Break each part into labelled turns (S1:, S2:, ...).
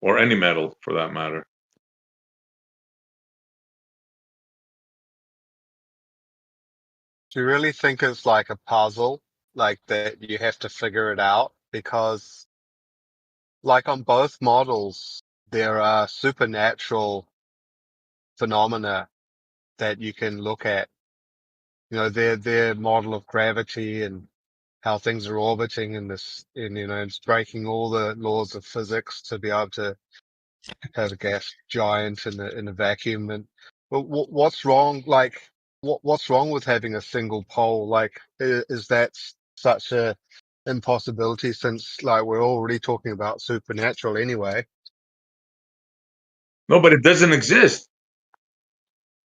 S1: or any metal for that matter.
S2: Do you really think it's like a puzzle, like that you have to figure it out? Because, like on both models, there are supernatural phenomena that you can look at. You know, their model of gravity and how things are orbiting in this, and it's breaking all the laws of physics to be able to have a gas giant in a vacuum. And but what's wrong? Like, what's wrong with having a single pole? Like, is that such a impossibility? Since like we're already talking about supernatural anyway.
S1: No, but it doesn't exist.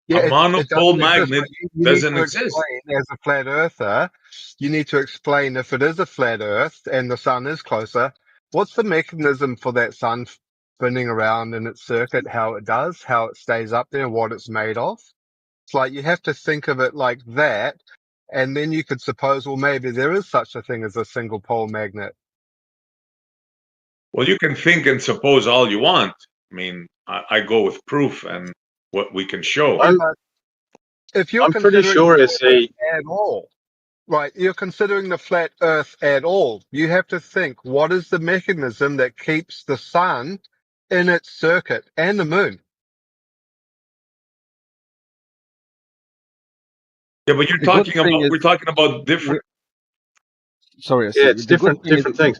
S2: Yeah,
S1: A
S2: it
S1: monopole
S2: doesn't exist.
S1: magnet
S2: But you need
S1: doesn't
S2: to
S1: exist.
S2: explain, as a flat earther, you need to explain if it is a flat Earth and the sun is closer, what's the mechanism for that sun spinning around in its circuit? How it does, how it stays up there, what it's made of. It's like you have to think of it like that, and then you could suppose, well, maybe there is such a thing as a single pole magnet.
S1: Well, you can think and suppose all you want. I mean, I go with proof and what we can show.
S2: Yeah, but if you're
S3: I'm pretty
S2: considering
S3: sure
S2: the
S3: it's
S2: flat
S3: a.
S2: Earth at all, right, you're considering the flat Earth at all, you have to think, what is the mechanism that keeps the sun in its circuit and the moon?
S1: Yeah, but you're
S4: The good
S1: talking
S4: thing
S1: about
S4: is,
S1: we're talking about different.
S4: sorry,
S3: Yeah,
S4: SC.
S3: it's
S4: The good thing
S3: different
S4: is
S3: things.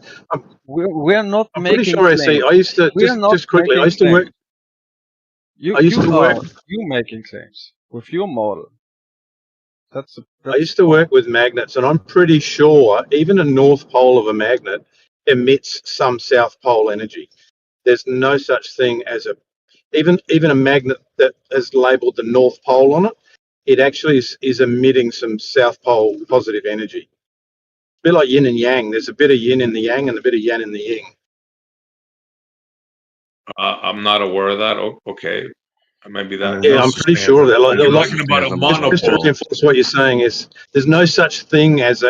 S4: we're not
S3: I'm pretty
S4: making
S3: sure. SC.
S4: claims.
S3: I used to
S4: We're not
S3: just quickly. I
S4: making
S3: used to work.
S4: claims. You
S3: I used to work.
S4: you making claims with your model.
S3: I
S4: That's
S3: used to work with magnets, and I'm pretty sure even a north pole of a magnet emits some south pole energy. There's no such thing as even a magnet that is labelled the north pole on it. It actually is emitting some south pole positive energy. A bit like yin and yang. There's a bit of yin in the yang and a bit of yang in the yin.
S1: I'm not aware of that. Okay, maybe that.
S3: Yeah, I'm pretty sure of that. Like,
S1: You're talking about a
S3: just to
S1: monopole.
S3: reinforce what you're saying is there's no such thing as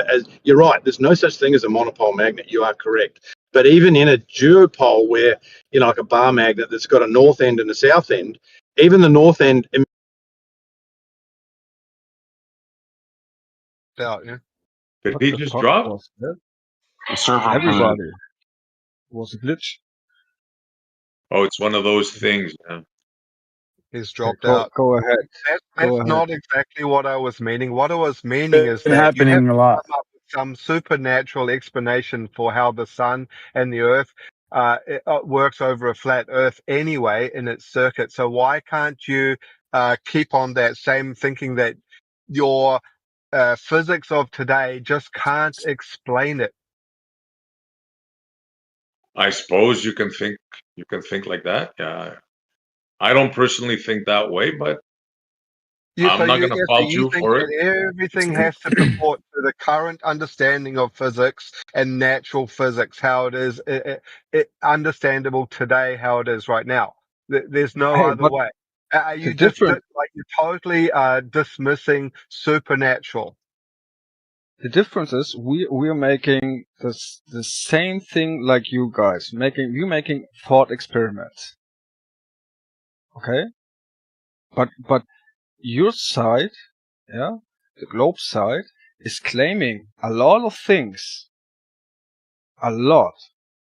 S3: you're right. There's no such thing as a monopole magnet. You are correct. But even in a duopole where, like a bar magnet that's got a north end and a south end, even the north end.
S2: Out, yeah.
S1: Did
S4: what
S1: he
S4: the
S1: just
S4: fuck
S1: drop?
S4: was that?
S5: The server
S4: Everybody was a glitch.
S1: Oh, it's one of those things. Yeah.
S2: He's
S4: Okay,
S2: dropped out.
S4: go ahead.
S2: That's
S4: ahead.
S2: not exactly what I was meaning. What I was meaning is
S6: been
S2: that you have
S6: happening
S2: to
S6: a lot.
S2: come up with some supernatural explanation for how the sun and the earth works over a flat earth anyway in its circuit. So why can't you keep on that same thinking that your physics of today just can't explain it?
S1: I suppose you can think like that. Yeah. I don't personally think that way, but I'm not going to
S2: So
S1: fault
S2: you
S1: you
S2: think
S1: for it.
S2: that everything has to comport to the current understanding of physics and natural physics, how it is understandable today, how it is right now. There's no
S4: Hey,
S2: other
S4: but
S2: way. Are
S4: the
S2: you just
S4: difference
S2: like you're totally dismissing supernatural?
S4: the difference is we're making the same thing like you guys we're making thought experiments. Okay? But your side, yeah, the Globe side, is claiming a lot of things. A lot.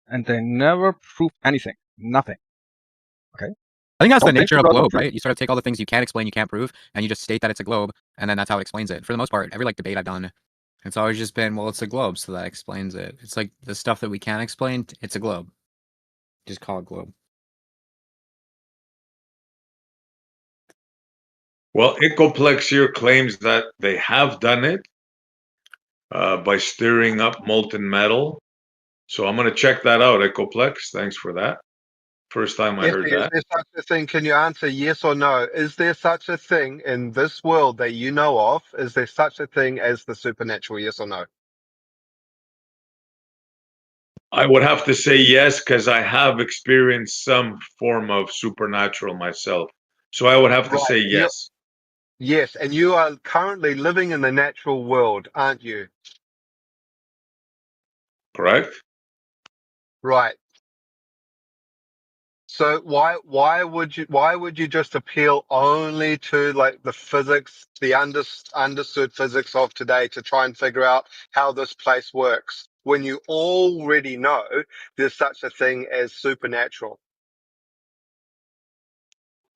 S4: And they never prove anything. Nothing. Okay?
S7: I think that's the
S4: Don't think
S7: nature
S4: you
S7: of
S4: got
S7: Globe,
S4: the
S7: right? You sort of take all the things you can't explain, you can't prove, and you just state that it's a globe, and then that's how it explains it. For the most part, every debate I've done, it's always just been, well, it's a globe, so that explains it. It's like the stuff that we can't explain, it's a globe. Just call it globe.
S1: Well, Ecoplex here claims that they have done it by stirring up molten metal. So I'm going to check that out, Ecoplex. Thanks for that. First time I heard
S2: Is
S1: that.
S2: there such a thing? Can you answer yes or no? Is there such a thing in this world that you know of? Is there such a thing as the supernatural? Yes or no?
S1: I would have to say yes, because I have experienced some form of supernatural myself. So I would have to say yes.
S2: Yes, and you are currently living in the natural world, aren't you?
S1: Correct?
S2: Right. So why would you just appeal only to like the physics, the understood physics of today to try and figure out how this place works when you already know there's such a thing as supernatural?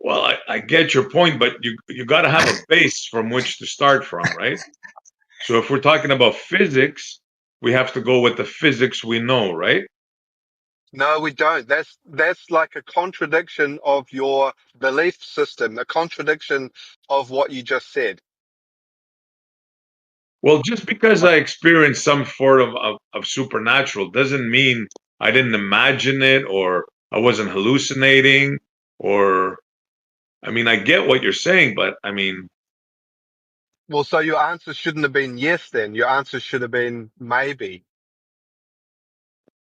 S1: Well, I get your point, but you got to have a base from which to start from, right? So if we're talking about physics, we have to go with the physics we know, right?
S2: No, we don't. That's like a contradiction of your belief system, a contradiction of what you just said.
S1: Well, just because I experienced some sort of supernatural doesn't mean I didn't imagine it or I wasn't hallucinating or I mean, I get what you're saying, but I mean,
S2: Well, so your answer shouldn't have been yes then. Your answer should have been maybe.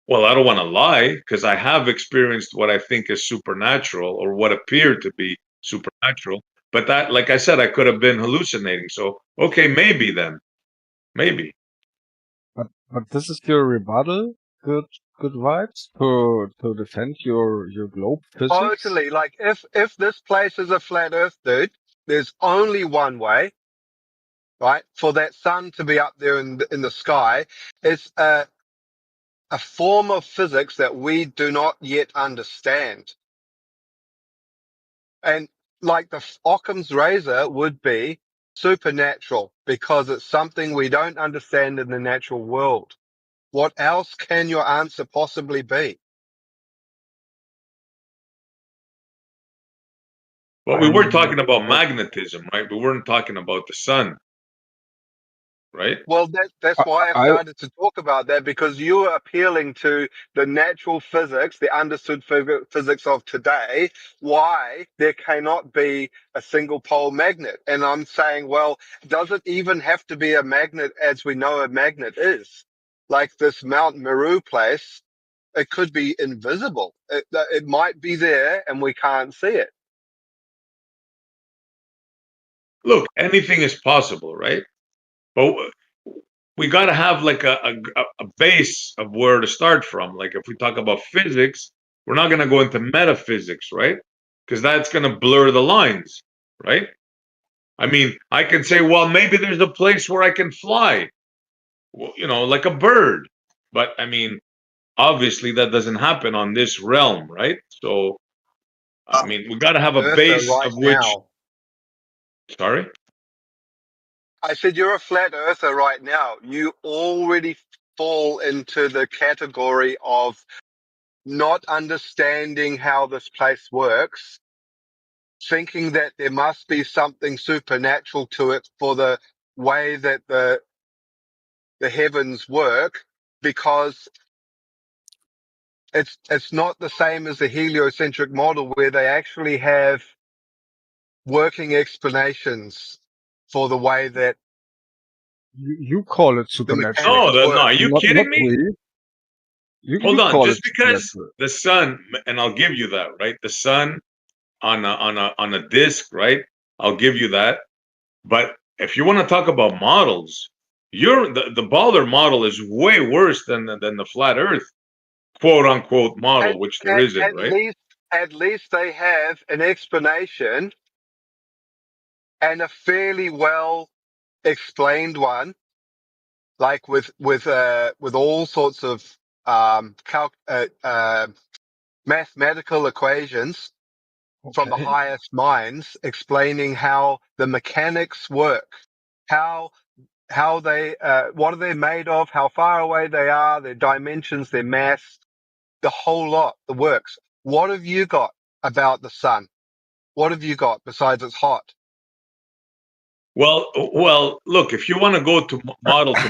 S1: well, I don't want to lie because I have experienced what I think is supernatural or what appeared to be supernatural. But that, like I said, I could have been hallucinating. So, okay, maybe then. Maybe.
S4: But this is your rebuttal. Good vibes to defend your globe physics.
S2: Totally. Like if this place is a flat earth, dude, there's only one way, right? For that sun to be up there in the sky. It's a form of physics that we do not yet understand. And like the Occam's razor would be supernatural because it's something we don't understand in the natural world. What else can your answer possibly be?
S1: But we were talking about magnetism, right? We weren't talking about the sun, right?
S2: Well, that's why I
S4: I
S2: started to talk about that, because you are appealing to the natural physics, the understood physics of today, why there cannot be a single pole magnet. And I'm saying, well, does it even have to be a magnet as we know a magnet is? Like this Mount Meru place, it could be invisible. It might be there and we can't see it.
S1: Look, anything is possible, right? But we got to have like a base of where to start from. Like if we talk about physics, we're not going to go into metaphysics, right? Because that's going to blur the lines, right? I mean, I can say, well, maybe there's a place where I can fly, well, you know, like a bird. But I mean, obviously that doesn't happen on this realm, right? So, I mean, we got to have a
S2: Earther
S1: base
S2: right
S1: of which,
S2: now.
S1: sorry?
S2: I said, you're a flat earther right now. You already fall into the category of not understanding how this place works, thinking that there must be something supernatural to it for the way that the heavens work, because it's not the same as the heliocentric model where they actually have working explanations for the way that
S4: you call it
S2: the
S4: supernatural.
S1: No,
S2: mechanics
S1: no,
S2: work.
S1: are you
S4: Not
S1: kidding me?
S4: we. You
S1: Hold on,
S4: call it
S1: just because
S4: supernatural.
S1: the sun, and I'll give you that, right? The sun on a disc, right? I'll give you that. But if you want to talk about models, the Balder model is way worse than the flat Earth quote unquote
S2: At,
S1: model, which there
S2: at,
S1: isn't, right?
S2: at least they have an explanation, and a fairly well explained one, like with all sorts of mathematical equations from the
S4: Okay.
S2: highest minds, explaining how the mechanics work, how they what are they made of, how far away they are, their dimensions, their mass, the whole lot, the works. What have you got about the sun? What have you got besides it's hot?
S1: Well, look, if you want to go to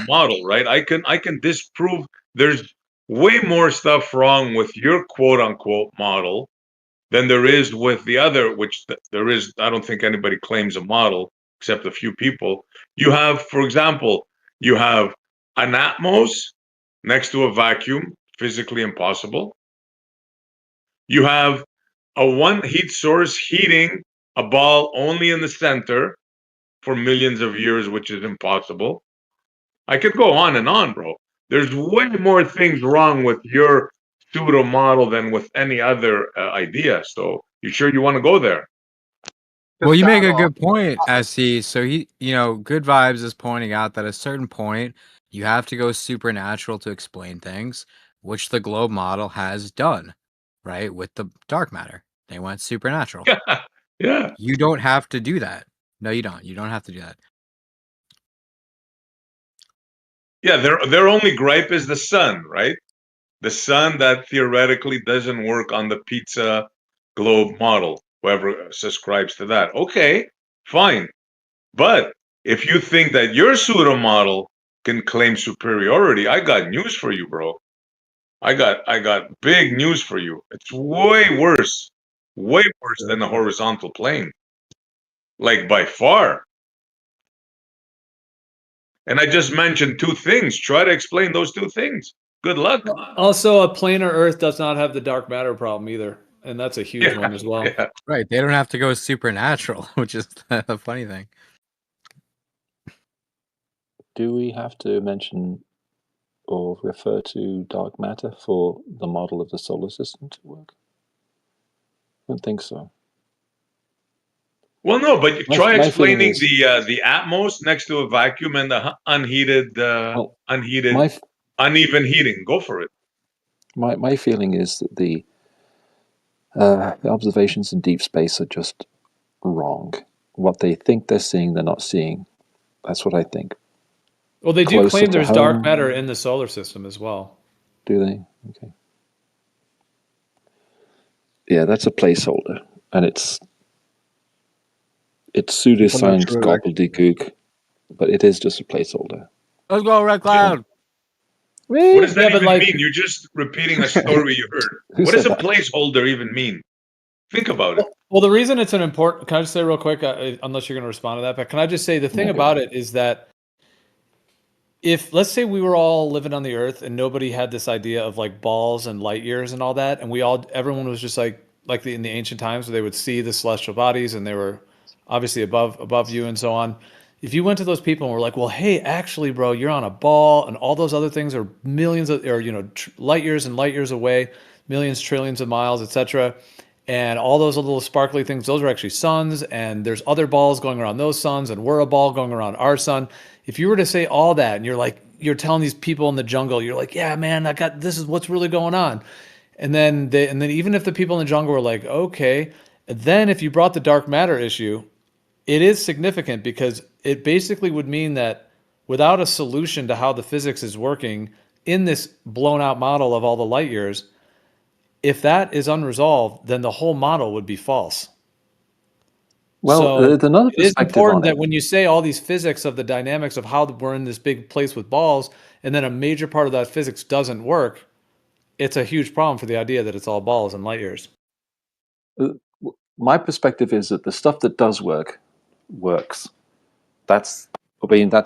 S1: model, right? I can disprove there's way more stuff wrong with your quote unquote model than there is with the other, which there is. I don't think anybody claims a model except a few people. You have, for example, you have an atmos next to a vacuum, physically impossible. You have a one heat source heating a ball only in the center for millions of years, which is impossible. I could go on and on, bro. There's way more things wrong with your pseudo model than with any other idea. So you sure you want to go there?
S7: Well, you make a
S2: start off,
S7: good point, SC. So Good Vibes is pointing out that at a certain point, you have to go supernatural to explain things, which the Globe model has done, right? With the dark matter, they went supernatural.
S1: Yeah.
S7: You don't have to do that. No, you don't. You don't have to do that.
S1: Yeah, their only gripe is the sun, right? The sun that theoretically doesn't work on the pizza globe model. Whoever subscribes to that, okay, fine. But if you think that your pseudo model can claim superiority, I got news for you, bro. I got big news for you. It's way worse than the horizontal plane, like by far. And I just mentioned two things. Try to explain those two things. Good luck.
S5: Also, a planar Earth does not have the dark matter problem either, and that's a huge one as well.
S1: Yeah.
S7: Right. They don't have to go supernatural, which is the funny thing.
S6: Do we have to mention or refer to dark matter for the model of the solar system to work? I don't think so.
S1: Well, no, but you
S6: My-
S1: try
S6: my
S1: explaining
S6: feeling is-
S1: the atmos next to a vacuum and the unheated
S6: Well,
S1: unheated uneven heating. Go for it.
S6: my feeling is that the observations in deep space are just wrong. What they think they're seeing, they're not seeing. That's what I think.
S5: Well, they do
S6: Closer
S5: claim
S6: to
S5: there's dark
S6: home.
S5: matter in the solar system as well.
S6: Do they? Okay. Yeah, that's a placeholder, and it's pseudoscience
S4: Supernatural
S6: gobbledygook, but it is just a placeholder.
S7: Let's go, Red Cloud.
S1: What does that
S5: Yeah, but
S1: even
S5: like-
S1: mean? You're just repeating a story you heard.
S6: Who
S1: What does a
S6: said that?
S1: placeholder even mean? Think about it.
S5: Well, the reason it's an important, can I just say real quick, unless you're going to respond to that, but can I just say the thing
S6: No, go
S5: about it is that if, let's say we were all living on the Earth and nobody had this idea of like balls and light years and all that, and everyone was just like in the ancient times where they would see the celestial bodies and they were obviously above you and so on. If you went to those people and were like, well, hey, actually, bro, you're on a ball and all those other things are millions of, or, light years and light years away, millions, trillions of miles, etc. And all those little sparkly things, those are actually suns, and there's other balls going around those suns, and we're a ball going around our sun. If you were to say all that, and you're telling these people in the jungle, you're like, yeah, man, this is what's really going on. And then even if the people in the jungle were like, okay, then if you brought the dark matter issue, it is significant because it basically would mean that without a solution to how the physics is working in this blown out model of all the light years, if that is unresolved, then the whole model would be false.
S6: Well,
S5: So
S6: there's another
S5: it is
S6: perspective
S5: important
S6: on
S5: that
S6: it.
S5: when you say all these physics of the dynamics of how we're in this big place with balls, and then a major part of that physics doesn't work, it's a huge problem for the idea that it's all balls and light years.
S6: My perspective is that the stuff that does work works. That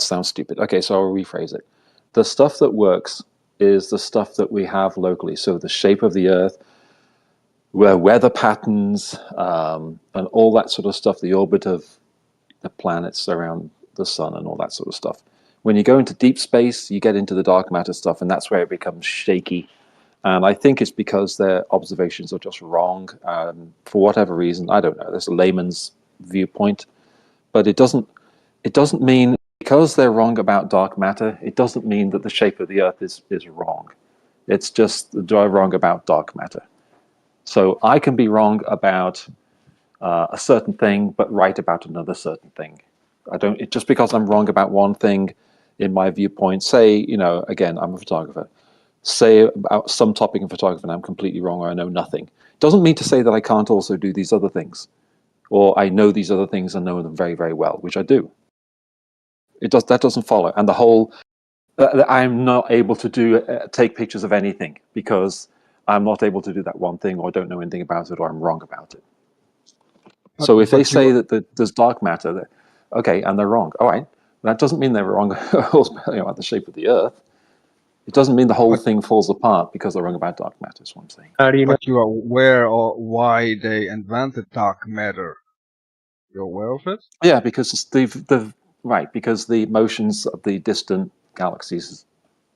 S6: sounds stupid. Okay, so I'll rephrase it. The stuff that works is the stuff that we have locally. So the shape of the Earth, weather patterns, and all that sort of stuff, the orbit of the planets around the sun and all that sort of stuff. When you go into deep space, you get into the dark matter stuff, and that's where it becomes shaky. And I think it's because their observations are just wrong for whatever reason. I don't know. There's a layman's viewpoint, but it doesn't mean because they're wrong about dark matter. It doesn't mean that the shape of the Earth is wrong. It's just they're wrong about dark matter. So I can be wrong about a certain thing, but right about another certain thing. Just because I'm wrong about one thing in my viewpoint, say, again, I'm a photographer, say about some topic in photography and I'm completely wrong or I know nothing. Doesn't mean to say that I can't also do these other things, or I know these other things and know them very, very well, which I do. That doesn't follow. And the whole, I'm not able to take pictures of anything because I'm not able to do that one thing, or I don't know anything about it, or I'm wrong about it. So if they say that there's dark matter, okay, and they're wrong. All right, that doesn't mean they're wrong about the shape of the Earth. It doesn't mean the whole thing falls apart because they're wrong about dark matter, is what I'm saying.
S3: How do you know?
S4: But you are aware of why they invented dark matter. You're aware of it?
S6: Yeah, because because the motions of the distant galaxies is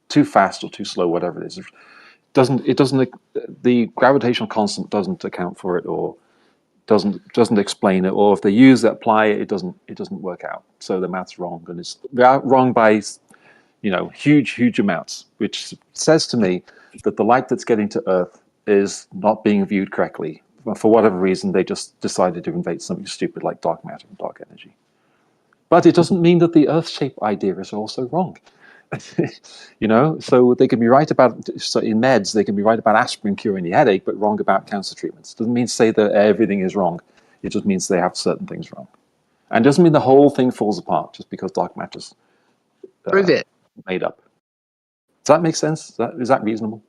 S6: too fast or too slow, whatever it is, The gravitational constant doesn't account for it, or doesn't explain it, or if they use it, apply it, it doesn't work out. So the math's wrong, and it's wrong by huge amounts, which says to me that the light that's getting to Earth is not being viewed correctly. For whatever reason, they just decided to invent something stupid like dark matter and dark energy. But it doesn't mean that the Earth shape idea is also wrong. So they can be right about, so in meds, they can be right about aspirin curing the headache, but wrong about cancer treatments. Doesn't mean to say that everything is wrong. It just means they have certain things wrong. And doesn't mean the whole thing falls apart just because dark matter's
S8: Prove it.
S6: made up. Does that make sense? Is that reasonable?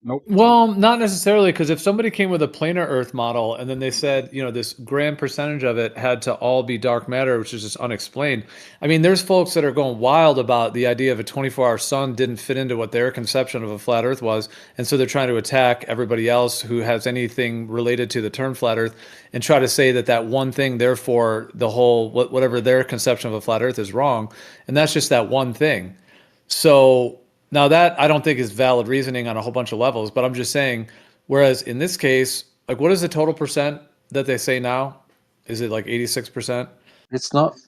S4: Nope.
S5: Well, not necessarily, because if somebody came with a planar Earth model and then they said, this grand percentage of it had to all be dark matter, which is just unexplained. I mean, there's folks that are going wild about the idea of a 24-hour sun didn't fit into what their conception of a flat Earth was. And so they're trying to attack everybody else who has anything related to the term flat Earth and try to say that one thing, therefore, the whole, whatever their conception of a flat Earth is wrong. And that's just that one thing. So now that I don't think is valid reasoning on a whole bunch of levels, but I'm just saying, whereas in this case, like what is the total percent that they say now? Is it like 86%?
S6: It's not.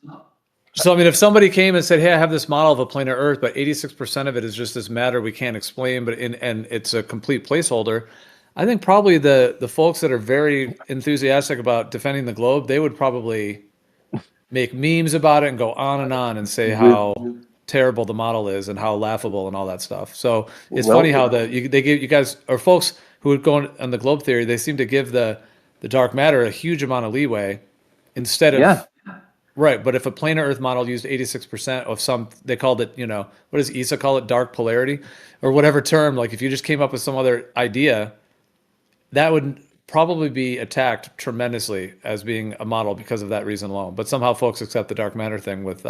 S5: So, I mean, if somebody came and said, hey, I have this model of a planar Earth, but 86% of it is just this matter we can't explain, and it's a complete placeholder, I think probably the folks that are very enthusiastic about defending the globe, they would probably make memes about it and go on and say how terrible the model is and how laughable and all that stuff. So it's funny how they give you guys, or folks who would go on the globe theory, they seem to give the dark matter a huge amount of leeway instead of right. But if a planar Earth model used 86% of some, they called it, what does ESA call it, dark polarity or whatever term, like if you just came up with some other idea, that would probably be attacked tremendously as being a model because of that reason alone. But somehow folks accept the dark matter thing with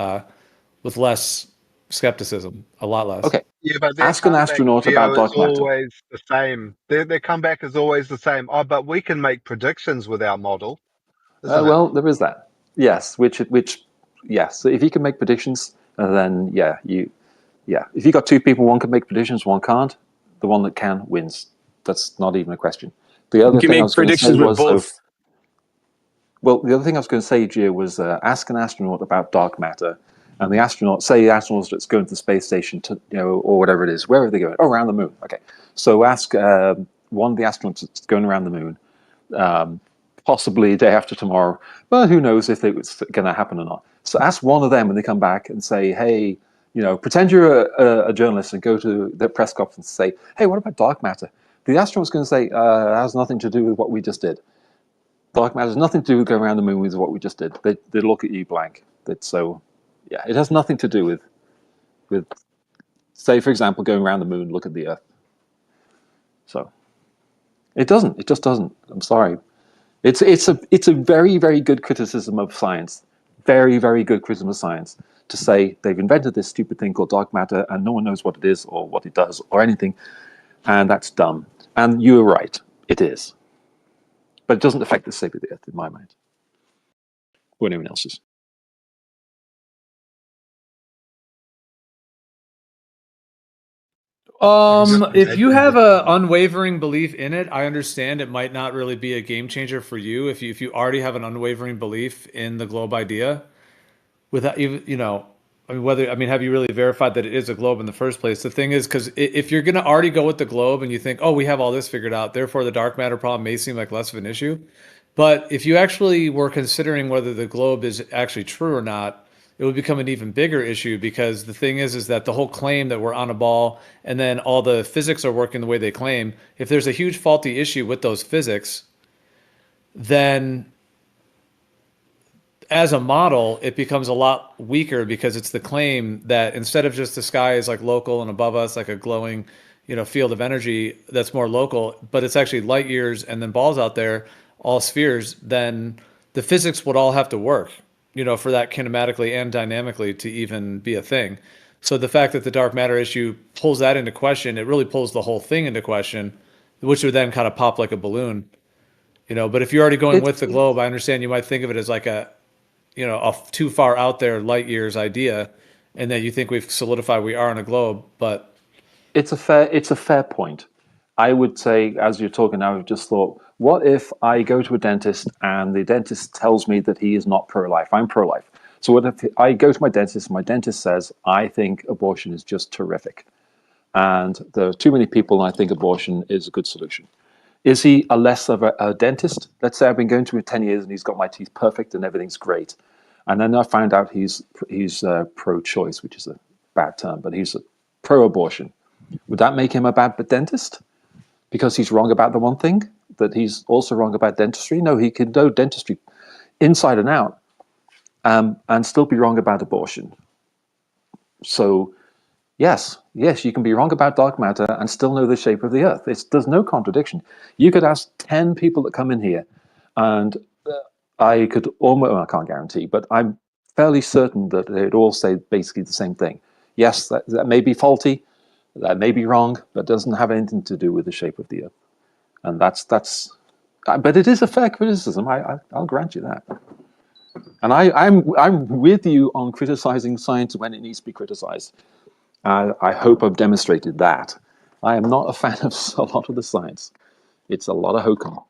S5: less skepticism, a lot less.
S6: Okay.
S2: Yeah, but
S6: Ask an astronaut about dark matter.
S2: Always the same. Their comeback is always the same. Oh, but we can make predictions with our model.
S6: Well, there is that. Yes, yes. So if you can make predictions, then if you got two people, one can make predictions, one can't. The one that can wins. That's not even a question. The other
S8: You can
S6: thing I
S8: make
S6: was going to say
S8: predictions with
S6: was,
S8: both.
S6: well, the other thing I was going to say, Gia, was ask an astronaut about dark matter, and the astronaut, say the astronaut that's going to the space station, or whatever it is, where are they going? Oh, around the moon. Okay, so ask one of the astronauts that's going around the moon, possibly day after tomorrow, but who knows if it's going to happen or not. So ask one of them when they come back and say, hey, pretend you're a journalist and go to the press conference and say, hey, what about dark matter? The astronaut's going to say, it has nothing to do with what we just did. Dark matter has nothing to do with going around the moon with what we just did. They look at you blank. It has nothing to do with, say, for example, going around the moon, look at the Earth. So it doesn't. It just doesn't. I'm sorry. It's a very, very good criticism of science. Very, very good criticism of science to say they've invented this stupid thing called dark matter and no one knows what it is or what it does or anything, and that's dumb. And you were right. It is. But it doesn't affect the shape of the Earth, in my mind. Or anyone else's.
S5: If you have a unwavering belief in it, I understand it might not really be a game changer for you if you already have an unwavering belief in the globe idea. Without even, have you really verified that it is a globe in the first place? The thing is, because if you're going to already go with the globe and you think, oh, we have all this figured out, therefore the dark matter problem may seem like less of an issue. But if you actually were considering whether the globe is actually true or not, it would become an even bigger issue, because the thing is that the whole claim that we're on a ball and then all the physics are working the way they claim, if there's a huge faulty issue with those physics, then as a model, it becomes a lot weaker, because it's the claim that instead of just the sky is like local and above us, like a glowing, field of energy that's more local, but it's actually light years and then balls out there, all spheres, then the physics would all have to work, for that kinematically and dynamically to even be a thing. So the fact that the dark matter issue pulls that into question, it really pulls the whole thing into question, which would then kind of pop like a balloon, But if you're already going with the globe, I understand you might think of it as like a too far out there light years idea, and that you think we've solidified we are on a globe, but
S6: it's a fair point. I would say, as you're talking now, I've just thought, what if I go to a dentist and the dentist tells me that he is not pro-life? I'm pro-life. So what if I go to my dentist and my dentist says, I think abortion is just terrific. And there are too many people and I think abortion is a good solution. Is he a less of a dentist? Let's say I've been going to him 10 years and he's got my teeth perfect and everything's great. And then I find out he's pro-choice, which is a bad term, but he's a pro-abortion. Would that make him a bad dentist? Because he's wrong about the one thing, that he's also wrong about dentistry? No, he can know dentistry inside and out and still be wrong about abortion. So yes, you can be wrong about dark matter and still know the shape of the earth. There's no contradiction. You could ask 10 people that come in here and I could almost, well, I can't guarantee, but I'm fairly certain that they'd all say basically the same thing. Yes, that may be faulty, that may be wrong, but doesn't have anything to do with the shape of the earth. And that's but it is a fair criticism. I'll grant you that. And I'm with you on criticizing science when it needs to be criticized. I hope I've demonstrated that. I am not a fan of a lot of the science. It's a lot of hokum.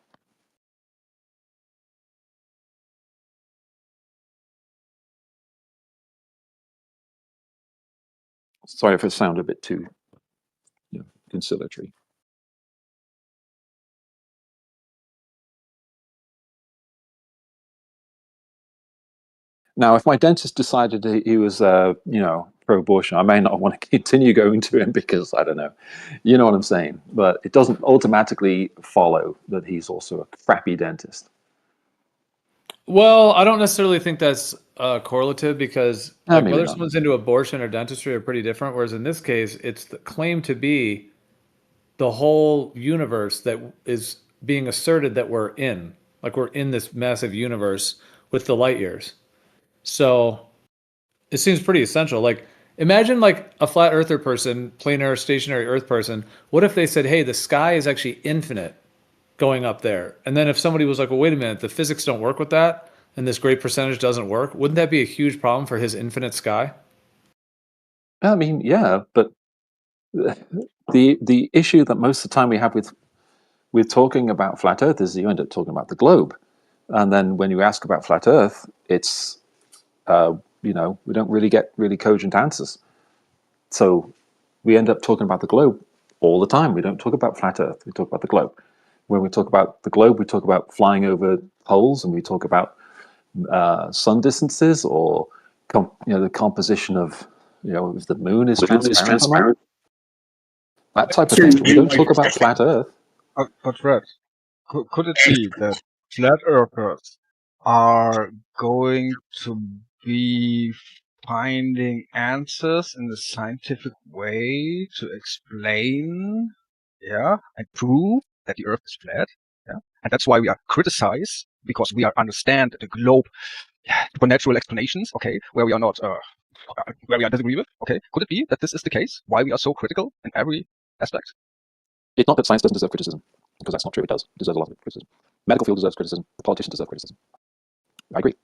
S6: Sorry if I sound a bit too conciliatory. Now, if my dentist decided he was, pro-abortion, I may not want to continue going to him because, I don't know, you know what I'm saying. But it doesn't automatically follow that he's also a crappy dentist.
S5: Well, I don't necessarily think that's correlative because like
S6: maybe
S5: whether
S6: not.
S5: someone's into abortion or dentistry are pretty different. Whereas in this case, it's the claim to be the whole universe that is being asserted that we're in. Like we're in this massive universe with the light years. So it seems pretty essential. Like imagine like a flat earther person, planar stationary earth person. What if they said, hey, the sky is actually infinite going up there? And then if somebody was like, well, wait a minute, the physics don't work with that and this great percentage doesn't work, wouldn't that be a huge problem for his infinite sky?
S6: I mean, yeah, but the issue that most of the time we have with talking about flat Earth is you end up talking about the globe, and then when you ask about flat Earth, it's we don't really get really cogent answers. So we end up talking about the globe all the time. We don't talk about flat Earth. We talk about the globe. When we talk about the globe, we talk about flying over poles, and we talk about sun distances or the composition of if the moon is transparent or not. That type of thing. We don't talk about flat Earth.
S4: But Fred, could it be that flat earthers are going to be finding answers in a scientific way to explain, and prove that the earth is flat, and that's why we are criticized, because we understand the globe for natural explanations, okay, where we are not, where we are disagree with, okay? Could it be that this is the case? Why we are so critical in every aspect?
S6: It's not that science doesn't deserve criticism, because that's not true. It does. It deserves a lot of criticism. Medical field deserves criticism. The politicians deserve criticism. I agree.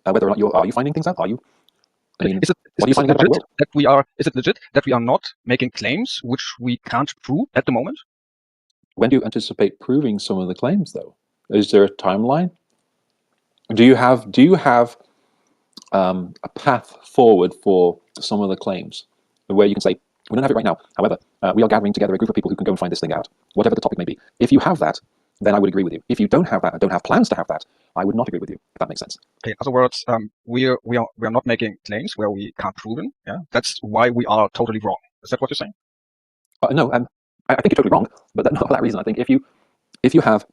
S6: Whether or not are you finding things out? Are you? I mean, what are you finding out about the world?
S4: Is it legit that we are not making claims which we can't prove at the moment?
S6: When do you anticipate proving some of the claims, though? Is there a timeline? Do you have a path forward for some of the claims where you can say, we don't have it right now. However, we are gathering together a group of people who can go and find this thing out, whatever the topic may be. If you have that, then I would agree with you. If you don't have that and don't have plans to have that, I would not agree with you, if that makes sense.
S4: Okay, in other words, we are not making claims where we can't prove them. Yeah, that's why we are totally wrong. Is that what you're saying?
S6: No, I think you're totally wrong, but not for that reason. I think if you have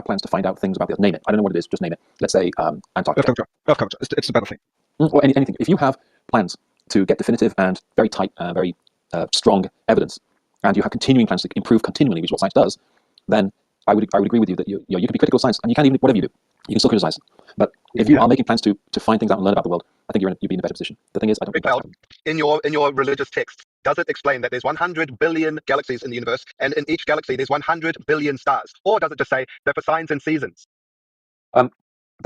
S6: plans to find out things about the Earth, name it. I don't know what it is, just name it. Let's say Antarctica.
S4: Earth curvature. It's a better thing.
S6: Or anything. If you have plans to get definitive and very tight, very strong evidence, and you have continuing plans to improve continually, which is what science does, then I would agree with you that you can be critical of science, and you can't even whatever you do, you can still criticize. But if you are making plans to find things out and learn about the world, I think you'd be in a better position. The thing is, I don't think that's
S2: in your religious text, does it explain that there's 100 billion galaxies in the universe, and in each galaxy there's 100 billion stars? Or does it just say that for signs and seasons?
S6: The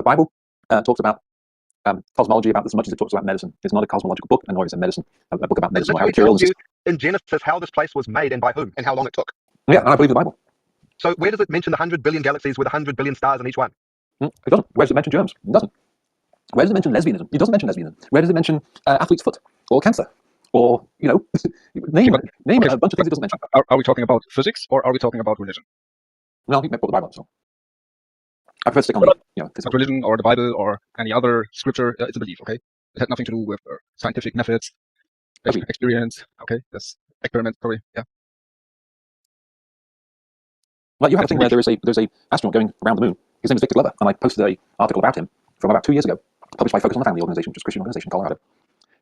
S6: Bible talks about cosmology about as much as it talks about medicine. It's not a cosmological book, and nor is it a book about medicine or how
S2: It tells
S6: materialism.
S2: you in Genesis how this place was made and by whom and how long it took.
S6: Yeah, and I believe the Bible.
S2: So where does it mention the 100 billion galaxies with 100 billion stars in each one?
S6: It doesn't. Where does it mention germs? It doesn't. Where does it mention lesbianism? It doesn't mention lesbianism. Where does it mention athlete's foot or cancer or name
S4: but-
S6: name
S4: okay,
S6: a bunch of things it doesn't mention?
S4: Are we talking about physics or are we talking about religion?
S6: No, he meant the Bible. So I prefer to stick on
S4: But
S6: physical.
S4: religion or the Bible or any other scripture, it's a belief, okay? It had nothing to do with scientific methods,
S6: Agreed.
S4: experience, okay? That's experiment, sorry, yeah.
S6: Like you have a thing where there's a astronaut going around the moon. His name is Victor Glover, and I posted an article about him from about 2 years ago, published by Focus on the Family organization, which is a Christian organization in Colorado.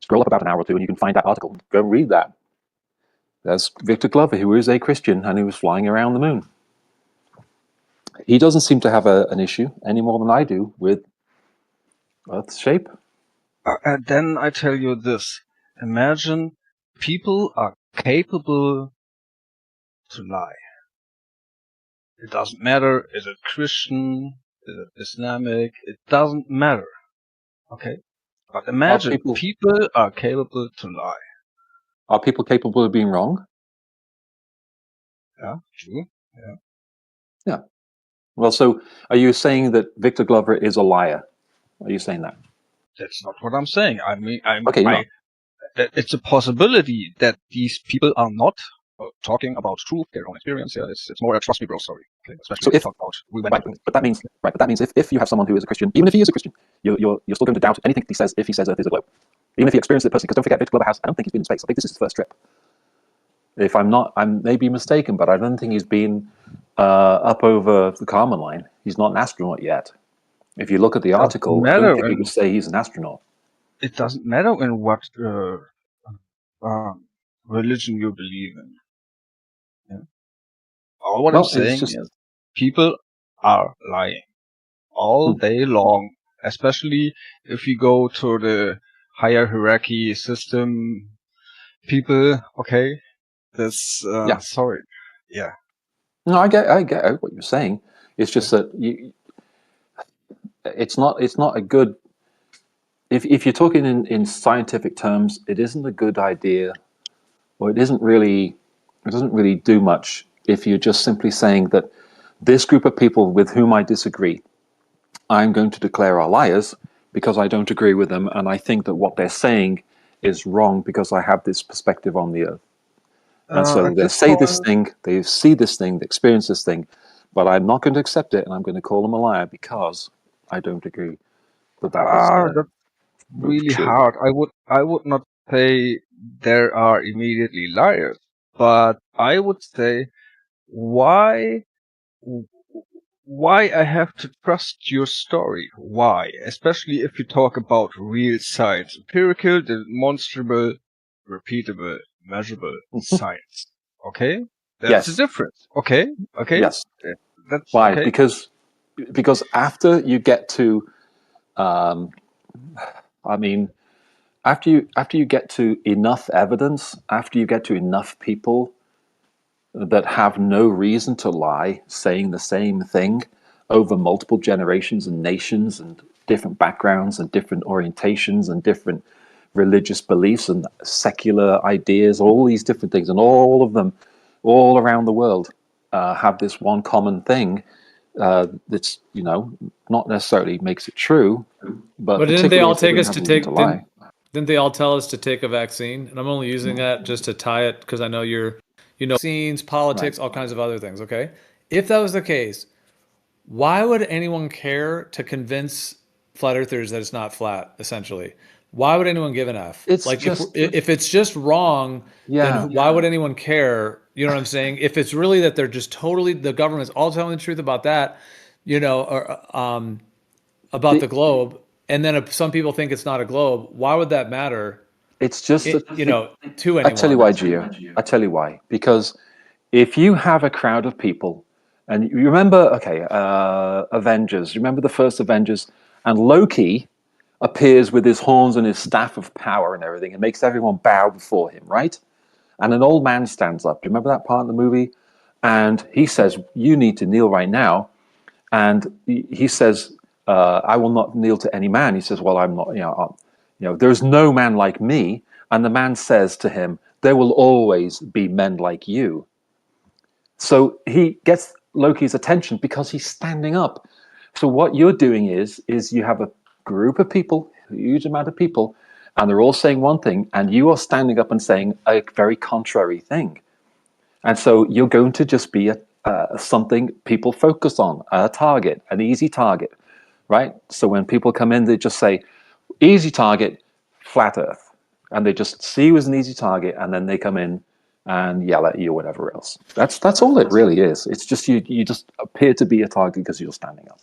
S6: Scroll up about an hour or two, and you can find that article. Go and read that. There's Victor Glover, who is a Christian and who was flying around the moon. He doesn't seem to have an issue any more than I do with Earth's shape.
S4: And then I tell you this. Imagine people are capable to lie. It doesn't matter, is it Christian, is it Islamic, it doesn't matter. Okay? But imagine people are capable to lie.
S6: Are people capable of being wrong?
S4: Yeah, true.
S6: Yeah. Well, so are you saying that Victor Glover is a liar? Are you saying that?
S4: That's not what I'm saying. I mean,
S6: Okay,
S4: it's a possibility that these people are not talking about truth, their own experience. Yeah, it's more a trust me bro story. Okay, especially
S6: So
S4: if we talk about we went through.
S6: but that means if you have someone who is a Christian, even if he is a Christian, you're still going to doubt anything he says if he says Earth is a globe, even if he experienced it personally. Because don't forget, Victor Glover I don't think he's been in space. I think this is his first trip. If I'm not, I may be mistaken, but I don't think he's been up over the Kármán line. He's not an astronaut yet. If you look at the article, I don't think it would say he's an astronaut.
S4: It doesn't matter in what religion you believe in. Yeah. All what I'm saying is people are lying all day long, especially if you go to the higher hierarchy system. People, okay, this sorry, yeah.
S6: No, I get what you're saying. It's just that it's not a good. If you're talking in scientific terms, it isn't a good idea, or it doesn't really do much if you're just simply saying that this group of people with whom I disagree, I'm going to declare are liars because I don't agree with them, and I think that what they're saying is wrong because I have this perspective on the Earth. And so they say this thing, they see this thing, they experience this thing, but I'm not going to accept it, and I'm going to call them a liar because I don't agree that
S4: that's really
S6: true.
S4: hard. I would not say there are immediately liars, but I would say why I have to trust your story? Why? Especially if you talk about real science, empirical, demonstrable, repeatable, measurable science. Okay, that's the difference. Okay.
S6: Yes.
S4: That's
S6: why?
S4: Okay.
S6: Because after you get to, after you get to enough evidence, after you get to enough people that have no reason to lie, saying the same thing over multiple generations and nations and different backgrounds and different orientations and different religious beliefs and secular ideas, all these different things, and all of them, all around the world, have this one common thing that's not necessarily makes it true, but
S5: didn't they all take us to
S6: lie.
S5: Didn't they all tell us to take a vaccine? And I'm only using that just to tie it because I know vaccines, politics, all kinds of other things. Okay, if that was the case, why would anyone care to convince flat earthers that it's not flat? Essentially, why would anyone give an F?
S6: It's
S5: like
S6: just,
S5: if it's just wrong, then why would anyone care? You know what I'm saying? If it's really that they're just totally, the government's all telling the truth about that, about the globe, and then if some people think it's not a globe, why would that matter?
S6: It's just
S5: to anyone.
S6: I tell you why, Gio. I tell you why. Because if you have a crowd of people, and you remember, Avengers. You remember the first Avengers, and Loki appears with his horns and his staff of power and everything, and makes everyone bow before him, right? And an old man stands up. Do you remember that part in the movie? And he says, "You need to kneel right now." And he says, "I will not kneel to any man." He says, "Well, I'm not. There's no man like me." And the man says to him, "There will always be men like you." So he gets Loki's attention because he's standing up. So what you're doing is you have a group of people, a huge amount of people, and they're all saying one thing, and you are standing up and saying a very contrary thing. And so you're going to just be something people focus on, a target, an easy target, right? So when people come in, they just say, easy target, flat Earth. And they just see you as an easy target, and then they come in and yell at you or whatever else. That's all it really is. It's just you just appear to be a target because you're standing up.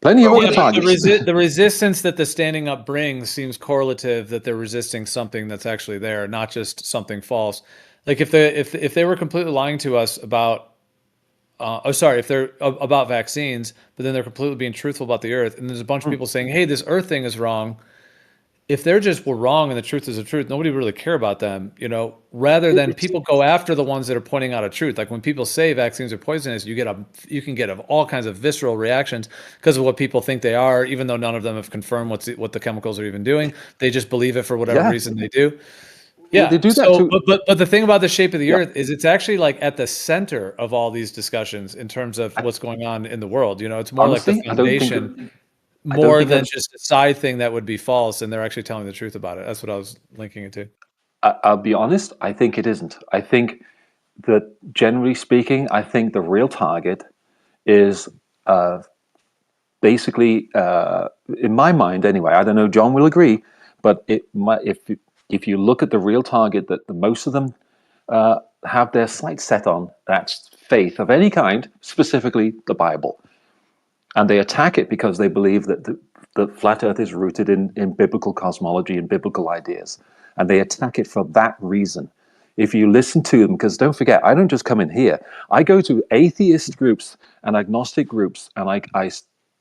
S6: Plenty of other targets.
S5: The resistance that the standing up brings seems correlative that they're resisting something that's actually there, not just something false. Like if they were completely lying to us about, if they're about vaccines, but then they're completely being truthful about the Earth, and there's a bunch of people saying, "Hey, this Earth thing is wrong." If they're just were wrong and the truth is the truth, nobody would really care about them, rather than people go after the ones that are pointing out a truth. Like when people say vaccines are poisonous, you can get all kinds of visceral reactions because of what people think they are, even though none of them have confirmed what the chemicals are even doing. They just believe it for whatever reason they do. Yeah,
S6: they do that too.
S5: But the thing about the shape of the Earth is it's actually like at the center of all these discussions in terms of what's going on in the world. It's more
S6: Honestly,
S5: like the foundation. More than just a side thing that would be false, and they're actually telling the truth about it. That's what I was linking it to.
S6: I'll be honest, I think it isn't. I think that generally speaking, I think the real target is basically, in my mind anyway, I don't know, John will agree, but if you look at the real target that the most of them have their sights set on, that's faith of any kind, specifically the Bible. And they attack it because they believe that the flat Earth is rooted in biblical cosmology and biblical ideas. And they attack it for that reason. If you listen to them, because don't forget, I don't just come in here. I go to atheist groups and agnostic groups, and I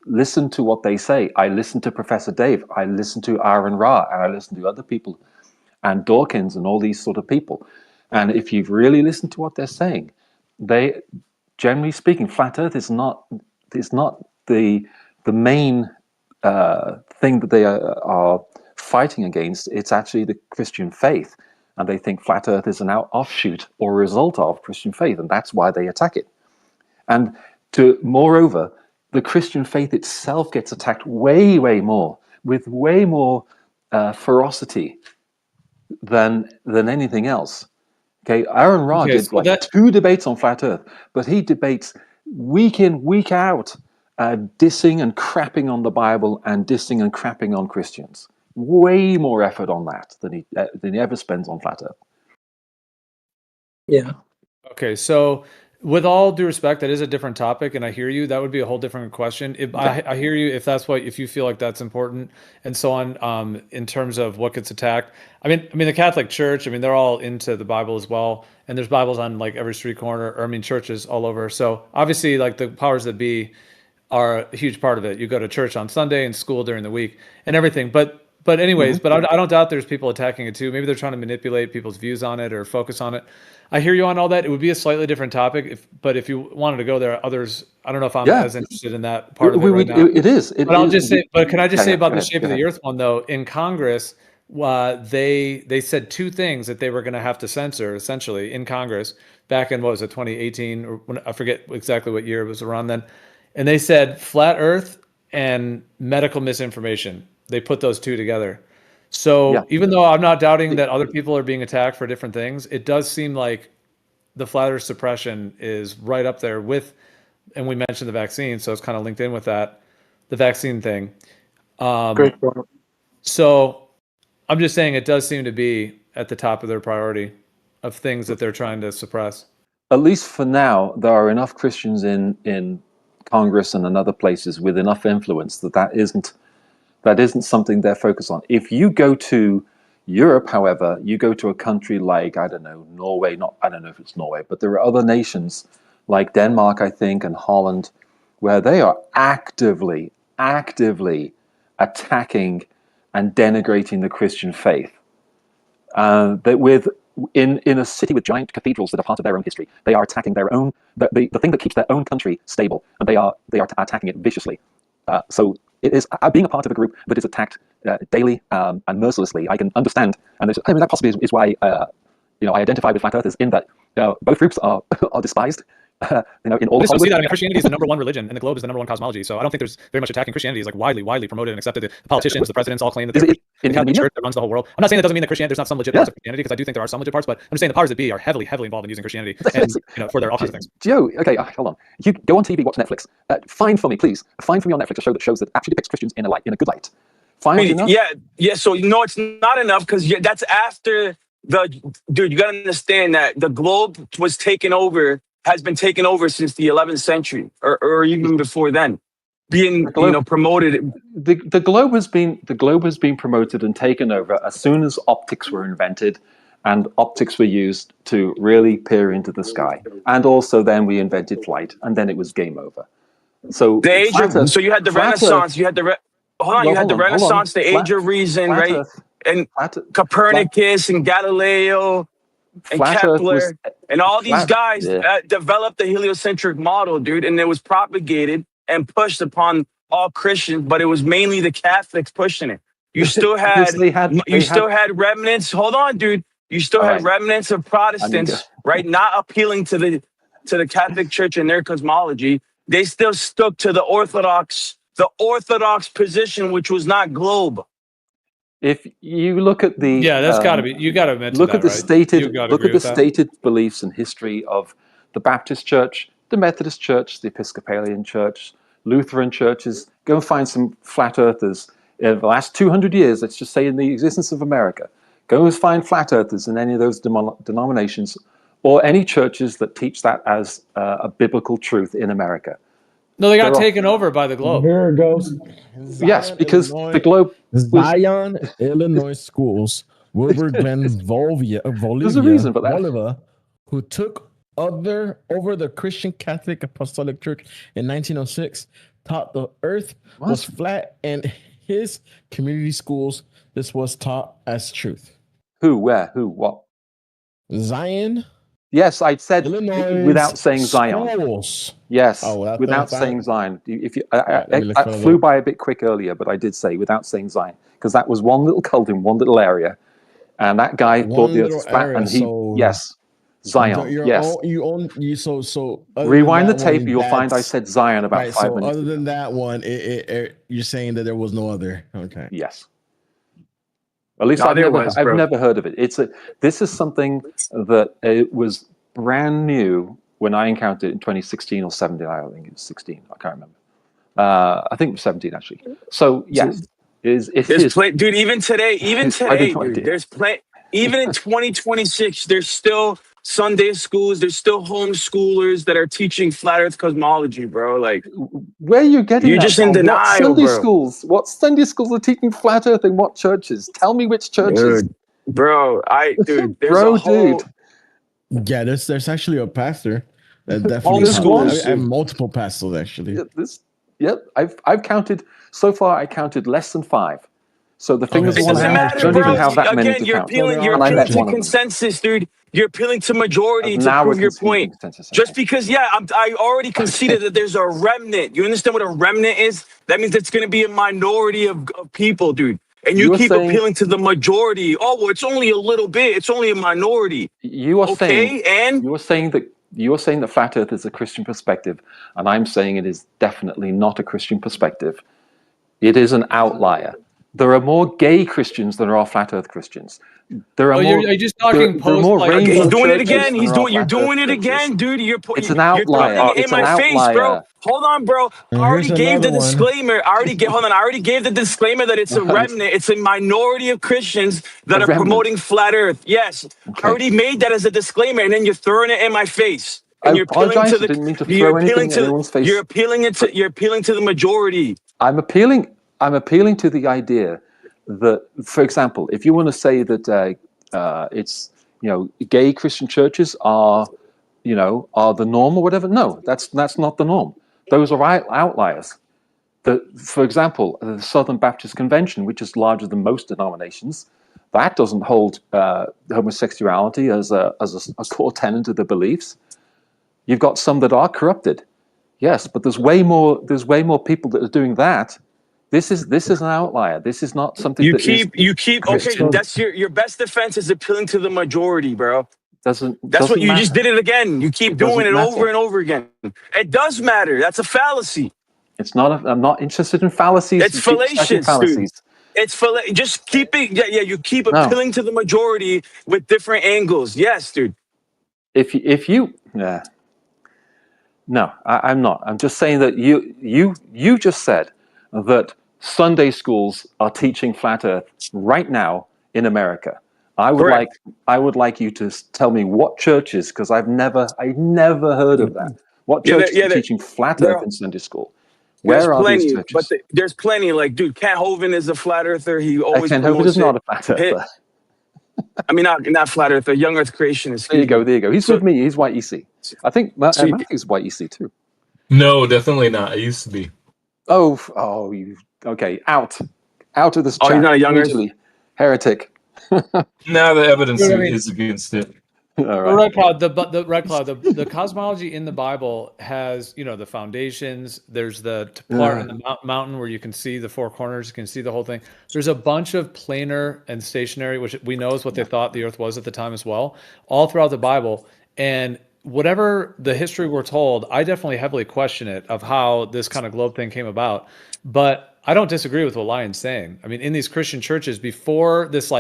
S6: listen to what they say. I listen to Professor Dave. I listen to Aaron Ra, and I listen to other people, and Dawkins, and all these sort of people. And if you've really listened to what they're saying, they, generally speaking, flat Earth is not the main thing that they are fighting against. It's actually the Christian faith, and they think flat Earth is an offshoot or result of Christian faith, and that's why they attack it. And moreover, the Christian faith itself gets attacked way more, with way more ferocity than anything else. Okay, Aaron Ra did two debates on flat Earth, but he debates week in, week out, dissing and crapping on the Bible and dissing and crapping on Christians. Way more effort on that than he ever spends on flat Earth.
S8: Yeah.
S5: Okay, so with all due respect, that is a different topic, and I hear you. That would be a whole different question. I hear you if you feel like that's important and so on. In terms of what gets attacked, I mean the Catholic Church. I mean they're all into the Bible as well, and there's Bibles on like every street corner. Or churches all over. So obviously, like the powers that be are a huge part of it. You go to church on Sunday and school during the week and everything. But anyways, but I don't doubt there's people attacking it too. Maybe they're trying to manipulate people's views on it or focus on it. I hear you on all that. It would be a slightly different topic, but if you wanted to go there, others. I don't know if I'm as interested in that part of it right now.
S6: It is.
S5: But I'll just say. But can I just say about the shape of the Earth one though? In Congress, they said two things that they were going to have to censor essentially in Congress back in 2018 or I forget exactly what year it was around then, and they said flat Earth and medical misinformation. They put those two together. So even though I'm not doubting that other people are being attacked for different things, it does seem like the flat Earth suppression is right up there with, and we mentioned the vaccine, so it's kind of linked in with that, the vaccine thing.
S8: Great point.
S5: So I'm just saying it does seem to be at the top of their priority of things that they're trying to suppress.
S6: At least for now, there are enough Christians in Congress and in other places with enough influence that isn't something they're focused on. If you go to Europe, however, you go to a country like, I don't know, Norway, I don't know if it's Norway, but there are other nations like Denmark, I think, and Holland, where they are actively attacking and denigrating the Christian faith. In a city with giant cathedrals that are part of their own history, they are attacking their own, the thing that keeps their own country stable, and they are attacking it viciously. So it is being a part of a group that is attacked daily and mercilessly. I can understand, and that possibly is why I identify with flat earthers in that both groups are despised. In all
S5: I just don't see that. I mean,
S6: Hollywood.
S5: Christianity is the number one religion, and the globe is the number one cosmology. So I don't think there's very much attacking Christianity. It's like widely promoted and accepted. The politicians, the presidents all claim that they're
S6: Is it
S5: the
S6: in
S5: Catholic
S6: media?
S5: Church that runs the whole world. I'm not saying that doesn't mean that Christianity, there's not some legit
S6: Yeah.
S5: parts of Christianity, because I do think there are some legit parts, but I'm just saying the powers that be are heavily involved in using Christianity and for their offensive things.
S6: Joe, okay, hold on. You go on TV, watch Netflix. Find for me, please. Find for me on Netflix a show that shows that actually depicts Christians in a good light. Find enough.
S9: Yeah. So it's not enough, because that's after dude. You gotta understand that the globe has been taken over since the 11th century, or even before then, being promoted.
S6: The globe has been promoted and taken over as soon as optics were invented, and optics were used to really peer into the sky. And also then we invented flight, and then it was game over. So
S9: so you had the Renaissance, you had the Renaissance, the Age of Reason, right? And Copernicus and Galileo and Kepler and all these guys developed the heliocentric model, dude, and it was propagated and pushed upon all Christians, but it was mainly the Catholics pushing it. You still had had remnants. Hold on, dude. You still had remnants of Protestants, right? Not appealing to the Catholic Church and their cosmology. They still stuck to the Orthodox position, which was not globe.
S6: If you look at the
S5: that's got to be, you got to mention
S6: look
S5: that,
S6: at the
S5: right?
S6: stated beliefs and history of the Baptist Church, the Methodist Church, the Episcopalian Church, Lutheran churches. Go and find some flat earthers in the last 200 years. Let's just say in the existence of America. Go and find flat earthers in any of those denominations, or any churches that teach that as a biblical truth in America.
S5: No, they got taken over by the globe.
S10: Here it goes.
S6: Yes, because the globe.
S10: Zion, Illinois schools, Wilbur Glenn
S6: There's a reason for that.
S10: Bolivar, who took over the Christian Catholic Apostolic Church in 1906, taught the earth was flat, and his community schools, this was taught as truth.
S6: Who, where, who, what?
S10: Zion.
S6: Yes, I said
S10: Illinois
S6: without saying Zion.
S10: Schools.
S6: Yes, without saying Zion. I flew by a bit quick earlier, but I did say without saying Zion, because that was one little cult in one little area, and that guy thought the earth flat, and Zion. Rewind the tape, you'll find I said Zion about 5 minutes.
S10: Other than that one, you're saying that there was no other. Okay.
S6: Yes. At least I've never heard of it. This is something that it was brand new when I encountered it in 2016 or 17. I think it was 16. I can't remember. I think it was 17 actually. So yes,
S9: dude. Even today, dude, there's even in 2026, there's still Sunday schools. There's still homeschoolers that are teaching flat Earth cosmology, bro. Like,
S6: where are you getting?
S9: You're just in denial, bro.
S6: What Sunday schools are teaching flat Earth in what churches? Tell me which churches,
S9: bro. Dude.
S10: Yeah, there's actually a pastor that definitely. I have multiple pastors actually.
S6: I've counted so far. I counted less than 5. So the thing is,
S9: it doesn't matter,
S6: don't
S9: bro.
S6: even have that many to
S9: you're
S6: count.
S9: appealing to consensus, dude. You're appealing to majority to prove your point. Just because, I already conceded that there's a remnant. You understand what a remnant is? That means it's going to be a minority of people, dude. And you keep appealing to the majority. Oh, well, it's only a little bit. It's only a minority.
S6: You are saying that flat Earth is a Christian perspective, and I'm saying it is definitely not a Christian perspective. It is an outlier. There are more gay Christians than there are flat Earth Christians. There are more.
S5: Are you just talking post?
S9: He's doing it again. You're doing it again, dude.
S6: It's an outlier.
S9: It's in my face, bro. Hold on, bro. I already gave the disclaimer. I already gave the disclaimer that it's a remnant. It's a minority of Christians that are promoting flat Earth. Yes, I already made that as a disclaimer, and then you're throwing it in my face. And you're appealing to the. Didn't mean to throw anything in anyone's face. You're appealing to the majority.
S6: I'm appealing to the idea that, for example, if you want to say that it's gay Christian churches are the norm or whatever, no, that's not the norm. Those are outliers. For example, the Southern Baptist Convention, which is larger than most denominations, that doesn't hold homosexuality as a core tenet of the beliefs. You've got some that are corrupted, yes, but there's way more people that are doing that This is an outlier. This is not something
S9: You
S6: that is
S9: keep. Okay,
S6: Christian.
S9: that's your best defense is appealing to the majority, bro. That's what
S6: doesn't
S9: you
S6: matter.
S9: just did it again. You keep doing it over and over again. It does matter. That's a fallacy.
S6: It's not. I'm not interested in fallacies.
S9: It's fallacious, dude. It's just keep it. Yeah. You keep appealing to the majority with different angles. Yes, dude.
S6: If you, yeah. No, I'm not. I'm just saying that you just said that Sunday schools are teaching flat Earth right now in America. I would like you to tell me what churches, because I never heard of that. What churches are teaching flat Earth in Sunday school? Where are these churches?
S9: But there's plenty. Like, dude, Kent Hovind is a flat earther. He always
S6: Kent Hovind is not a flat earther.
S9: I mean, not flat earther. Young Earth creationist.
S6: There you go. He's with me. He's white EC. I think Matthew's white EC too.
S11: No, definitely not. I used to be.
S6: Oh, you okay? Out of this chat.
S9: Oh, you're not a Young Earth
S6: heretic.
S11: Now the evidence is against it.
S5: Right. Red Cloud, the cosmology in the Bible has, the foundations. There's the part in the mountain where you can see the four corners, you can see the whole thing. There's a bunch of planar and stationary, which we know is what they thought the Earth was at the time as well, all throughout the Bible. And whatever the history we're told, I definitely heavily question it of how this kind of globe thing came about. But I don't disagree with what Lion's saying. I mean, in these Christian churches before this,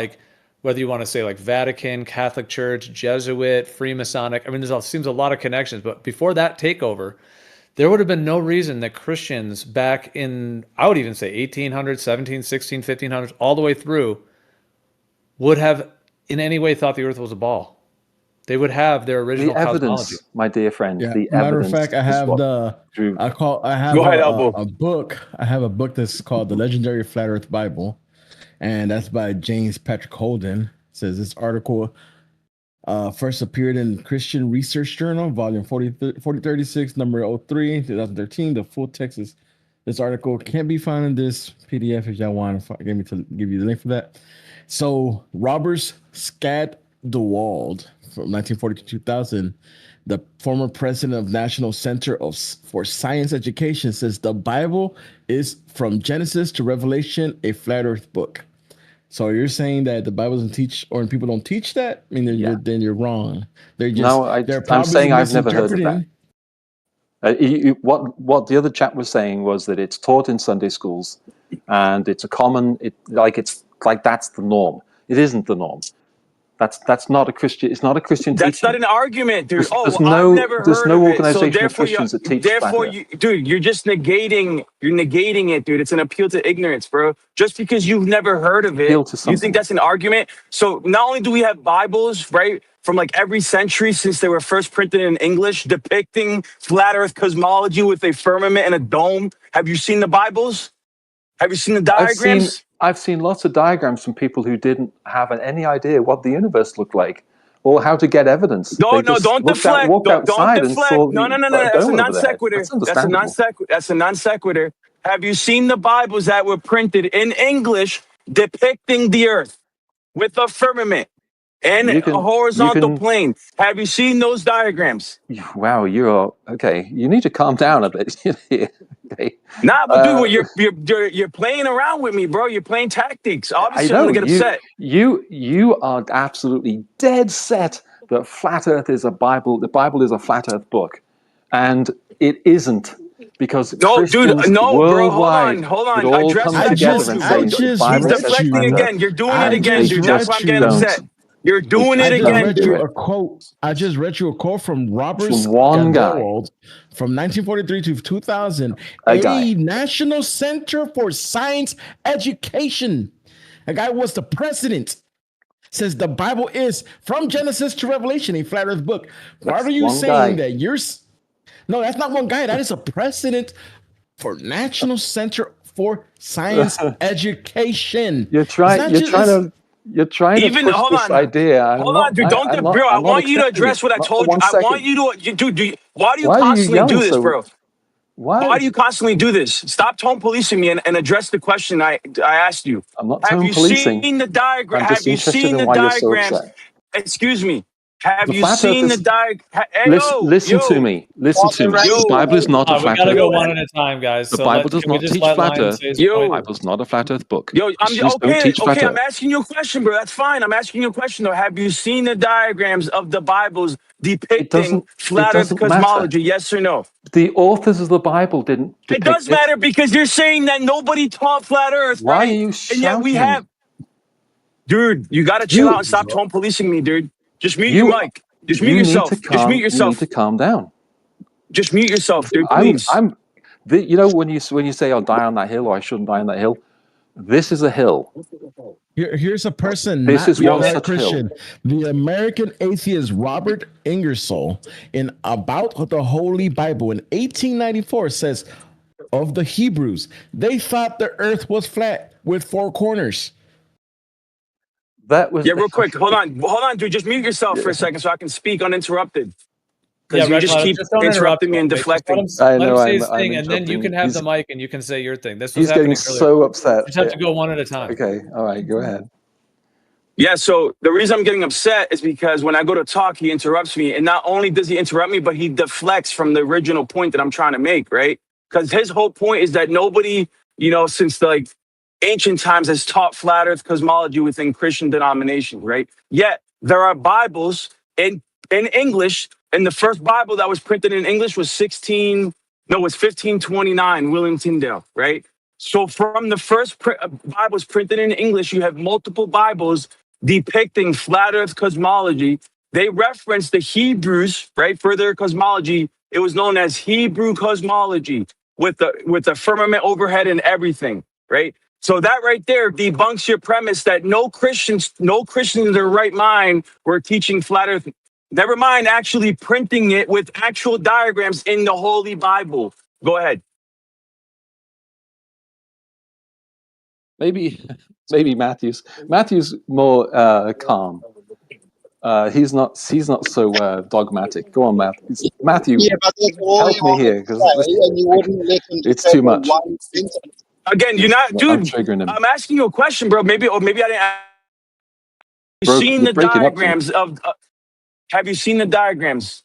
S5: whether you want to say Vatican, Catholic Church, Jesuit, Freemasonic, I mean, seems a lot of connections. But before that takeover, there would have been no reason that Christians back in, I would even say 1800s, 17, 16, 1500s, all the way through, would have in any way thought the Earth was a ball. They would have their original cosmology.
S6: My dear friend.
S10: Yeah.
S6: The
S10: Matter
S6: evidence
S10: of fact, I have a book. I have a book that's called The Legendary Flat Earth Bible. And that's by James Patrick Holden. It says this article first appeared in Christian Research Journal, volume 4036, number 03, 2013. The full text is this article can't be found in this PDF if y'all want to give you the link for that. So Robert Scadewald from 1940 to 2000, the former president of National Center for Science Education, says the Bible is from Genesis to Revelation, a flat Earth book. So you're saying that the Bible doesn't teach, or people don't teach that? I mean, then you're wrong. They're just
S6: I'm saying I've never heard of that. What the other chap was saying was that it's taught in Sunday schools, and it's a common. It's like that's the norm. It isn't the norm. That's not a Christian. It's not a Christian teaching.
S9: That's not an argument, dude.
S6: There's no organization of Christians that teach that.
S9: Dude, you're just negating. You're negating it, dude. It's an appeal to ignorance, bro. Just because you've never heard of it, you think that's an argument? So not only do we have Bibles, right, from every century since they were first printed in English, depicting flat Earth cosmology with a firmament and a dome. Have you seen the Bibles? Have you seen the diagrams?
S6: I've seen lots of diagrams from people who didn't have any idea what the universe looked like or how to get evidence.
S9: Don't deflect. Don't deflect. No. That's a non sequitur. That's a non sequitur. Have you seen the Bibles that were printed in English depicting the Earth with a firmament and a horizontal plane? Have you seen those diagrams?
S6: Wow, you're okay. You need to calm down a bit. Okay.
S9: Nah, but dude, you're playing around with me, bro. You're playing tactics. Obviously, I'm gonna get upset.
S6: You are absolutely dead set that flat Earth is a Bible. The Bible is a flat Earth book, and it isn't. Because Christians worldwide,
S9: hold on. He's deflecting again. You're doing it again, dude. That's why I'm getting upset. You're doing it again.
S10: I just read you a quote from Robert Scadewald from 1943 to 2000. A National Center for Science Education. A guy was the president. Says the Bible is from Genesis to Revelation, a flat Earth book. Why are you saying that you're? No, that's not one guy. That is a precedent for National Center for Science Education.
S6: You're trying to push this idea.
S9: Hold on, dude. Bro, I want you to address what I told you. I want you to. Why do you constantly do this, bro? Why do you constantly do this? Stop tone policing me and address the question I asked you.
S6: I'm not tone policing.
S9: Have you seen the diagram? Have you seen the diagrams? Excuse me. Have
S6: The
S9: you
S6: flat
S9: seen the
S6: earthers.
S9: Hey,
S6: Listen to me. Listen to me. The Bible is not a
S5: we
S6: flat
S5: gotta
S6: earth
S5: go
S6: book.
S5: one at a time, guys.
S6: The
S5: So
S6: Bible does
S5: can we
S6: not
S5: just
S6: teach
S5: let
S6: flat
S5: Lion
S6: earth.
S5: say his
S6: The
S5: point?
S6: Bible's not a flat earth book.
S9: I'm
S6: Christians don't
S9: okay.
S6: teach flat
S9: Okay,
S6: earth.
S9: I'm asking you a question, bro. That's fine. I'm asking you a question though. Have you seen the diagrams of the Bibles depicting
S6: It
S9: flat Earth
S6: doesn't matter.
S9: cosmology? Yes or no?
S6: The authors of the Bible didn't
S9: It
S6: depict
S9: does
S6: it.
S9: matter because you're saying that nobody taught flat Earth,
S6: Why are
S9: right?
S6: you
S9: And yet we
S6: shouting?
S9: have. Dude, you got to chill out and stop tone policing me, dude. Just mute your mic. Just mute
S6: You need to
S9: yourself. Just mute
S6: calm. You need
S9: yourself.
S6: to calm down.
S9: Just mute yourself, dude. Please.
S6: You know when you say I'll die on that hill or I shouldn't die on that hill. This is a hill.
S10: Here's a person
S6: This
S10: not
S6: is one
S10: a
S6: such
S10: Christian.
S6: hill.
S10: The American atheist Robert Ingersoll, in About the Holy Bible in 1894, says of the Hebrews, they thought the earth was flat with four corners.
S6: That was
S9: real quick. Hold on, dude. Just mute yourself for a second so I can speak uninterrupted. Because you just keep
S5: don't interrupt
S9: interrupting me
S5: him,
S9: and
S5: okay?
S9: deflecting.
S5: Let him say his thing, and then you can have the mic and you can say your thing. This was
S6: He's getting
S5: happening earlier.
S6: so upset.
S5: You just have to go one at a time.
S6: Okay, all right, go ahead.
S9: Yeah, so the reason I'm getting upset is because when I go to talk, he interrupts me. And not only does he interrupt me, but he deflects from the original point that I'm trying to make, right? Because his whole point is that nobody, since the ancient times has taught flat earth cosmology within Christian denominations, right? Yet there are Bibles in English, and the first Bible that was printed in English was 1529, William Tyndale, right? So from the first Bibles printed in English, you have multiple Bibles depicting flat earth cosmology. They reference the Hebrews, right? For their cosmology, it was known as Hebrew cosmology with the firmament overhead and everything, right? So that right there debunks your premise that no Christians in their right mind were teaching flat earth. Never mind actually printing it with actual diagrams in the Holy Bible. Go ahead.
S6: Maybe Matthew's more calm. He's not so dogmatic. Go on, Matthew.
S12: Yeah, but that's all
S6: help
S12: he
S6: me
S12: wanted
S6: here
S12: to
S6: because
S12: say, and you wouldn't let him
S6: it's
S12: say
S6: too much.
S12: one sentence.
S9: Again, you're not,
S6: I'm
S9: dude.
S6: triggering him.
S9: I'm asking you a question, bro. Maybe I didn't.
S6: You're breaking up to me.
S9: Have you seen the diagrams?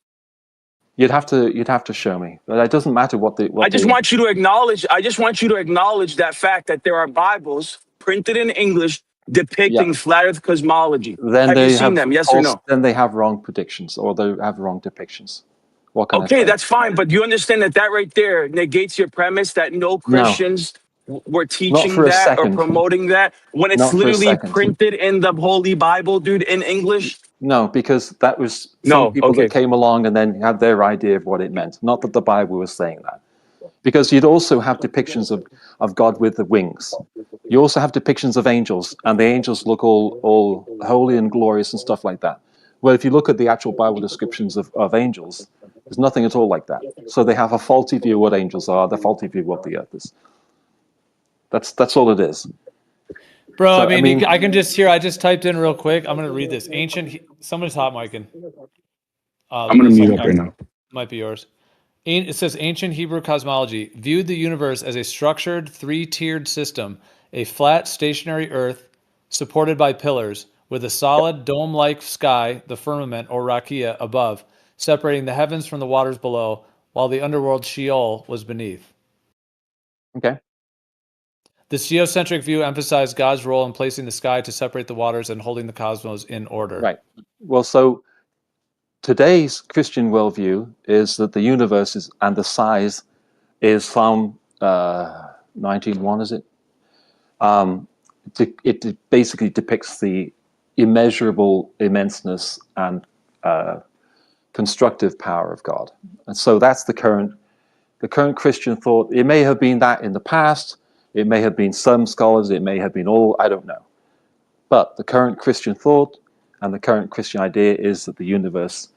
S6: You'd have to show me, but it doesn't matter what they.
S9: I just want you to acknowledge that fact that there are Bibles printed in English depicting flat Earth cosmology.
S6: Then
S9: have you seen them? Yes or no?
S6: Then they have wrong predictions or they have wrong depictions. What can I say?
S9: Okay, that's fine, but you understand that right there negates your premise that no Christians were teaching that or promoting that when it's literally printed in the Holy Bible, dude, in English.
S6: No, because that was some people that came along and then had their idea of what it meant. Not that the Bible was saying that. Because you'd also have depictions of God with the wings. You also have depictions of angels, and the angels look all holy and glorious and stuff like that. Well, if you look at the actual Bible descriptions of angels, there's nothing at all like that. So they have a faulty view of what angels are, the faulty view of what the earth is. That's all it is.
S5: Bro, so, I mean, I can just hear. I just typed in real quick. I'm going to read this. Somebody's hot micing.
S9: I'm going to mute up right now.
S5: Might be yours. It says ancient Hebrew cosmology viewed the universe as a structured three-tiered system, a flat stationary earth supported by pillars with a solid dome-like sky, the firmament or rakia above, separating the heavens from the waters below, while the underworld Sheol was beneath.
S6: Okay.
S5: This geocentric view emphasized God's role in placing the sky to separate the waters and holding the cosmos in order.
S6: Right. Well, so today's Christian worldview is that the universe is, and the size is Psalm 19:1, is it? It basically depicts the immeasurable immenseness and constructive power of God. And so that's the current Christian thought. It may have been that in the past. It may have been some scholars. It may have been all. I don't know. But the current Christian thought and the current Christian idea is that the universe,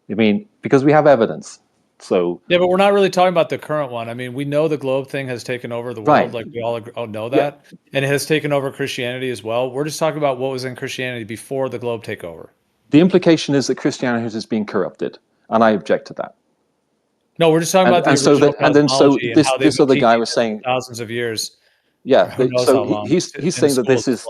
S6: because we have evidence. So
S5: yeah, but we're not really talking about the current one. I mean, we know the globe thing has taken over the world,
S6: right.
S5: Like we all know that, and it has taken over Christianity as well. We're just talking about what was in Christianity before the globe takeover.
S6: The implication is that Christianity is being corrupted, and I object to that.
S5: No, we're just talking about the original cosmology and how they've been
S6: other guy was saying
S5: thousands of years.
S6: Yeah,
S5: Who knows how long.
S6: he's saying that this is,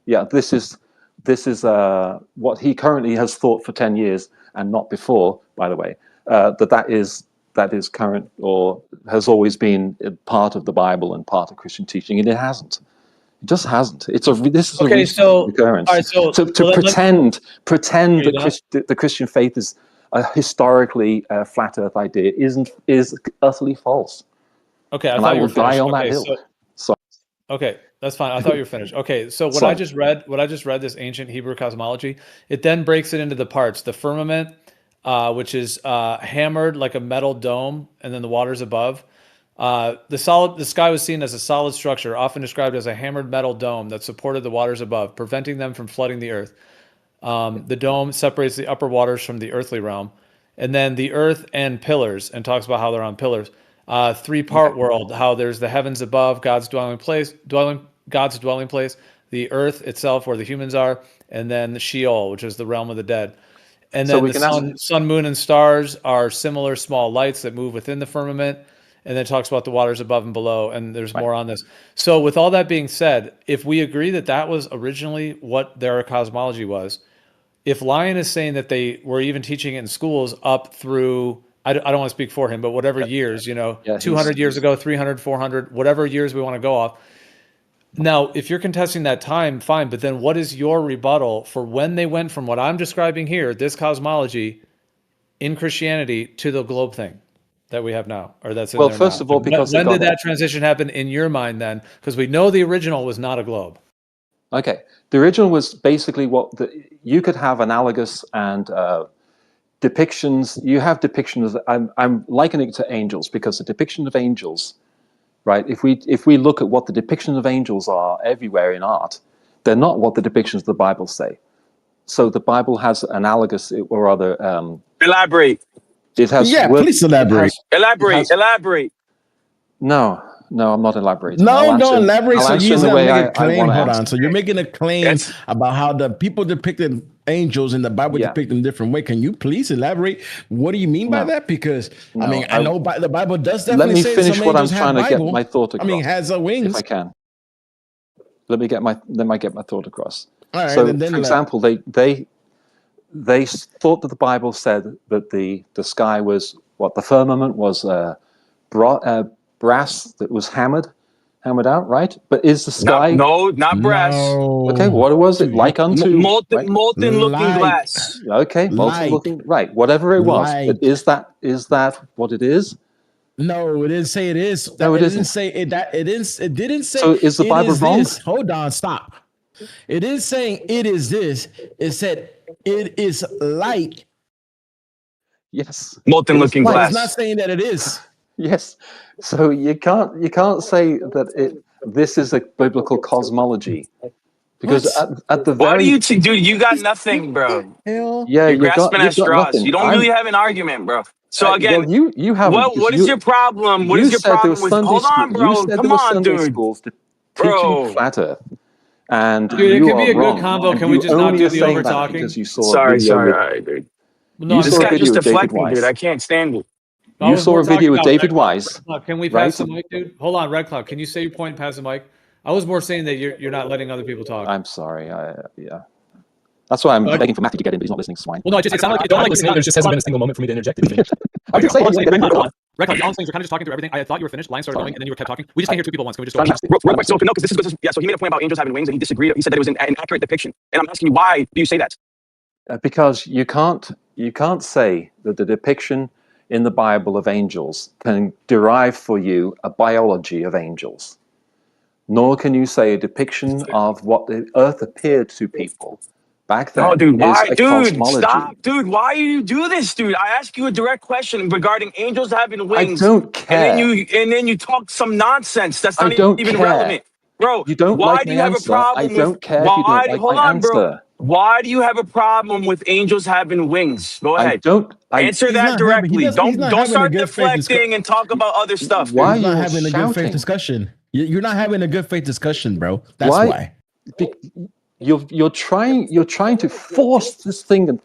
S6: this is this is what he currently has thought for 10 years and not before, by the way, that is current or has always been part of the Bible and part of Christian teaching, and it hasn't. It just hasn't. This is a recent occurrence.
S5: All right, so
S6: pretend that the Christian faith is a historically flat Earth idea is utterly false.
S5: Okay, I
S6: and
S5: thought
S6: I
S5: you
S6: will
S5: were finished.
S6: die on that
S5: Okay,
S6: hill.
S5: Okay, that's fine. I thought you were finished. Okay, so what I just read, this ancient Hebrew cosmology, it then breaks it into the parts. The firmament, which is hammered like a metal dome, and then the waters above. The sky was seen as a solid structure, often described as a hammered metal dome that supported the waters above, preventing them from flooding the earth. The dome separates the upper waters from the earthly realm. And then the earth and pillars, and talks about how they're on pillars. Three-part world, how there's the heavens above, God's dwelling place, the earth itself where the humans are, and then the Sheol, which is the realm of the dead. And then the sun, moon, and stars are similar small lights that move within the firmament. And then it talks about the waters above and below, and there's more on this. So with all that being said, if we agree that that was originally what their cosmology was, if Lion is saying that they were even teaching it in schools up through, I don't want to speak for him, but whatever years, 200 years ago, 300, 400, whatever years we want to go off. Now, if you're contesting that time, fine, but then what is your rebuttal for when they went from what I'm describing here, this cosmology in Christianity, to the globe thing that we have now, or that's in there
S6: first
S5: now?
S6: of all, because
S5: when did that transition happen in your mind then? Because we know the original was not a globe.
S6: Okay, the original was basically you could have analogous and depictions. You have depictions. I'm likening it to angels because the depiction of angels, right? If we look at what the depictions of angels are everywhere in art, they're not what the depictions of the Bible say. So the Bible has analogous or other.
S9: Elaborate.
S6: It has.
S10: Please elaborate.
S9: Elaborate.
S6: No, I'm not elaborating.
S10: No, don't elaborate. So you're going to make a claim. Hold on.
S6: Answer.
S10: So you're making a claim about how the people depicted angels in the Bible depict them a different way. Can you please elaborate? What do you mean by that? Because I know the Bible does definitely say
S6: finish
S10: some
S6: what I'm
S10: angels
S6: trying
S10: have
S6: to
S10: Bible.
S6: get my thought across.
S10: Has wings.
S6: If I can. Let me get my thought across.
S10: All right,
S6: so, for example, they thought that the Bible said that the sky was the firmament was brass that was hammered out, right? But is the sky?
S9: No, not brass.
S10: No.
S6: Okay, what was it? Like unto
S9: molten looking glass.
S6: Okay, molten looking. Right, whatever it was. But is that what it is?
S10: No, it didn't say it is.
S6: No, it
S10: didn't say it. It didn't say.
S6: So is the Bible wrong?
S10: Hold on, stop. It is saying it is this. It said it is like.
S6: Yes.
S9: Molten looking glass.
S10: It's not saying that it is.
S6: Yes. So you can't say that this is a biblical cosmology. Because at the very...
S9: What do you dude, you got nothing, bro.
S10: Hell?
S6: Yeah,
S9: you're grasping at straws. You don't really have an argument, bro. So again,
S6: you have.
S9: What is your problem? What is your problem with? Hold on, bro.
S6: You said
S9: Come
S6: there were
S9: on,
S6: Sunday
S9: dude.
S6: schools teaching flat Earth, and
S5: dude, it could be a good combo. Can we just not do the over talking?
S6: Because you saw
S9: sorry, all right, dude.
S5: No,
S9: this guy's just deflecting, dude. I can't stand it.
S6: You saw a video with David Wise.
S5: Can we pass the mic, dude? Hold on, Red Cloud. Can you say your point and pass the mic? I was more saying that you're not letting other people talk.
S6: I'm sorry. Yeah. That's why I'm begging for Matthew to get in, but he's not listening to swine.
S5: Well, no, it sounds like
S11: there just hasn't been a single moment for me to interject.
S5: I'm just saying, Red Cloud, you're kind of just talking through everything. I thought you were finished. Line started going, and then you kept talking. We just can't hear two people once. Can we just go?
S9: So no, because this is So he made a point about angels having wings, and he disagreed. He said that it was an accurate depiction, and I'm asking you, why do you say that?
S6: Because you can't say that the depiction in the Bible of angels can derive for you a biology of angels. Nor can you say a depiction of what the earth appeared to people back then.
S9: Oh, dude, why? Dude,
S6: cosmology.
S9: Stop. Dude, why do you do this, dude? I ask you a direct question regarding angels having wings.
S6: I don't care.
S9: And then you talk some nonsense that's not even relevant. Bro,
S6: you don't
S9: why
S6: like
S9: do you
S6: my
S9: have
S6: answer.
S9: a problem
S6: I don't care if you don't like
S9: hold
S6: my
S9: on,
S6: answer.
S9: Bro. Why do you have a problem with angels having wings? Go ahead. Answer that directly. Don't start deflecting and talk about other stuff.
S10: Why are you not having a good faith discussion? You're not having a good faith discussion, bro. That's why.
S6: You're trying to force this thing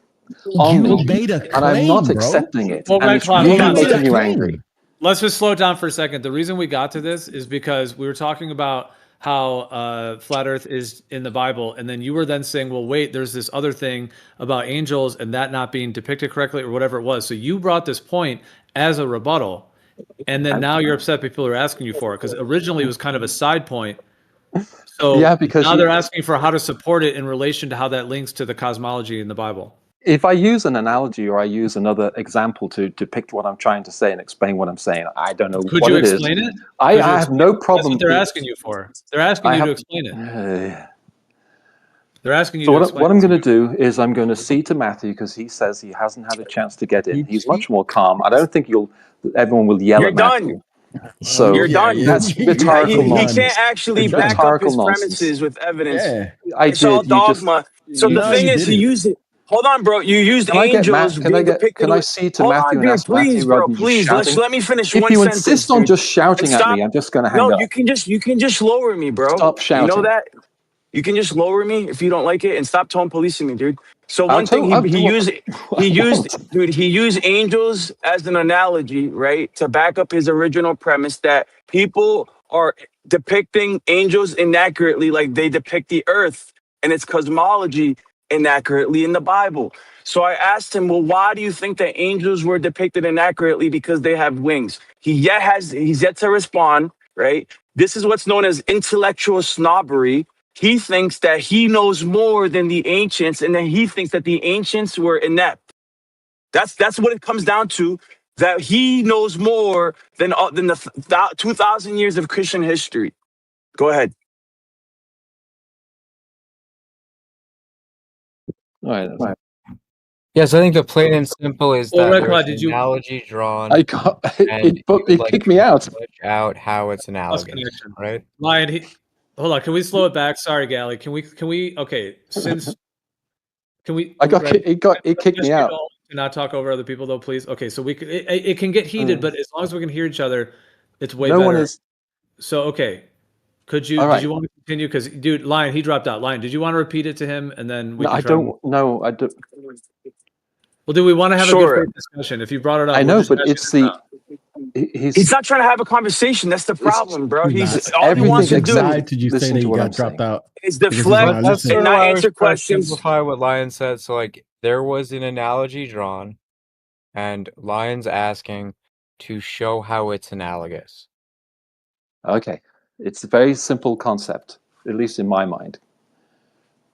S6: on me, and I'm not accepting it.
S5: Well,
S6: and it's really making you angry.
S5: Let's just slow down for a second. The reason we got to this is because we were talking about how flat Earth is in the Bible, and then you were then saying, well, wait, there's this other thing about angels and that not being depicted correctly or whatever it was. So you brought this point as a rebuttal, and then now you're upset people are asking you for it because originally it was kind of a side point. So
S6: Yeah, because
S5: now they're asking for how to support it in relation to how that links to the cosmology in the Bible.
S6: if I use an analogy or I use another example to depict what I'm trying to say and explain what I'm saying, I don't know
S5: Could
S6: what
S5: you
S6: it is.
S5: explain it?
S6: I have no problem.
S5: That's what they're asking you for. They're asking you to explain it. They're asking you
S6: So
S5: to explain
S6: what
S5: it
S6: I'm
S5: to
S6: going to do is I'm going to see to Matthew because he says he hasn't had a chance to get in. He's much more calm. I don't think everyone will yell
S9: You're
S6: at Matthew.
S9: done.
S6: So
S9: You're done.
S6: that's
S9: Yeah,
S6: rhetorical
S9: he
S6: nonsense.
S9: can't actually
S6: It's
S9: back up
S6: rhetorical
S9: his
S6: nonsense.
S9: premises with evidence.
S10: Yeah.
S9: It's all dogma. So the
S10: No,
S9: thing
S10: you
S9: is, he
S10: didn't.
S9: used it. Hold on, bro. You used
S6: Can I get
S9: angels
S6: Matt?
S9: being depicted.
S6: Can I see to
S9: Hold
S6: Matthew
S9: on,
S6: and
S9: dude.
S6: ask Matthew
S9: Please,
S6: rather
S9: bro.
S6: than just
S9: Please.
S6: shouting?
S9: Let me finish
S6: If
S9: one
S6: you
S9: sentence,
S6: insist on
S9: dude.
S6: just shouting
S9: And
S6: at me, I'm just going to hang
S9: No,
S6: up.
S9: you can just lower me, bro.
S6: Stop shouting.
S9: You know that? You can just lower me if you don't like it and stop tone policing me, dude. So one thing he used angels as an analogy, right, to back up his original premise that people are depicting angels inaccurately, like they depict the earth and its cosmology inaccurately in the Bible. So I asked him, well, why do you think that angels were depicted inaccurately? Because they have wings. He's yet to respond, right? This is what's known as intellectual snobbery. He thinks that he knows more than the ancients, and then he thinks that the ancients were inept. That's what it comes down to. That he knows more than the 2,000 years of Christian history. Go ahead.
S6: All right.
S7: Yes, I think the plain and simple is
S5: Well,
S7: that
S5: Red Claw,
S7: there's an analogy drawn.
S6: I got
S7: and
S6: it kicked me out.
S7: Flesh out how it's analogous,
S5: connection.
S7: right?
S5: Lion, hold on. Can we slow it back? Sorry, Gally. Can we? Okay, can we?
S6: It kicked me out.
S5: To not talk over other people, though, please. Okay, so we could. It can get heated, but as long as we can hear each other, it's way better.
S6: No one is.
S5: So okay, did you want to continue? Because dude, Lion, he dropped out. Lion, did you want to repeat it to him, and then we?
S6: No, I don't. No, I don't.
S5: Well, do we want to have a
S9: Sure.
S5: good discussion? If you brought it up,
S6: I know, but it's the.
S9: He's not trying to have a conversation. That's the problem, bro. He's all he
S6: everything
S9: wants to do.
S10: Why did you say that you got dropped out?
S9: Is deflect
S10: That's
S9: and not answer questions.
S7: Simplify what Lion said. So, like, there was an analogy drawn, and Lion's asking to show how it's analogous.
S6: Okay, it's a very simple concept, at least in my mind,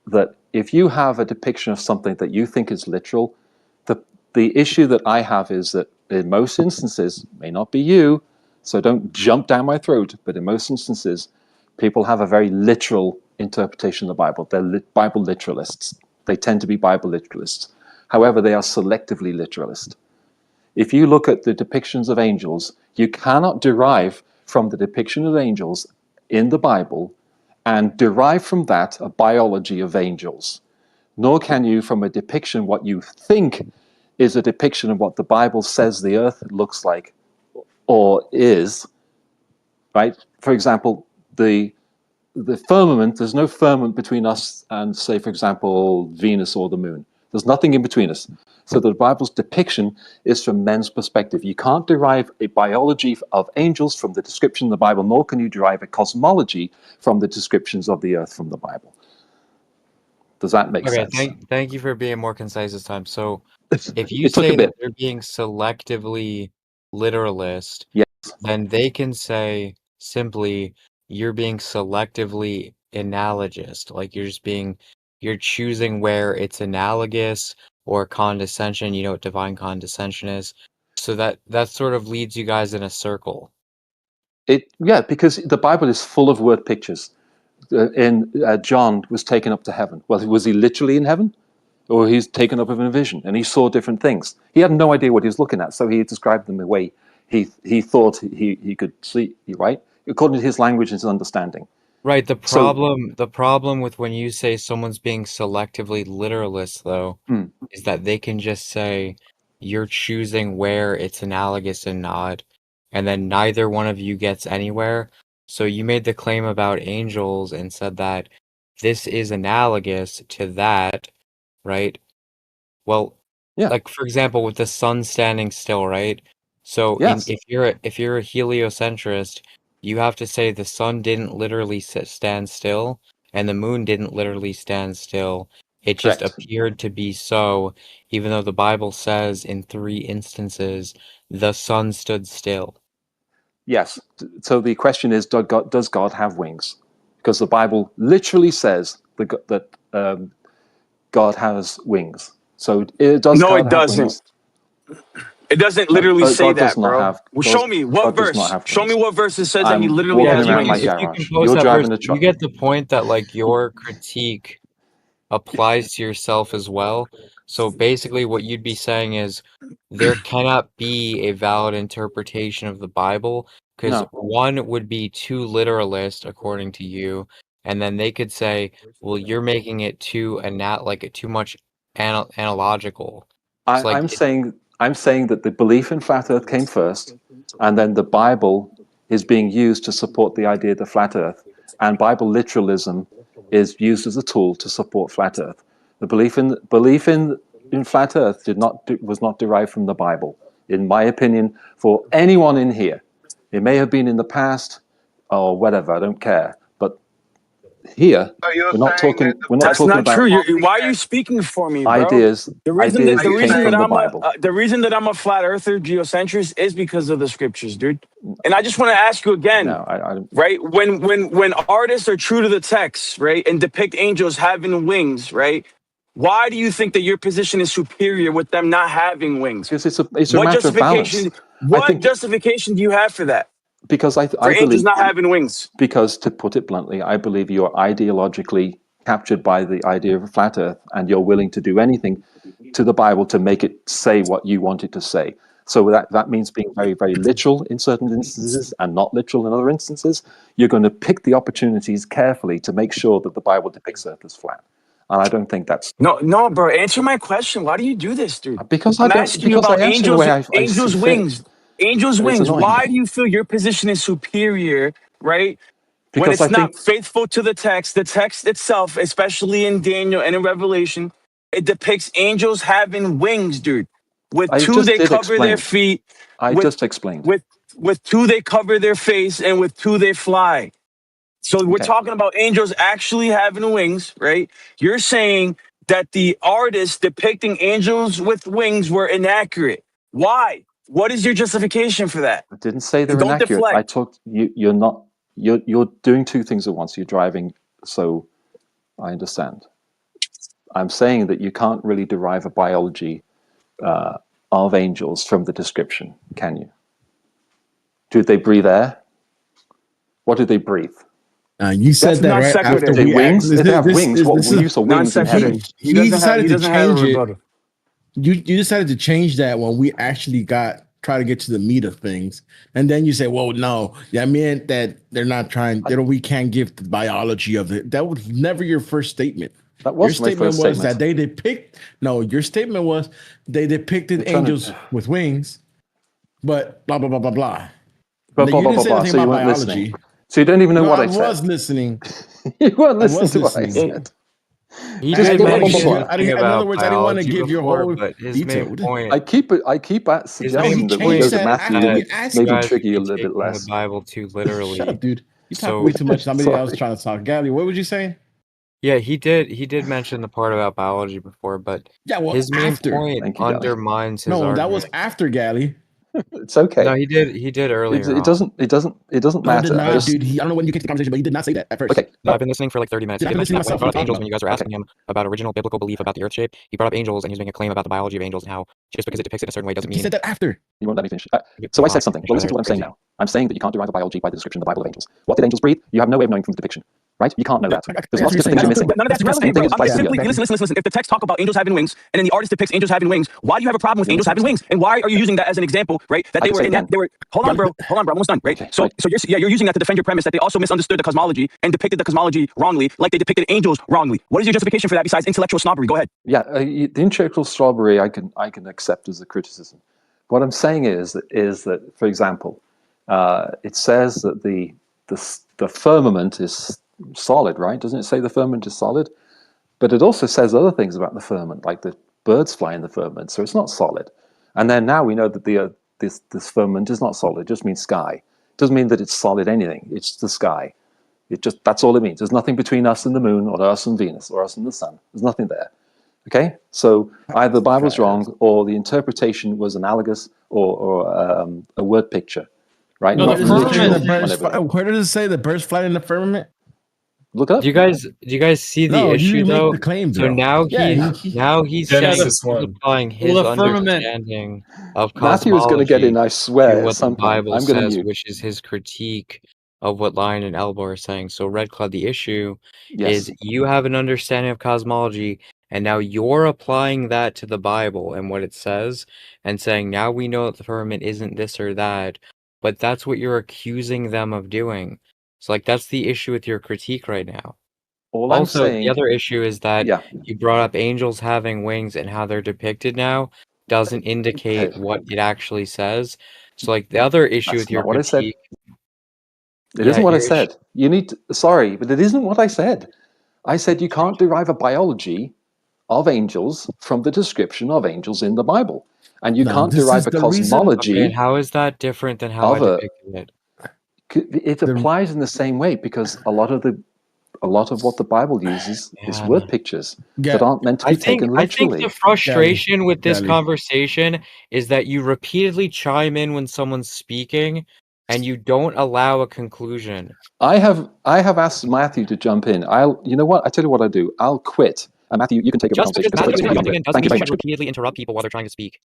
S6: that if you have a depiction of something that you think is literal, the issue that I have is that in most instances, may not be you, so don't jump down my throat, but in most instances, people have a very literal interpretation of the Bible. They're Bible literalists. They tend to be Bible literalists. However, they are selectively literalist. If you look at the depictions of angels, you cannot derive from the depiction of angels in the Bible and derive from that a biology of angels. Nor can you, from a depiction, what you think is a depiction of what the Bible says the earth looks like or is, right? For example, the firmament, there's no firmament between us and, say, for example, Venus or the moon. There's nothing in between us. So the Bible's depiction is from men's perspective. You can't derive a biology of angels from the description of the Bible, nor can you derive a cosmology from the descriptions of the earth from the Bible. Does that make sense?
S7: Thank you for being more concise this time. So, if you say that they're being selectively literalist,
S6: yes,
S7: then they can say simply, you're being selectively analogous. Like you're choosing where it's analogous or condescension. You know what divine condescension is. So that sort of leads you guys in a circle.
S6: Because the Bible is full of word pictures. John was taken up to heaven. Well, was he literally in heaven? Or he's taken up in a vision and he saw different things. He had no idea what he was looking at, so he described them the way he thought he could see, right? According to his language and his understanding.
S7: Right. The problem with when you say someone's being selectively literalist, though, is that they can just say you're choosing where it's analogous and not, and then neither one of you gets anywhere. So you made the claim about angels and said that this is analogous to that, right? Well, like for example, with the sun standing still, right? So if you're a heliocentrist, you have to say the sun didn't literally stand still, and the moon didn't literally stand still. It just
S6: Correct.
S7: appeared to be so, even though the Bible says in 3 instances the sun stood still.
S6: Yes. So the question is, does God have wings? Because the Bible literally says that God has wings. So does
S9: No,
S6: God
S9: it
S6: have
S9: doesn't.
S6: wings?
S9: It doesn't
S6: No,
S9: literally say
S6: God does
S9: that,
S6: not
S9: bro.
S6: have.
S9: Well, show me what
S6: God does not
S9: verse.
S6: have
S9: Show me
S6: wings.
S9: what verse it says that he
S6: I'm
S9: literally
S6: walking
S9: has
S6: around my
S9: wings.
S7: If you can
S6: garage.
S7: post
S6: You're
S7: that verse,
S6: driving a
S7: you
S6: truck.
S7: get the point that like your critique applies to yourself as well. So basically what you'd be saying is there cannot be a valid interpretation of the Bible because
S6: No.
S7: one would be too literalist according to you, and then they could say, well, you're making it too too much analogical. It's like
S6: I'm saying that the belief in flat Earth came first, and then the Bible is being used to support the idea of the flat Earth, and Bible literalism is used as a tool to support flat Earth. The belief in flat Earth was not derived from the Bible, in my opinion. For anyone in here, it may have been in the past or whatever. I don't care, but here
S2: So you're
S6: we're not
S2: saying that
S6: talking.
S2: the
S6: We're not
S9: That's
S6: talking
S9: not
S2: Bible
S6: about
S9: true.
S2: copy
S9: Why are you
S2: paste?
S9: speaking for me, bro?
S6: ideas. Ideas
S2: Are
S9: The
S2: you
S6: that came
S9: reason
S2: saying
S9: that
S6: from the
S9: I'm
S6: Bible.
S9: the reason that I'm a flat earther geocentrist is because of the scriptures, dude. And I just want to ask you again,
S6: No, I don't.
S9: right? When artists are true to the text, right, and depict angels having wings, right? Why do you think that your position is superior with them not having wings?
S6: Because it's a matter of balance. I
S9: What
S6: think
S9: justification do you have for that?
S6: because
S9: For
S6: I
S9: angels
S6: believe,
S9: not having wings?
S6: because to put it bluntly, I believe you're ideologically captured by the idea of a flat Earth, and you're willing to do anything to the Bible to make it say what you want it to say. So that means being very, very literal in certain instances and not literal in other instances. You're going to pick the opportunities carefully to make sure that the Bible depicts Earth as flat. And I don't think that's
S9: No, bro. Answer my question. Why do you do this, dude?
S6: because I
S9: I'm
S6: don't
S9: asking you
S6: because I
S9: about
S6: answer in the way I see
S9: angels'
S6: fit,
S9: wings. Angels'
S6: and it's
S9: wings.
S6: annoying
S9: Why do you feel your position is superior, right? When
S6: because I
S9: it's
S6: think
S9: not faithful to the text itself, especially in Daniel and in Revelation, it depicts angels having wings, dude. With
S6: I
S9: two,
S6: just
S9: they
S6: did
S9: cover their
S6: explain.
S9: feet.
S6: I
S9: With
S6: just explained.
S9: with with two, they cover their face, and with two, they fly. So we're
S6: Okay.
S9: talking about angels actually having wings, right? You're saying that the artists depicting angels with wings were inaccurate. Why? What is your justification for that?
S6: I didn't say
S9: And
S6: they're
S9: don't
S6: inaccurate. I
S9: deflect.
S6: talked. You're not. You're doing two things at once. You're driving. So I understand. I'm saying that you can't really derive a biology of angels from the description, can you? Do they breathe air? What do they breathe?
S10: You
S9: That's
S10: said that
S9: non
S10: right after
S9: sequitur.
S6: They
S10: we asked.
S6: wings? If they have wings, what
S10: This
S6: we
S10: is
S6: use of
S9: Non
S6: wings in
S9: sequitur.
S6: heaven?
S10: he decided
S9: He
S10: to
S9: doesn't have a
S10: change it.
S9: rebuttal.
S10: You decided to change that when we actually try to get to the meat of things, and then you say, "Well, no, that meant that they're not trying. We can't give the biology of it." That was never your first statement.
S6: That
S10: Your
S6: was my
S10: statement
S6: first
S10: was
S6: statement.
S10: that they depict. No, your statement was they depicted angels with wings, but blah blah blah blah blah.
S6: Blah,
S10: Now,
S6: blah,
S10: you
S6: blah,
S10: didn't
S6: blah,
S10: say
S6: blah.
S10: anything
S6: So you
S10: about
S6: weren't listening.
S10: biology.
S6: So you don't even know
S10: No,
S6: what
S10: I
S6: I said.
S10: was listening.
S6: You weren't
S10: I
S6: listening
S10: was
S6: to what I
S10: listening.
S6: said.
S7: he
S10: I
S7: did
S10: didn't want to
S7: mention
S10: give you.
S7: a thing
S10: In other
S7: about
S10: words, I didn't want to
S7: biology
S10: give your
S7: before,
S10: whole
S7: but his main
S10: detailed.
S7: point
S6: I keep at
S7: his main
S6: suggesting that when he
S10: changed
S6: goes to
S7: point
S10: that
S7: is
S10: after
S6: Matthew,
S10: we
S7: that
S10: asked
S7: you
S6: maybe
S10: him.
S7: guys would
S6: trigger you a
S7: be
S6: little bit
S7: taking the
S6: less.
S7: Bible too
S10: Shut
S7: literally.
S10: up, dude. You talk
S7: So
S10: way too much. Somebody else
S6: Sorry.
S10: trying to talk. Gally, what would you say?
S7: yeah, he did mention the part about biology before, but
S10: Yeah, well,
S7: his main
S10: after.
S7: point
S6: Thank you, Gally.
S7: undermines his
S10: No, that was
S7: argument.
S10: after Gally.
S6: It's okay.
S7: No, he did earlier
S6: It
S7: on.
S6: doesn't
S10: No, it did
S6: matter.
S10: not, dude. I don't know when you kicked the conversation, but he did not say that at first.
S6: Okay.
S7: No, I've been listening for like 30 minutes.
S10: Dude,
S7: He
S10: I've
S7: did
S10: been
S7: mention
S10: listening
S7: that when he
S10: myself.
S7: brought up angels, when you guys were asking him about original biblical belief about the earth shape, he brought up angels and he was making a claim about the biology of angels and how just because it depicts it a certain way doesn't mean...
S10: He said that after.
S6: You won't let me finish. So I said something. Well, listen to what I'm saying now. I'm saying that you can't derive a biology by the description of the Bible of angels. What did angels breathe? You have no way of knowing from the depiction, right? You can't know that. There's lots of different things you're missing.
S9: None of that's relevant,
S6: Same thing
S9: bro.
S6: as
S9: Simply,
S6: Bicea.
S9: listen. If the text talk about angels having wings, and then the artist depicts angels having wings, why do you have a problem with angels having wings? And why are you using that as an example, right? That
S6: I
S9: they
S6: can
S9: were
S6: say it
S9: in that
S6: again.
S9: they were. Hold on, bro. I'm almost done, right?
S6: Okay,
S9: So
S6: right.
S9: you're using that to defend your premise that they also misunderstood the cosmology and depicted the cosmology wrongly, like they depicted angels wrongly. What is your justification for that besides intellectual snobbery? Go ahead.
S6: Yeah, the intellectual strawberry I can accept as a criticism. What I'm saying is that for example, it says that the firmament is solid, right? Doesn't it say the firmament is solid? But it also says other things about the firmament, like the birds fly in the firmament, so it's not solid. And then now we know that this firmament is not solid; it just means sky. Doesn't mean that it's solid anything. It's the sky. That's all it means. There's nothing between us and the moon, or us and Venus, or us and the sun. There's nothing there. Okay? So either the Bible's wrong, or the interpretation was analogous, or a word picture. Right?
S5: No,
S6: Not
S5: the
S6: literal
S5: firmament.
S10: Where does it say the birds fly in the firmament?
S6: Look it up.
S13: Do you guys see the
S10: No,
S13: issue
S10: you make
S13: though?
S10: the claim,
S13: So
S10: though.
S13: now
S10: Yeah,
S13: he's saying
S11: Genesis
S13: he's
S11: 1.
S13: applying his
S5: Well, the firmament.
S13: understanding of
S6: Matthew is going to get in,
S13: cosmology
S6: I
S13: to
S6: swear, at
S13: what the
S6: some point.
S13: Bible
S6: I'm going to
S13: says,
S6: mute.
S13: which is his critique of what Lion and Elbow are saying. So Red Cloud, the issue
S6: Yes.
S13: is you have an understanding of cosmology, and now you're applying that to the Bible and what it says, and saying now we know that the firmament isn't this or that, but that's what you're accusing them of doing. So like that's the issue with your critique right now.
S6: All I'm
S13: Also, the
S6: saying,
S13: other issue is that
S6: yeah.
S13: you brought up angels having wings and how they're depicted now doesn't indicate
S6: Okay.
S13: what it actually says. So, like, the other issue
S6: That's
S13: with your
S6: not what I said.
S13: critique,
S6: It
S13: yeah,
S6: isn't what I
S13: your issue,
S6: said. You need to, sorry, but it isn't what I said. I said you can't derive a biology of angels from the description of angels in the Bible. And you
S10: no,
S6: can't
S10: this is
S6: derive a
S10: the reason.
S13: okay, and
S6: cosmology
S13: how is that different than how I
S6: of a.
S13: depicted it?
S6: It applies in the same way because a lot of what the Bible uses is
S13: Man.
S6: word pictures
S10: Yeah,
S6: that aren't meant to
S13: I
S6: be
S13: think
S6: taken
S13: I think the
S6: literally.
S13: frustration with this
S10: Gally.
S13: conversation is that you repeatedly chime in when someone's speaking and you don't allow a conclusion.
S6: I have asked Matthew to jump in. You know what? I tell you what I do. I'll quit. And Matthew, you can take over the
S13: Just
S6: conversation.
S13: because Matthew's
S6: It's
S13: jumping in doesn't
S6: Thank you
S13: mean
S6: very
S13: you should
S6: much.
S13: repeatedly interrupt people while they're trying to speak.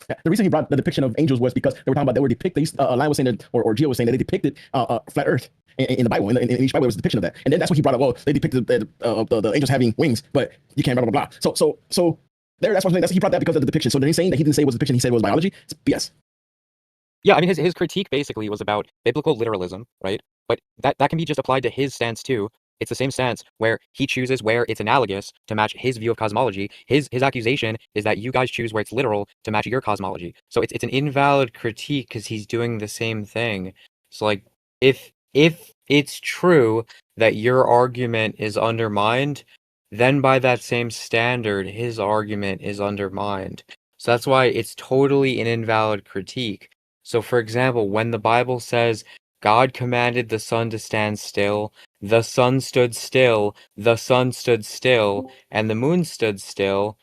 S10: The reason he brought the depiction of angels was because they were talking about they were depicted. Lion was saying that, or Gio was saying that they depicted flat Earth in the Bible. In each Bible, there was a depiction of that, and then that's what he brought up. Well, they depicted the angels having wings, but you can't blah blah blah. So there, that's what I'm saying. That's he brought that because of the depiction. So then he's saying that he didn't say it was a depiction. He said it was biology. It's BS.
S13: Yeah, I mean, his critique basically was about biblical literalism, right? But that can be just applied to his stance too. It's the same stance where he chooses where it's analogous to match his view of cosmology. His accusation is that you guys choose where it's literal to match your cosmology. So it's an invalid critique because he's doing the same thing. So like if it's true that your argument is undermined, then by that same standard, his argument is undermined. So that's why it's totally an invalid critique. So for example, when the Bible says God commanded the sun to stand still, the sun stood still, the sun stood still, and the moon stood still,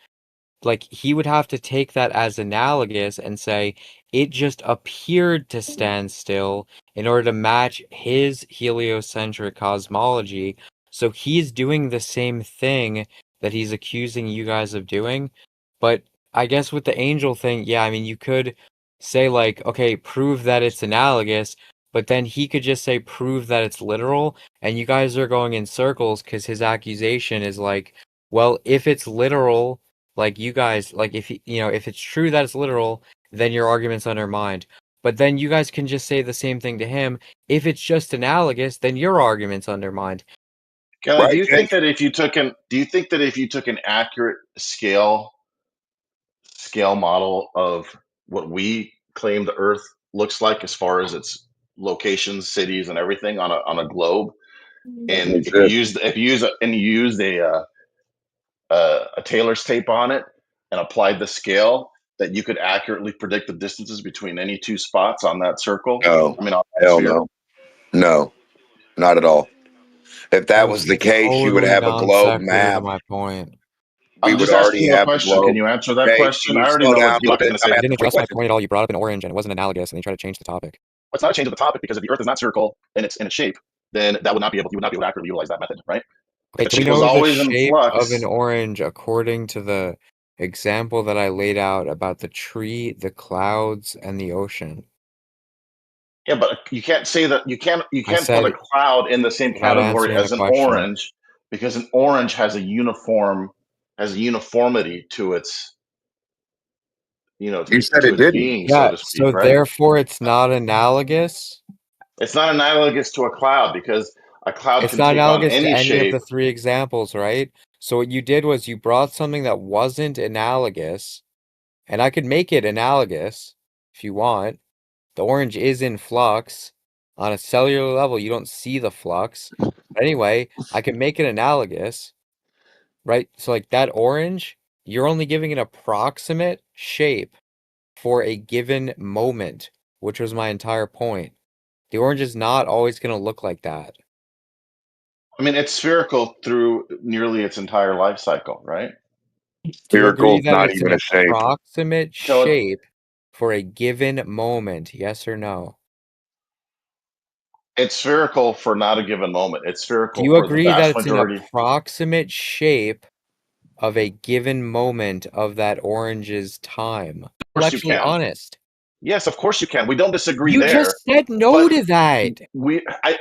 S13: like he would have to take that as analogous and say it just appeared to stand still in order to match his heliocentric cosmology. So he's doing the same thing that he's accusing you guys of doing. But I guess with the angel thing, yeah, I mean, you could say like, okay, prove that it's analogous, but then he could just say prove that it's literal, and you guys are going in circles because his accusation is like, well, if it's literal, like you guys, like if if it's true that it's literal, then your argument's undermined. But then you guys can just say the same thing to him. If it's just analogous, then your argument's undermined.
S14: Kelly, do you think that if you took an accurate scale model of what we claim the Earth looks like as far as its locations, cities, and everything on a globe, and if you used a Taylor's tape on it and applied the scale, that you could accurately predict the distances between any two spots on that circle?
S15: No,
S14: I mean, on that
S15: hell
S14: sphere?
S15: no, not at all. If that was
S13: That's
S15: the case, you would
S13: totally
S15: have a
S13: non
S15: globe
S13: sequitur to
S15: map.
S13: my point.
S15: We
S14: I'm
S15: would
S14: just asking
S15: already
S14: you a
S15: have a
S14: question. Can
S15: globe.
S14: you answer that
S15: Hey,
S14: question?
S15: can
S14: I
S15: you
S14: already
S15: slow
S14: know what
S15: down a
S14: you're
S15: little
S14: going
S15: bit?
S14: to say.
S13: You didn't address my point at all. You brought up an orange, and it wasn't analogous, and you tried to change the topic.
S14: It's not a change of the topic, because if the Earth is not spherical in its shape, then you would not be able to accurately utilize that method, right?
S13: Okay,
S14: If the
S13: do we
S14: shape was
S13: know the
S14: always in
S13: shape of an
S14: flux,
S13: orange according to the example that I laid out about the tree, the clouds, and the ocean?
S14: yeah, but you can't say that you can't
S13: I
S14: put a
S13: said,
S14: cloud in the same
S13: without
S14: category
S13: answering the
S14: as an
S13: question.
S14: orange, because an orange has a uniformity to its
S15: You said
S14: to
S15: it
S14: its
S15: didn't.
S14: being, so
S13: Yeah,
S14: to
S13: so
S14: speak, right?
S13: therefore it's not analogous.
S14: It's not analogous to a cloud, because a cloud
S13: It's
S14: can
S13: not
S14: take on
S13: analogous to
S14: any
S13: any of
S14: shape.
S13: the three examples, right? So what you did was you brought something that wasn't analogous, and I could make it analogous if you want. The orange is in flux. On a cellular level, you don't see the flux. But anyway, I can make it analogous, right? So like that orange, you're only giving an approximate shape for a given moment, which was my entire point. The orange is not always going to look like that.
S14: I mean, it's spherical through nearly its entire life cycle, right?
S13: Do you agree that
S15: not
S13: it's
S15: even
S13: an
S15: a shape.
S13: approximate
S14: So it-
S13: shape for a given moment? Yes or no?
S14: It's spherical for not a given moment. It's
S13: Do
S14: spherical
S13: you
S14: for the
S13: agree that
S14: vast
S13: it's an
S14: majority.
S13: approximate shape of a given moment of that orange's time?
S14: Of course you
S13: Intellectually
S14: can.
S13: honest.
S14: Yes, of course you can. We don't disagree
S13: You
S14: there.
S13: just said no
S14: But
S13: to that.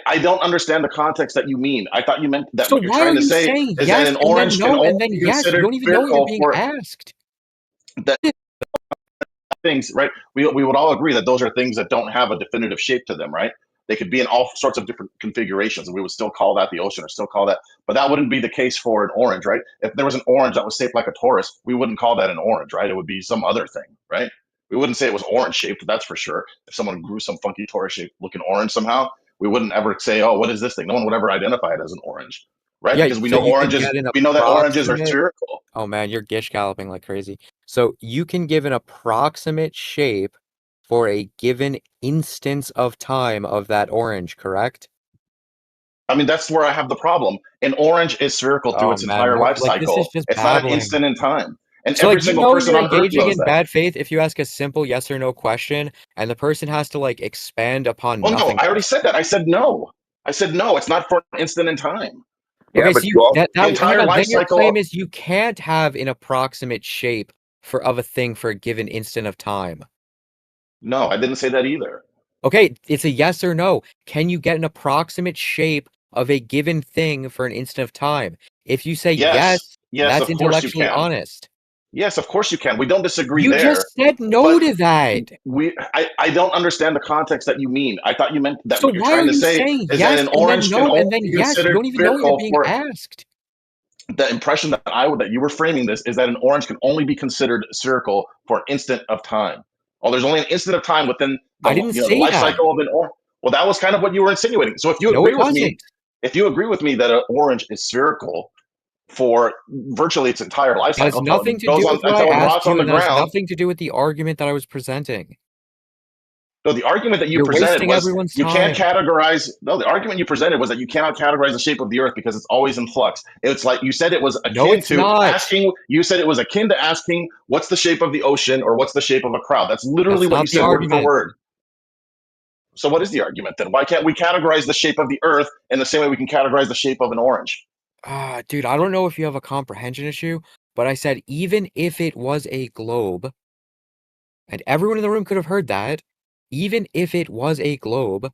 S14: I don't understand the context that you mean. I thought you meant that
S13: So
S14: what you're
S13: why
S14: trying
S13: are
S14: to
S13: you
S14: say
S13: saying
S14: is that
S13: yes
S14: an
S13: and then
S14: orange can
S13: no
S14: only
S13: and then
S14: be
S13: yes? You
S14: considered
S13: don't even know what you're
S14: spherical
S13: being
S14: for
S13: asked.
S14: that things, right? We would all agree that those are things that don't have a definitive shape to them, right? They could be in all sorts of different configurations, and we would still call that the ocean or still call that, but that wouldn't be the case for an orange, right? If there was an orange that was shaped like a Taurus, we wouldn't call that an orange, right? It would be some other thing, right? We wouldn't say it was orange shaped, that's for sure. If someone grew some funky Taurus shaped looking orange somehow, we wouldn't ever say, oh, what is this thing? No one would ever identify it as an orange, right?
S13: Yeah,
S14: Because we
S13: so
S14: know
S13: you can
S14: oranges,
S13: get an
S14: we know that oranges are
S13: approximate.
S14: spherical.
S13: Oh man, you're gish galloping like crazy. So you can give an approximate shape for a given instance of time of that orange, correct?
S14: I mean, that's where I have the problem. An orange is spherical through
S13: Oh
S14: its
S13: man,
S14: entire
S13: no,
S14: life
S13: like this is
S14: cycle.
S13: just
S14: It's not an
S13: babbling.
S14: instant in time. And
S13: So
S14: every
S13: like you
S14: single
S13: know
S14: person
S13: you're
S14: on Earth
S13: engaging
S14: knows
S13: in
S14: that.
S13: bad faith if you ask a simple yes or no question and the person has to like expand upon
S14: Oh, no,
S13: nothing.
S14: I already said that. I said no. I said no, it's not for an instant in time.
S15: Yeah,
S13: Okay,
S15: but
S13: so
S15: you all,
S14: The entire
S13: hang on,
S14: life
S13: then your claim
S14: cycle.
S13: is you can't have an approximate shape of a thing for a given instant of time.
S14: No, I didn't say that either.
S13: Okay, it's a yes or no. Can you get an approximate shape of a given thing for an instant of time? If you say yes,
S14: Yes,
S13: that's
S14: of course you
S13: intellectually
S14: can.
S13: honest.
S14: Yes, of course you can. We don't disagree
S13: You
S14: there.
S13: just said no
S14: But
S13: to that.
S14: I don't understand the context that you mean. I thought you meant that
S13: So
S14: what you're
S13: why are
S14: trying to
S13: you
S14: say
S13: saying
S14: is that
S13: yes
S14: an
S13: and then
S14: orange can
S13: no
S14: only
S13: and then
S14: be
S13: yes? You
S14: considered
S13: don't even know what you're
S14: spherical
S13: being
S14: for
S13: asked.
S14: the impression that you were framing this is that an orange can only be considered spherical for an instant of time. Oh, there's only an instant of time within the
S13: I didn't
S14: the
S13: say
S14: life
S13: that.
S14: cycle of an orange. Well, that was kind of what you were insinuating. So if you
S13: No, it
S14: agree with me,
S13: wasn't.
S14: that an orange is spherical for virtually its entire life
S13: That has
S14: cycle
S13: nothing to do with what I
S14: until it
S13: asked
S14: rots on
S13: you,
S14: the
S13: and that has
S14: ground.
S13: nothing to do with the argument that I was presenting.
S14: No, the argument that you
S13: You're
S14: presented
S13: wasting
S14: was
S13: everyone's
S14: you can't
S13: time.
S14: categorize. No, the argument you presented was that you cannot categorize the shape of the Earth because it's always in flux. It's like you said it was
S13: No,
S14: akin
S13: it's
S14: to
S13: not.
S14: asking. You said it was akin to asking what's the shape of the ocean or what's the shape of a crowd. That's literally
S13: That's
S14: what you
S13: not the
S14: said word for
S13: argument.
S14: word. So what is the argument then? Why can't we categorize the shape of the Earth in the same way we can categorize the shape of an orange?
S13: Dude, I don't know if you have a comprehension issue, but I said even if it was a globe, and everyone in the room could have heard that, even if it was a globe,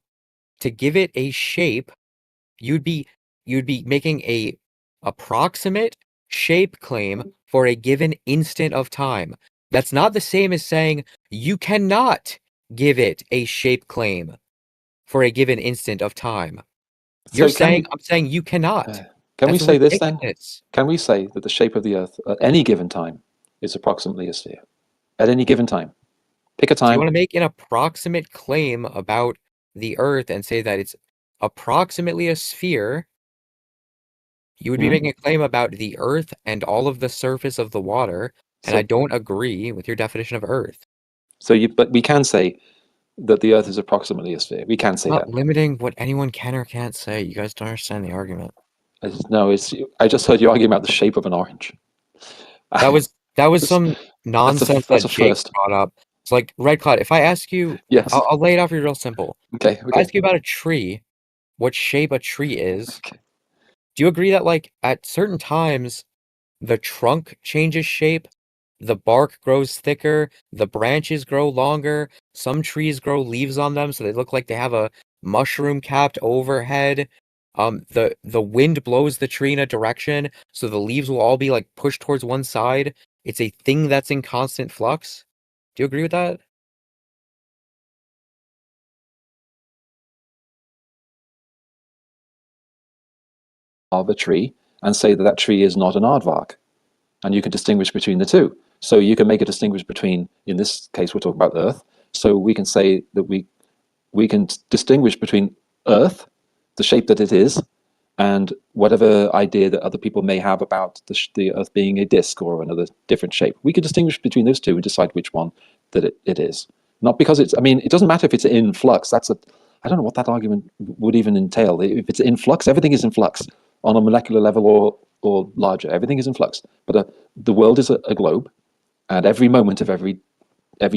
S13: to give it a shape, you'd be making a approximate shape claim for a given instant of time. That's not the same as saying you cannot give it a shape claim for a given instant of time. You're saying I'm saying you cannot.
S6: Can we
S13: That's
S6: say this then?
S13: ridiculous.
S6: Can we say that the shape of the Earth at any given time is approximately a sphere? At any given time. Pick a
S13: Do you
S6: time.
S13: want to make an approximate claim about the Earth and say that it's approximately a sphere? You would be making a claim about the Earth and all of the surface of the water, and I don't agree with your definition of Earth.
S6: But we can say that the Earth is approximately a sphere. We can say
S13: Not
S6: that.
S13: limiting what anyone can or can't say. You guys don't understand the argument.
S6: No, I just heard you arguing about the shape of an orange.
S13: That was some nonsense
S6: that's
S13: that
S6: a
S13: Jake
S6: first.
S13: brought up. It's like, Red Cloud, if I ask you,
S6: Yes.
S13: I'll lay it out for you real simple.
S6: Okay.
S13: If I ask you about a tree, what shape a tree is, do you agree that, like, at certain times, the trunk changes shape, the bark grows thicker, the branches grow longer, some trees grow leaves on them so they look like they have a mushroom capped overhead. The wind blows the tree in a direction, so the leaves will all be like pushed towards one side. It's a thing that's in constant flux. Do you agree with that?
S6: Of a tree and say that that tree is not an aardvark. And you can distinguish between the two. So you can make a distinguish between, in this case, we're talking about Earth. So we can say that we can distinguish between Earth, the shape that it is, and whatever idea that other people may have about the Earth being a disk or another different shape. We can distinguish between those two and decide which one that it is. Not because it's, I mean, it doesn't matter if it's in flux. That's I don't know what that argument would even entail. If it's in flux, everything is in flux on a molecular level or larger. Everything is in flux. But the world is a globe, and every moment of every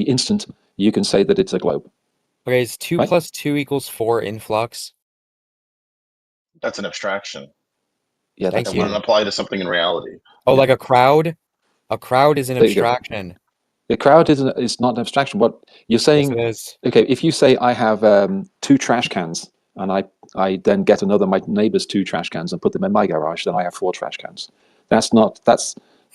S6: instant, you can say that it's a globe.
S13: Okay, is 2
S6: Right?
S13: plus 2 equals 4 in flux?
S14: That's an abstraction.
S6: Yeah,
S13: Thank
S14: That
S13: you.
S14: wouldn't apply to something in reality.
S13: Oh,
S6: Yeah.
S13: like a crowd? A crowd is an
S6: There you go.
S13: abstraction.
S6: The crowd is not an abstraction. What you're saying?
S13: Yes, it is.
S6: Okay, if you say I have 2 trash cans, and I then get my neighbor's 2 trash cans and put them in my garage, then I have 4 trash cans. That's
S13: Oh,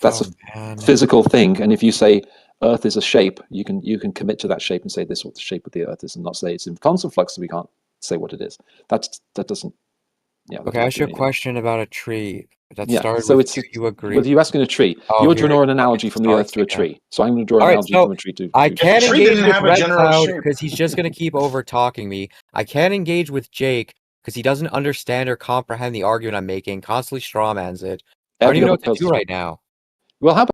S6: a
S13: man.
S6: physical thing. And if you say Earth is a shape, you can commit to that shape and say this is what the shape of the Earth is, and not say it's in constant flux, so we can't say what it is. That doesn't. Yeah. That
S13: Okay, I
S6: doesn't
S13: asked
S6: do
S13: you a
S6: anything.
S13: question about a tree that
S6: Yeah.
S13: started
S6: So
S13: with,
S6: it's
S13: do you agree?
S6: whether you're asking a tree,
S13: Oh,
S6: you're
S13: here it
S6: drawing an
S13: fucking
S6: analogy from the Earth
S13: starts
S6: to a
S13: again.
S6: tree. So I'm going to draw an
S13: All right,
S6: analogy
S13: so
S6: from a tree to.
S13: I
S14: If
S13: can't
S14: the tree
S13: engage
S14: didn't
S13: with
S14: have a
S13: Red
S14: general
S13: Cloud
S14: shape,
S13: because he's just going to keep over talking me. I can't engage with Jake because he doesn't understand or comprehend the argument I'm making, constantly strawmans it. I don't
S6: Every
S13: even know
S6: other
S13: what to do
S6: person.
S13: right now.
S6: Well, how about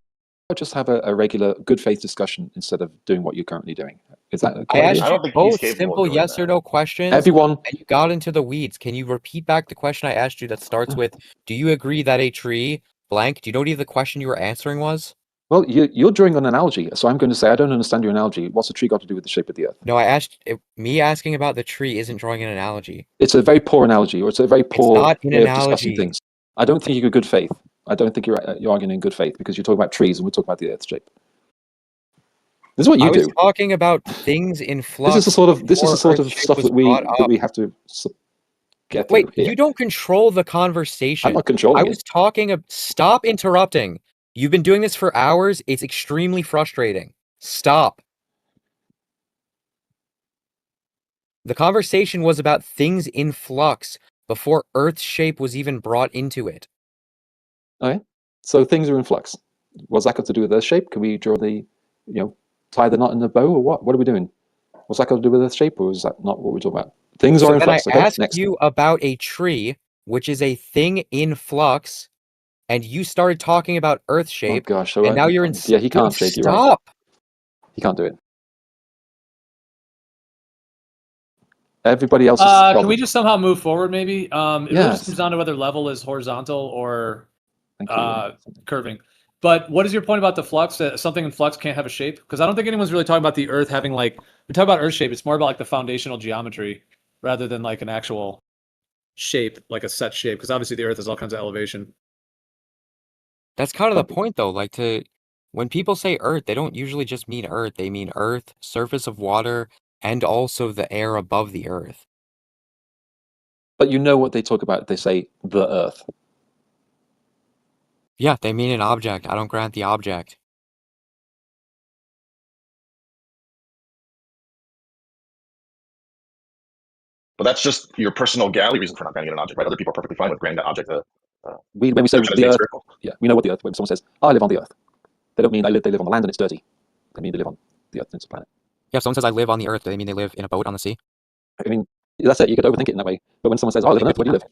S6: just have a regular good faith discussion instead of doing what you're currently doing? Is that a
S13: I
S6: good idea?
S13: asked
S14: I
S13: you
S14: don't think he's
S13: both
S14: capable of
S13: simple
S14: doing
S13: yes or
S14: that.
S13: no questions,
S6: Everyone,
S13: and you got into the weeds. Can you repeat back the question I asked you that starts with, do you agree that a tree blank? Do you know what even the question you were answering was?
S6: well, you're drawing an analogy, so I'm going to say I don't understand your analogy. What's a tree got to do with the shape of the Earth?
S13: No, I asked me asking about the tree isn't drawing an analogy.
S6: It's a very poor analogy, or it's a very
S13: It's
S6: poor
S13: not an
S6: way of discussing
S13: analogy.
S6: things. I don't think you're good faith. I don't think you're arguing in good faith because you're talking about trees and we're talking about the Earth's shape. This is what
S13: I
S6: you
S13: was
S6: do.
S13: talking about things in
S6: This is
S13: flux
S6: the sort of
S13: before Earth's shape
S6: stuff
S13: was
S6: that
S13: brought up.
S6: we have to get
S13: Wait,
S6: through here.
S13: you don't control the
S6: I'm
S13: conversation.
S6: not controlling
S13: I was talking. Stop interrupting. You've been doing this for hours. It's extremely frustrating. Stop. The conversation was about things in flux before Earth's shape was even brought into it.
S6: Okay, so things are in flux. What's that got to do with Earth shape? Can we draw tie the knot in the bow, or what? What are we doing? What's that got to do with Earth shape, or is that not what we're talking about? Things
S13: So
S6: are in
S13: then I
S6: flux. Okay,
S13: asked
S6: next.
S13: you about a tree, which is a thing in flux, and you started talking about Earth
S6: Oh
S13: shape,
S6: gosh,
S13: and now you're in.
S6: yeah, he can't
S13: Dude,
S6: shake. You're right.
S13: stop.
S6: He can't do it. Everybody else is
S5: Can we just somehow move forward? Maybe. It really just
S6: Yes.
S5: comes down to whether level is horizontal or
S6: Thank you.
S5: curving. But what is your point about the flux? That something in flux can't have a shape? Because I don't think anyone's really talking about the Earth having we talk about Earth shape. It's more about like the foundational geometry rather than like an actual shape, like a set shape. Because obviously the Earth has all kinds of elevation.
S13: That's kind of the point, though. When people say Earth, they don't usually just mean Earth. They mean Earth, surface of water, and also the air above the Earth.
S6: But you know what they talk about? They say the Earth.
S13: Yeah, they mean an object. I don't grant the object.
S14: But that's just your personal galley reason for not granting it an object, right? Other people are perfectly fine with granting that object
S6: When we say
S14: as
S6: the
S14: being
S6: Earth,
S14: spherical.
S6: yeah, we know what the Earth. When someone says, "I live on the Earth," they don't mean they live on the land and it's dirty. They mean they live on the Earth and it's a planet.
S13: Yeah, if someone says I live on the Earth, do they mean they live in a boat on the sea?
S6: I mean, that's it. You could overthink it in that way. But when someone says, "Oh, I live on Earth," where do you live?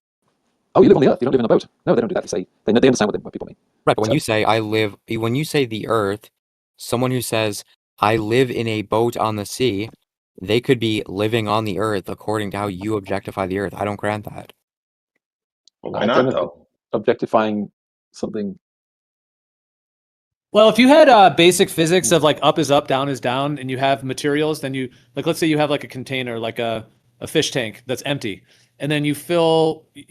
S6: Oh, you live on the Earth. You don't live in a boat. No, they don't do that. They say they understand what people mean.
S13: Right, but when you say the Earth, someone who says I live in a boat on the sea, they could be living on the Earth according to how you objectify the Earth. I don't grant that.
S14: Well, why not though?
S6: Objectifying something.
S5: Well, if you had basic physics of like up is up, down is down, and you have materials, then you let's say you have like a container, like a fish tank that's empty, and then you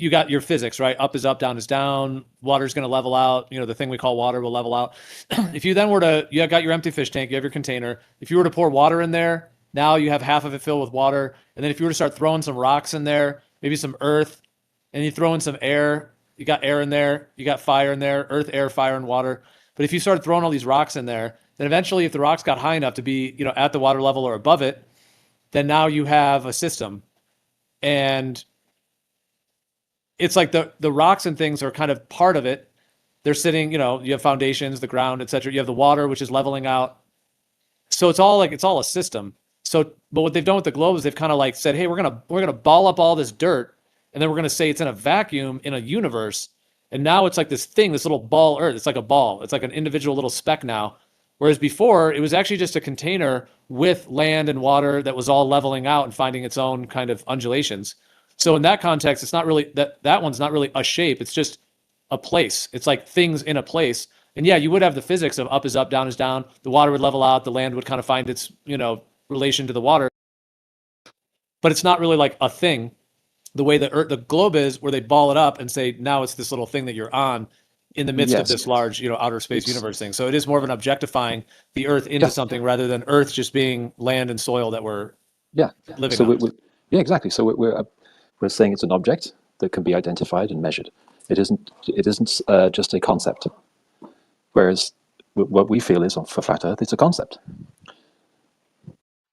S5: got your physics, right? Up is up, down is down, water's going to level out, the thing we call water will level out. If you then you got your empty fish tank, you have your container. If you were to pour water in there, now you have half of it filled with water. And then if you were to start throwing some rocks in there, maybe some earth, and you throw in some air, you got air in there, you got fire in there, earth, air, fire, and water. But if you started throwing all these rocks in there, then eventually if the rocks got high enough to be, at the water level or above it, then now you have a system. And it's like the rocks and things are kind of part of it. They're sitting, you have foundations, the ground, etc. You have the water, which is leveling out. So it's all a system. So, but what they've done with the globe is they've kind of like said, hey, we're gonna ball up all this dirt, and then we're gonna say it's in a vacuum in a universe. And now it's like this thing, this little ball Earth. It's like a ball. It's like an individual little speck now, Whereas before, it was actually just a container with land and water that was all leveling out and finding its own kind of undulations. So in that context, it's not really that one's not really a shape. It's just a place. It's like things in a place. And yeah, you would have the physics of up is up, down is down. The water would level out. The land would kind of find its, relation to the water. But it's not really like a thing the way the globe is, where they ball it up and say, now it's this little thing that you're on in the midst of this large, outer space universe thing. So it is more of an objectifying the Earth into something rather than Earth just being land and soil that we're living on.
S6: Exactly. So we're saying it's an object that can be identified and measured. It isn't just a concept. Whereas what we feel is, for Flat Earth, it's a concept.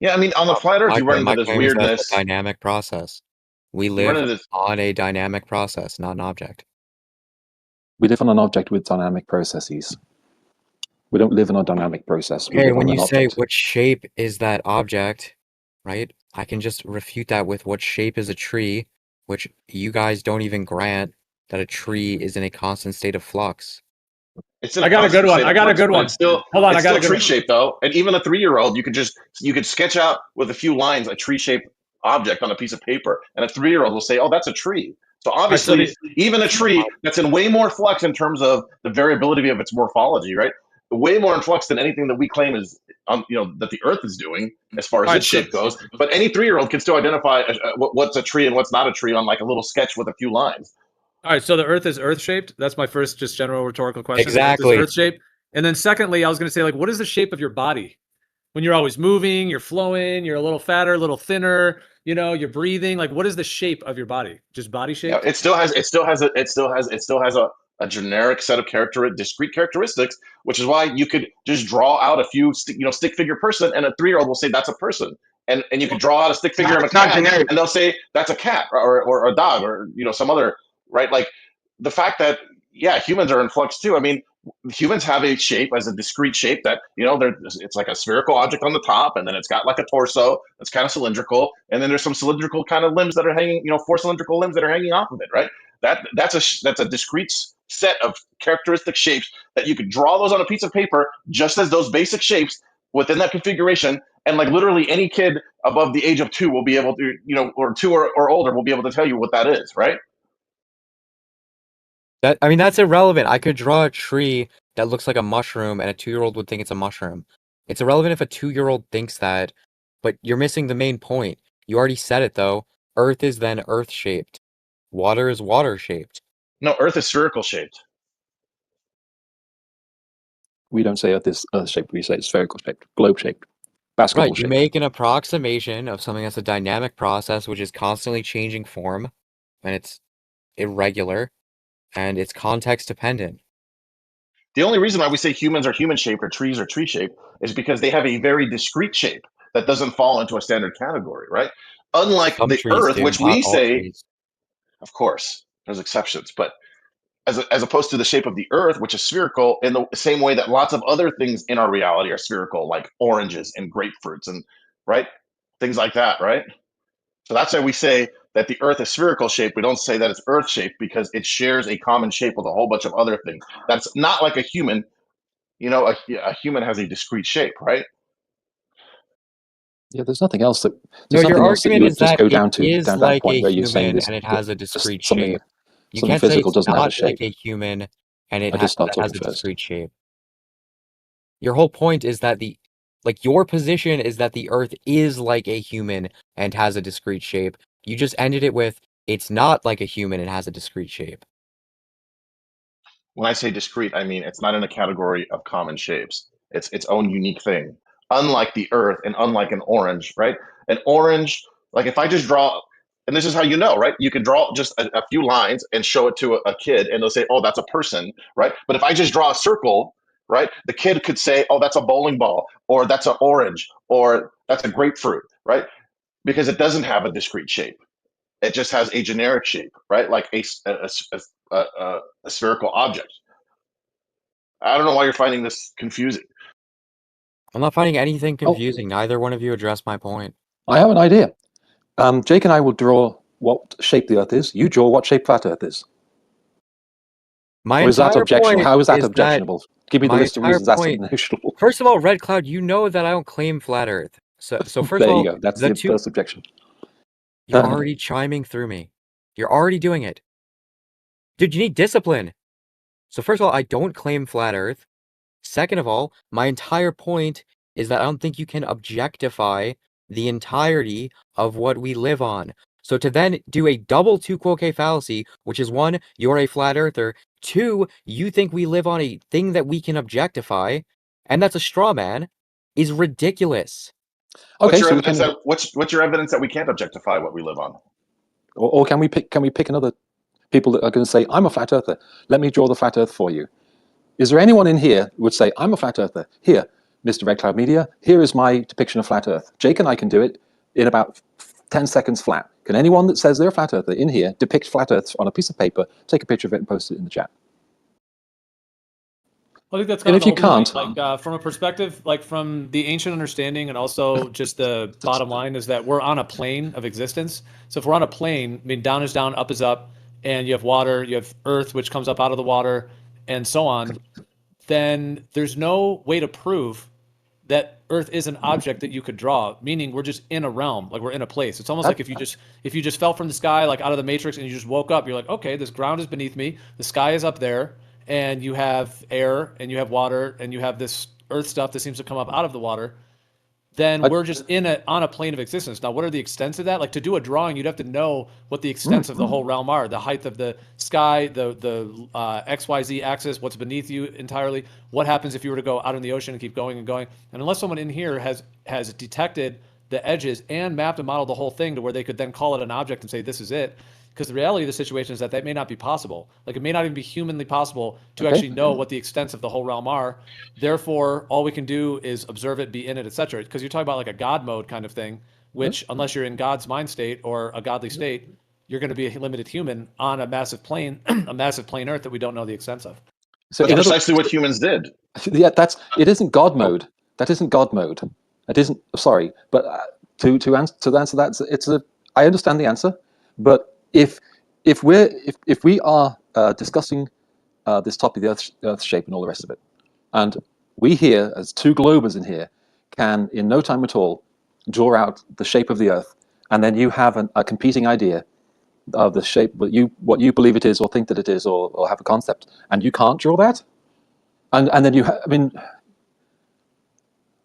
S14: Yeah, I mean, on the Flat Earth, you run into this
S13: claim is that
S14: weirdness.
S13: it's a dynamic process. We live on a dynamic process, not an object.
S6: We live on an object with dynamic processes. We don't live in a dynamic process.
S13: Okay, when you say what shape is that object, right? I can just refute that with what shape is a tree, which you guys don't even grant that a tree is in a constant state of flux.
S5: I got a good one.
S14: It's still,
S5: hold on.
S14: It's still tree shaped though, and even a 3-year-old, you could sketch out with a few lines a tree shaped object on a piece of paper, and a 3-year-old will say, "Oh, that's a tree." So obviously, even a tree that's in way more flux in terms of the variability of its morphology, right? Way more in flux than anything that we claim is, that the Earth is doing as far as its shape goes. But any 3-year-old can still identify what's a tree and what's not a tree on like a little sketch with a few lines.
S5: All right, so the Earth is Earth-shaped. That's my first just general rhetorical question.
S13: Exactly.
S5: Earth-shaped. And then secondly, I was going to say, like, what is the shape of your body? When you're always moving, you're flowing, you're a little fatter, a little thinner, you're breathing. Like, what is the shape of your body? Just body shape?
S14: Yeah, it still has a generic set of discrete characteristics, which is why you could just draw out a few stick figure person, and a 3-year-old will say that's a person. And you could draw out a stick figure of a cat, and they'll say that's a cat or a dog or some other, right? Like the fact that humans are in flux too. I mean, humans have a shape as a discrete shape that it's like a spherical object on the top, and then it's got like a torso that's kind of cylindrical, and then there's some cylindrical kind of limbs that are hanging, 4 cylindrical limbs that are hanging off of it, right? That's a discrete set of characteristic shapes that you could draw those on a piece of paper, just as those basic shapes within that configuration. And like literally any kid above the age of 2 will be able to, or 2 or older will be able to tell you what that is, right?
S13: That's irrelevant. I could draw a tree that looks like a mushroom, and a 2-year-old would think it's a mushroom. It's irrelevant if a 2-year-old thinks that, but you're missing the main point. You already said it, though. Earth is then Earth-shaped. Water is water-shaped.
S14: No, Earth is spherical shaped.
S6: We don't say Earth is Earth-shaped. We say it's spherical-shaped, globe-shaped, basketball-shaped.
S13: Right, you make an approximation of something that's a dynamic process, which is constantly changing form, and it's irregular, and it's context-dependent.
S14: The only reason why we say humans are human-shaped or trees are tree-shaped is because they have a very discrete shape that doesn't fall into a standard category, right? Unlike the Earth, which we say, of course, there's exceptions, but as opposed to the shape of the Earth, which is spherical, in the same way that lots of other things in our reality are spherical, like oranges and grapefruits and things like that, right? So that's why we say that the Earth is spherical shaped. We don't say that it's Earth shaped because it shares a common shape with a whole bunch of other things. That's not like a human. A human has a discrete shape, right?
S6: Yeah, there's nothing else that.
S13: No, your argument is that it is like a
S6: human
S13: and it has a discrete shape. You can't say it's not like a human and it has a discrete shape. Your whole point is that your position is that the Earth is like a human and has a discrete shape. You just ended it with, it's not like a human and has a discrete shape.
S14: When I say discrete, I mean it's not in a category of common shapes. It's its own unique thing. Unlike the Earth and unlike an orange, right? An orange, like if I just draw, and this is how you know, right? You can draw just a few lines and show it to a kid and they'll say, oh, that's a person, right? But if I just draw a circle, right? The kid could say, oh, that's a bowling ball, or that's an orange, or that's a grapefruit, right? Because it doesn't have a discrete shape. It just has a generic shape, right? Like a spherical object. I don't know why you're finding this confusing.
S13: I'm not finding anything confusing. Neither one of you addressed my point.
S6: I have an idea. Jake and I will draw what shape the Earth is. You draw what shape Flat Earth is.
S13: My entire point
S6: How is that
S13: is
S6: objectionable? Give me the
S13: My
S6: list of
S13: entire
S6: reasons. That's
S13: point.
S6: emotional.
S13: First of all, Red Cloud, you know that I don't claim flat Earth. So first
S6: There
S13: of
S6: you
S13: all,
S6: go. That's
S13: the
S6: the
S13: two.
S6: first objection.
S13: You're already chiming through me. You're already doing it. Dude, you need discipline. So first of all, I don't claim flat Earth. Second of all, my entire point is that I don't think you can objectify the entirety of what we live on. So to then do a double tu quoque fallacy, which is one, you're a flat earther, two, you think we live on a thing that we can objectify, and that's a straw man, is ridiculous.
S14: What's your evidence that what's your evidence that we can't objectify what we live on?
S6: Or can we pick another people that are going to say, I'm a flat earther. Let me draw the flat earth for you. Is there anyone in here who would say, I'm a flat earther? Here, Mr. Red Cloud Media, here is my depiction of flat earth. Jake and I can do it in about 10 seconds flat. Can anyone that says they're a flat earther in here depict flat earth on a piece of paper, take a picture of it and post it in the chat?
S5: I think that's
S6: And
S5: kind
S6: if
S5: of
S6: you
S5: the whole
S6: can't,
S5: point. Like from a perspective, like from the ancient understanding, and also just the bottom line is that we're on a plane of existence. So if we're on a plane, I mean, down is down, up is up, and you have water, you have earth, which comes up out of the water, and so on. Then there's no way to prove that Earth is an object that you could draw. Meaning we're just in a realm, like we're in a place. It's almost like if you just fell from the sky, like out of the Matrix, and you just woke up, you're like, okay, this ground is beneath me, the sky is up there, and you have air, and you have water, and you have this Earth stuff that seems to come up out of the water. Then we're just on a plane of existence. Now, what are the extents of that? Like to do a drawing, you'd have to know what the extents of the whole realm are: the height of the sky, the XYZ axis, what's beneath you entirely. What happens if you were to go out in the ocean and keep going and going? And unless someone in here has detected the edges and mapped and modeled the whole thing to where they could then call it an object and say this is it. Because the reality of the situation is that may not be possible. Like it may not even be humanly possible to actually know what the extents of the whole realm are. Therefore, all we can do is observe it, be in it, etc. Because you're talking about like a God mode kind of thing, which unless you're in God's mind state or a godly state, you're going to be a limited human on a massive plane, a massive plane Earth that we don't know the extents of.
S14: So that's precisely what humans did.
S6: Yeah, it isn't God mode. That isn't God mode. That isn't. Sorry, but to answer that, I understand the answer, but if we are discussing this topic, the Earth's shape and all the rest of it, and we here as two globers in here can in no time at all draw out the shape of the Earth, and then you have a competing idea of the shape, what you believe it is or think that it is or have a concept, and you can't draw that, and then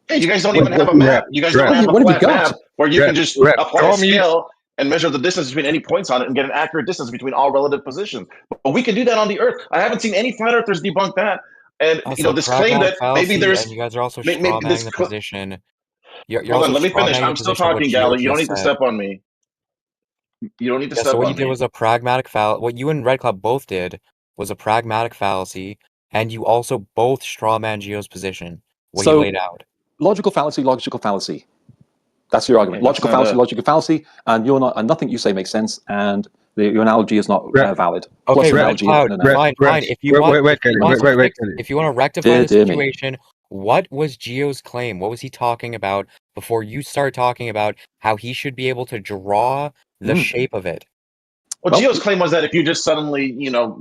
S14: Hey, you guys don't even have a map. You guys don't have a flat map where you can just apply a scale and measure the distance between any points on it and get an accurate distance between all relative positions. But we can do that on the Earth. I haven't seen any flat earthers debunk that. And
S13: Also,
S14: this claim that maybe there's,
S13: and you guys are also
S14: maybe
S13: strawmanning
S14: this.
S13: the position. You're
S14: Hold on,
S13: also
S14: let me finish.
S13: strawmanning
S14: I'm
S13: the
S14: still
S13: position of what
S14: talking,
S13: Geo
S14: Gally. You don't
S13: just
S14: need to
S13: said.
S14: step on me. You don't need to
S13: Yeah,
S14: step
S13: so what
S14: on
S13: you did
S14: me.
S13: was a pragmatic fallacy. What you and Red Club both did was a pragmatic fallacy, and you also both strawman Geo's position, what he laid out.
S6: Logical fallacy. That's your argument.
S14: Hey,
S6: logical fallacy, and nothing you say makes sense, and your analogy is not valid.
S13: Okay,
S6: Red
S13: Cloud, fine. If you want to rectify the situation, what was Geo's claim? What was he talking about before you started talking about how he should be able to draw the shape of it?
S14: Well, Geo's claim was that if you just suddenly,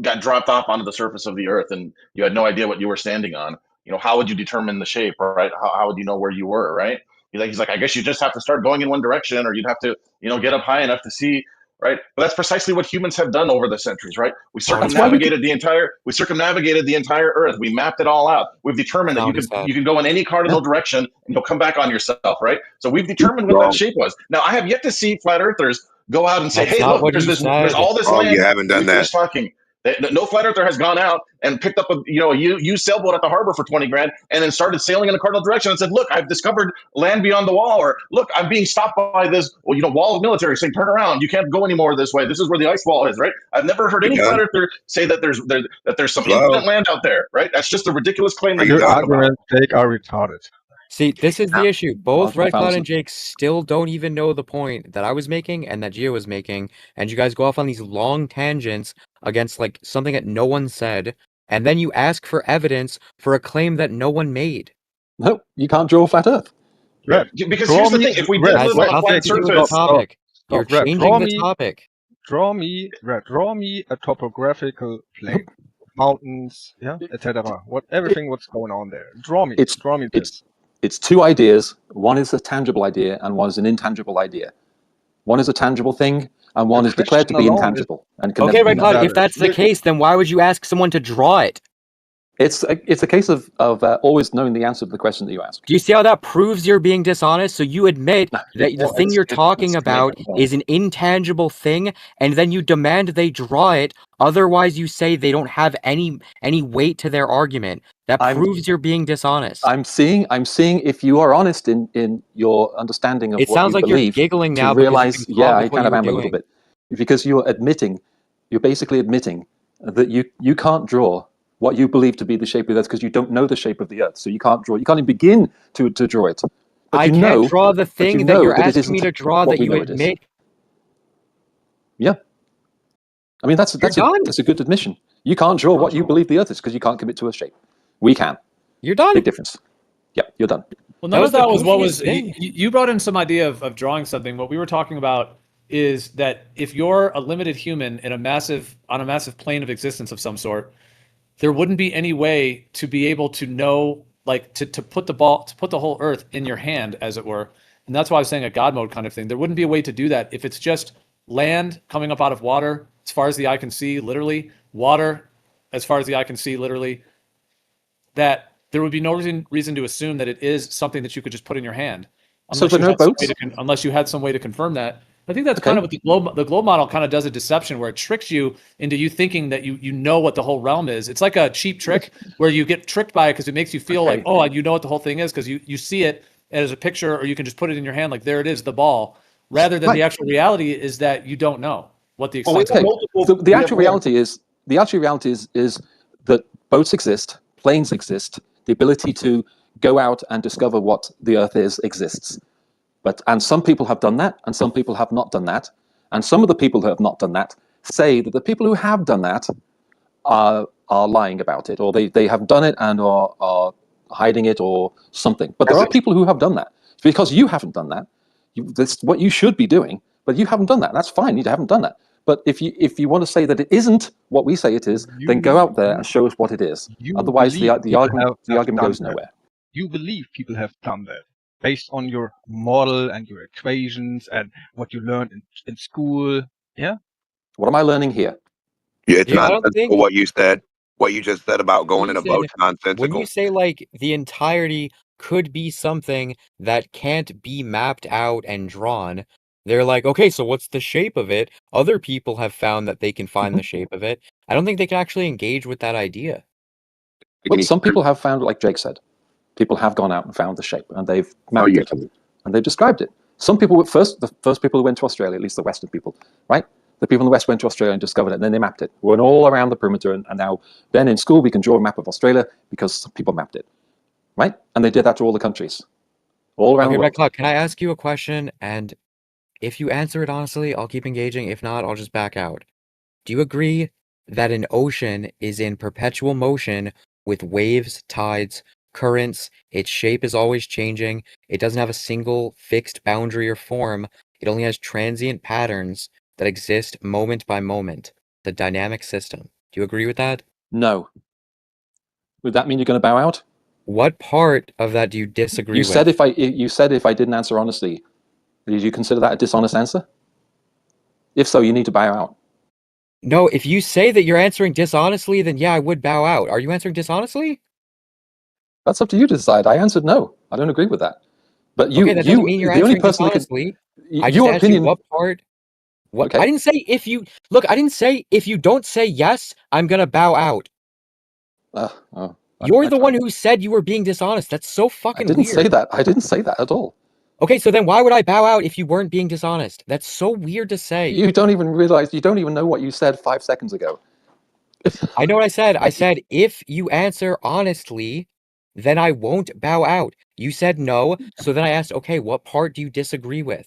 S14: got dropped off onto the surface of the Earth and you had no idea what you were standing on, how would you determine the shape, right? How would you know where you were, right? He's like, I guess you just have to start going in one direction, or you'd have to, get up high enough to see, right? But that's precisely what humans have done over the centuries, right? We circumnavigated the entire Earth. We mapped it all out. We've determined that you can go in any cardinal direction and you'll come back on yourself, right? So we've determined what that shape was. Now, I have yet to see flat earthers go out and say,
S13: That's
S14: hey,
S13: not
S14: look,
S13: what
S14: there's all this land.
S15: You haven't done that.
S14: Talking. No flat earther has gone out and picked up a used sailboat at the harbor for 20 grand and then started sailing in a cardinal direction and said, look, I've discovered land beyond the wall, or look, I'm being stopped by this wall of military saying, turn around, you can't go anymore this way, this is where the ice wall is, right? I've never heard any flat earther say that there's some infinite land out there, right? That's just a ridiculous claim that
S4: Your arguments, Jake, are retarded.
S13: See, this is the issue. Both Red Cloud and Jake still don't even know the point that I was making and that Geo was making, and you guys go off on these long tangents against like something that no one said, and then you ask for evidence for a claim that no one made.
S6: No, you can't draw a flat Earth.
S14: Red. Because here's the thing: if we did live on a flat surface,
S13: you're changing the topic.
S4: Draw me a topographical plane. mountains, yeah, etc. Everything what's going on there. Draw me this.
S6: It's two ideas. One is a tangible idea, and one is an intangible idea. One is a tangible thing, and one is declared to be intangible. And can
S13: Okay,
S6: never be
S13: Red Cloud,
S6: known.
S13: if that's the case, then why would you ask someone to draw it?
S6: It's a case of always knowing the answer to the question that you ask.
S13: Do you see how that proves you're being dishonest? So you admit that the thing you're talking about is an intangible thing, and then you demand they draw it. Otherwise, you say they don't have any weight to their argument. That proves you're being dishonest.
S6: I'm seeing if you are honest in your understanding of
S13: It
S6: what
S13: sounds
S6: you
S13: like you're
S6: believe.
S13: giggling
S6: to
S13: now because you
S6: realize,
S13: can
S6: yeah,
S13: call
S6: I
S13: it what
S6: kind
S13: you
S6: of
S13: were
S6: am a little
S13: doing.
S6: bit, because you're basically admitting that you can't draw what you believe to be the shape of the Earth because you don't know the shape of the Earth, so you can't even begin to draw it. But
S13: I can't draw the thing that you're asking me to draw that you admit.
S6: Yeah, I mean that's a good admission. You can't draw what you believe the Earth is because you can't commit to a shape. We can.
S13: You're done.
S6: Big difference. Yeah, you're done.
S5: Well, none of that was what was. You brought in some idea of drawing something. What we were talking about is that if you're a limited human in on a massive plane of existence of some sort, there wouldn't be any way to be able to know, like to put the whole Earth in your hand, as it were. And that's why I was saying a God mode kind of thing. There wouldn't be a way to do that if it's just land coming up out of water as far as the eye can see, literally water as far as the eye can see, literally. That there would be no reason to assume that it is something that you could just put in your hand, unless you had some way to confirm that. I think that's kind of what the globe model kind of does, a deception where it tricks you into you thinking that you know what the whole realm is. It's like a cheap trick where you get tricked by it because it makes you feel like, oh, you know what the whole thing is because you see it as a picture, or you can just put it in your hand like there it is, the ball, rather than the actual reality is that you don't know what the extent is.
S6: The actual reality is that boats exist, planes exist, the ability to go out and discover what the Earth is exists. And some people have done that, and some people have not done that. And some of the people who have not done that say that the people who have done that are lying about it, or they have done it and are hiding it or something. But there are people who have done that. It's because you haven't done that. That's what you should be doing, but you haven't done that. That's fine. You haven't done that. But if you want to say that it isn't what we say it is, then go out there and show us what it is. Otherwise, the argument goes nowhere.
S4: You believe people have done that based on your model and your equations and what you learned in school. Yeah.
S6: What am I learning here?
S15: Yeah, it's nonsensical what you said. What you just said about going in a boat's nonsensical.
S13: When you say like the entirety could be something that can't be mapped out and drawn, they're like, okay, so what's the shape of it? Other people have found that they can find the shape of it. I don't think they can actually engage with that idea.
S6: Well, some people have found, like Jake said, people have gone out and found the shape, and they've mapped it, and they've described it. Some people the first people who went to Australia, at least the Western people, right? The people in the West went to Australia and discovered it, and then they mapped it. We went all around the perimeter, and now then in school we can draw a map of Australia because people mapped it, right? And they did that to all the countries, all around the world.
S13: Red Cloud, can I ask you a question? And if you answer it honestly, I'll keep engaging. If not, I'll just back out. Do you agree that an ocean is in perpetual motion with waves, tides, currents? Its shape is always changing. It doesn't have a single fixed boundary or form. It only has transient patterns that exist moment by moment. The dynamic system. Do you agree with that?
S6: No. Would that mean you're going to bow out?
S13: What part of that do you disagree with?
S6: You said if I didn't answer honestly, did you consider that a dishonest answer? If so, you need to bow out.
S13: No, if you say that you're answering dishonestly, then yeah, I would bow out. Are you answering dishonestly?
S6: That's up to you to decide. I answered no. I don't agree with that. But
S13: okay, that doesn't mean you're answering dishonestly. I just asked you what part. What? Okay. I didn't say if you look. I didn't say if you don't say yes, I'm gonna bow out. You're the one who said you were being dishonest. That's so fucking weird.
S6: I didn't say that. I didn't say that at all.
S13: Okay, so then why would I bow out if you weren't being dishonest? That's so weird to say.
S6: You don't even realize. You don't even know what you said 5 seconds ago.
S13: I know what I said. I said if you answer honestly, then I won't bow out. You said no, so then I asked, okay, what part do you disagree with?